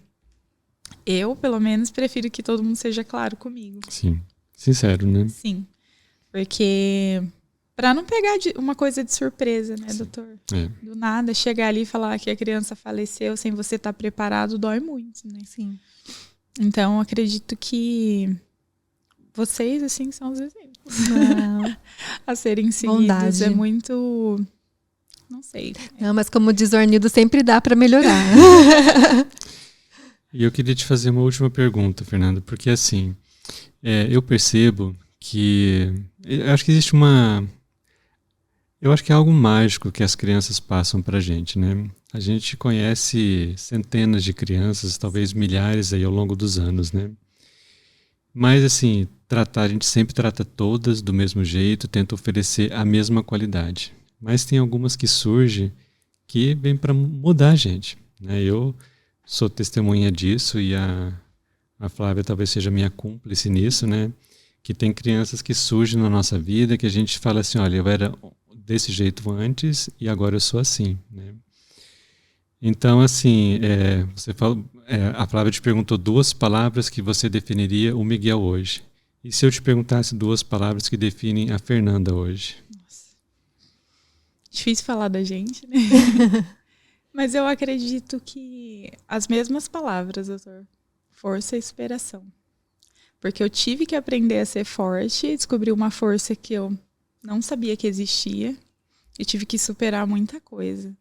eu, pelo menos, prefiro que todo mundo seja claro comigo. Sim, sincero, né? Sim, porque para não pegar uma coisa de surpresa, né, doutor? Do nada, chegar ali e falar que a criança faleceu sem você estar preparado, dói muito, né? Sim. Então, acredito que vocês, assim, são os exemplos a serem seguidos. Bondade. É muito... Não sei. Não, mas como diz o Arnildo, sempre dá para melhorar. E eu queria te fazer uma última pergunta, Fernanda, porque assim, eu percebo que... Eu acho que existe eu acho que é algo mágico que as crianças passam pra gente, né? A gente conhece centenas de crianças, talvez milhares aí ao longo dos anos, né? Mas assim, a gente sempre trata todas do mesmo jeito, tenta oferecer a mesma qualidade. Mas tem algumas que surgem que vêm para mudar a gente, né? Eu sou testemunha disso e a Flávia talvez seja minha cúmplice nisso, né? Que tem crianças que surgem na nossa vida que a gente fala assim, olha, eu era desse jeito antes e agora eu sou assim, né? Então, assim, você fala, a Flávia te perguntou 2 palavras que você definiria o Miguel hoje. E se eu te perguntasse 2 palavras que definem a Fernanda hoje? Nossa. Difícil falar da gente, né? Mas eu acredito que as mesmas palavras, doutor. Força e superação. Porque eu tive que aprender a ser forte, descobri uma força que eu não sabia que existia. Eu tive que superar muita coisa.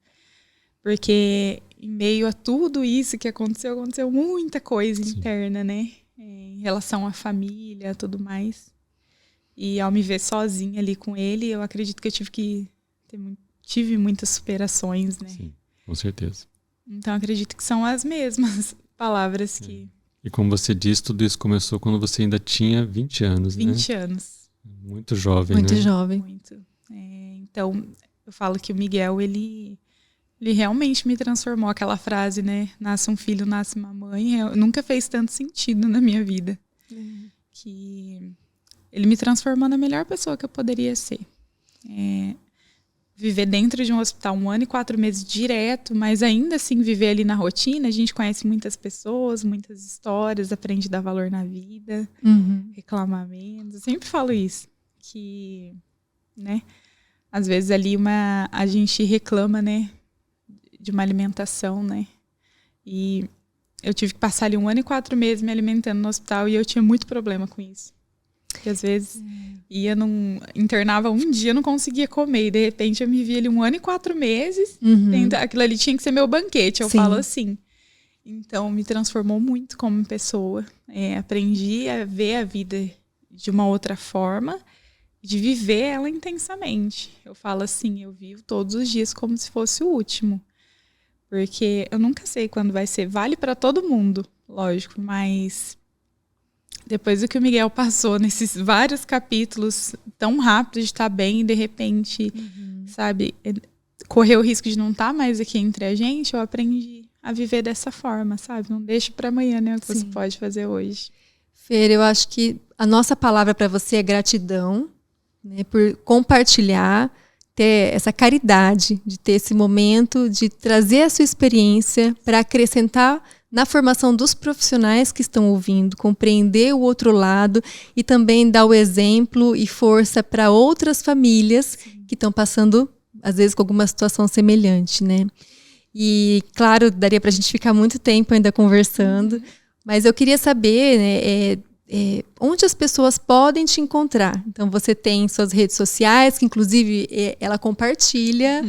Porque em meio a tudo isso que aconteceu muita coisa interna, né? Em relação à família, tudo mais. E ao me ver sozinha ali com ele, eu acredito que eu tive muitas superações, né? Sim, com certeza. Então acredito que são as mesmas palavras que... E como você disse, tudo isso começou quando você ainda tinha 20 anos, 20 anos. Muito jovem, Muito né? jovem. Muito. Então, eu falo que o Miguel, ele realmente me transformou. Aquela frase, né? Nasce um filho, nasce uma mãe. Nunca fez tanto sentido na minha vida. Que ele me transformou na melhor pessoa que eu poderia ser. Viver dentro de um hospital 1 ano e 4 meses direto, mas ainda assim viver ali na rotina, a gente conhece muitas pessoas, muitas histórias, aprende a dar valor na vida, reclamar menos. Eu sempre falo isso, que, né, às vezes ali a gente reclama, né, de uma alimentação, né, e eu tive que passar ali 1 ano e 4 meses me alimentando no hospital e eu tinha muito problema com isso. Porque às vezes internava um dia, eu não conseguia comer. E de repente eu me via ali 1 ano e 4 meses. Aquilo ali tinha que ser meu banquete, eu falo assim. Então me transformou muito como pessoa. Aprendi a ver a vida de uma outra forma, de viver ela intensamente. Eu falo assim, eu vivo todos os dias como se fosse o último. Porque eu nunca sei quando vai ser. Vale para todo mundo, lógico, mas depois do que o Miguel passou nesses vários capítulos, tão rápido de estar bem e de repente, sabe, correr o risco de não estar mais aqui entre a gente, eu aprendi a viver dessa forma, sabe? Não deixe para amanhã, né, o que você pode fazer hoje. Fer, eu acho que a nossa palavra para você é gratidão, né, por compartilhar, ter essa caridade de ter esse momento, de trazer a sua experiência para acrescentar na formação dos profissionais que estão ouvindo, compreender o outro lado e também dar o exemplo e força para outras famílias que estão passando, às vezes, com alguma situação semelhante, né? E, claro, daria para a gente ficar muito tempo ainda conversando, mas eu queria saber, né, onde as pessoas podem te encontrar. Então, você tem suas redes sociais, que inclusive ela compartilha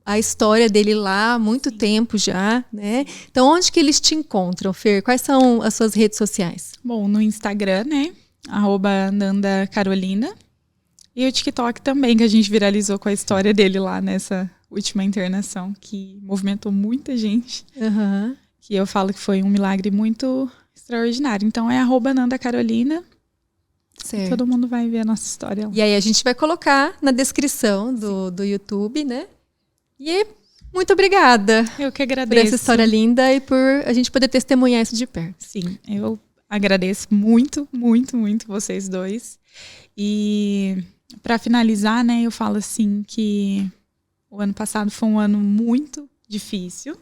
a história dele lá há muito tempo já, né? Então, onde que eles te encontram, Fer? Quais são as suas redes sociais? Bom, no Instagram, né? @NandaCarolina. E o TikTok também, que a gente viralizou com a história dele lá nessa última internação, que movimentou muita gente. Que eu falo que foi um milagre muito extraordinário. Então, é @NandaCarolina. Certo. Todo mundo vai ver a nossa história lá. E aí a gente vai colocar na descrição do YouTube, né? E muito obrigada. Eu que agradeço. Por essa história linda e por a gente poder testemunhar isso de perto. Sim, eu agradeço muito, muito, muito vocês dois. E para finalizar, né, eu falo assim que o ano passado foi um ano muito difícil,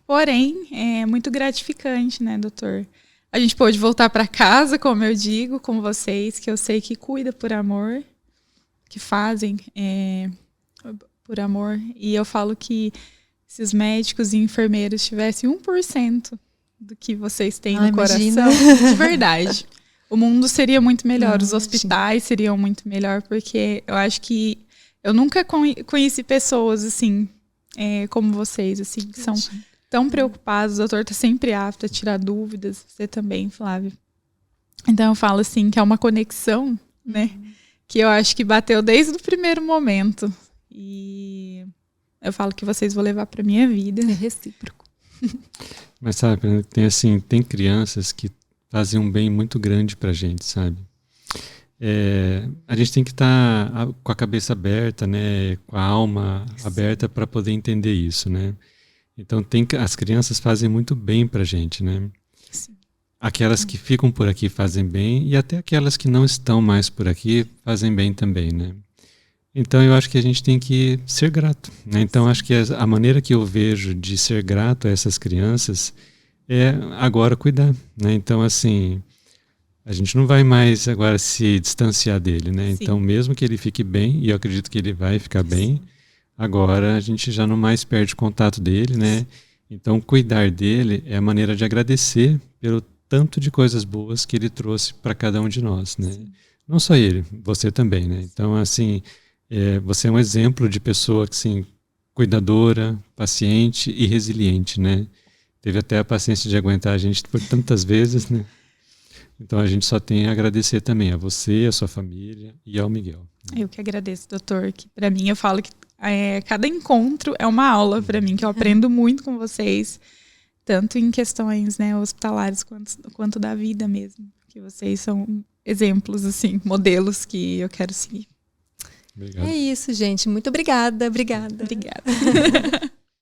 porém é muito gratificante, né, doutor? A gente pôde voltar para casa, como eu digo, com vocês, que eu sei que cuida por amor, que fazem por amor. E eu falo que se os médicos e enfermeiros tivessem 1% do que vocês têm no coração, de verdade, o mundo seria muito melhor, os hospitais seriam muito melhor, porque eu acho que eu nunca conheci pessoas assim, como vocês, assim, que são tão preocupados. O doutor está sempre apto a tirar dúvidas, você também, Flávia. Então eu falo assim que é uma conexão, né, que eu acho que bateu desde o primeiro momento. E eu falo que vocês vão levar para minha vida. É recíproco. Mas sabe, tem crianças que fazem um bem muito grande pra gente, sabe? A gente tem que estar com a cabeça aberta, né, com a alma aberta para poder entender isso, né? Então as crianças fazem muito bem pra gente, né? Sim. Aquelas que ficam por aqui fazem bem e até aquelas que não estão mais por aqui fazem bem também, né? Então eu acho que a gente tem que ser grato, né? Então acho que a maneira que eu vejo de ser grato a essas crianças é agora cuidar, né? Então assim, a gente não vai mais agora se distanciar dele, né? Sim. Então mesmo que ele fique bem, e eu acredito que ele vai ficar bem, agora a gente já não mais perde contato dele, né? Então cuidar dele é a maneira de agradecer pelo tanto de coisas boas que ele trouxe para cada um de nós, né? Sim. Não só ele, você também, né? Então assim, você é um exemplo de pessoa assim, cuidadora, paciente e resiliente, né? Teve até a paciência de aguentar a gente por tantas vezes, né? Então a gente só tem a agradecer também a você, a sua família e ao Miguel. Eu que agradeço, doutor, que para mim eu falo que cada encontro é uma aula para mim, que eu aprendo muito com vocês, tanto em questões, né, hospitalares quanto da vida mesmo, que vocês são exemplos, assim, modelos que eu quero seguir. Obrigado. É isso, gente. Muito obrigada. Obrigada. Obrigada.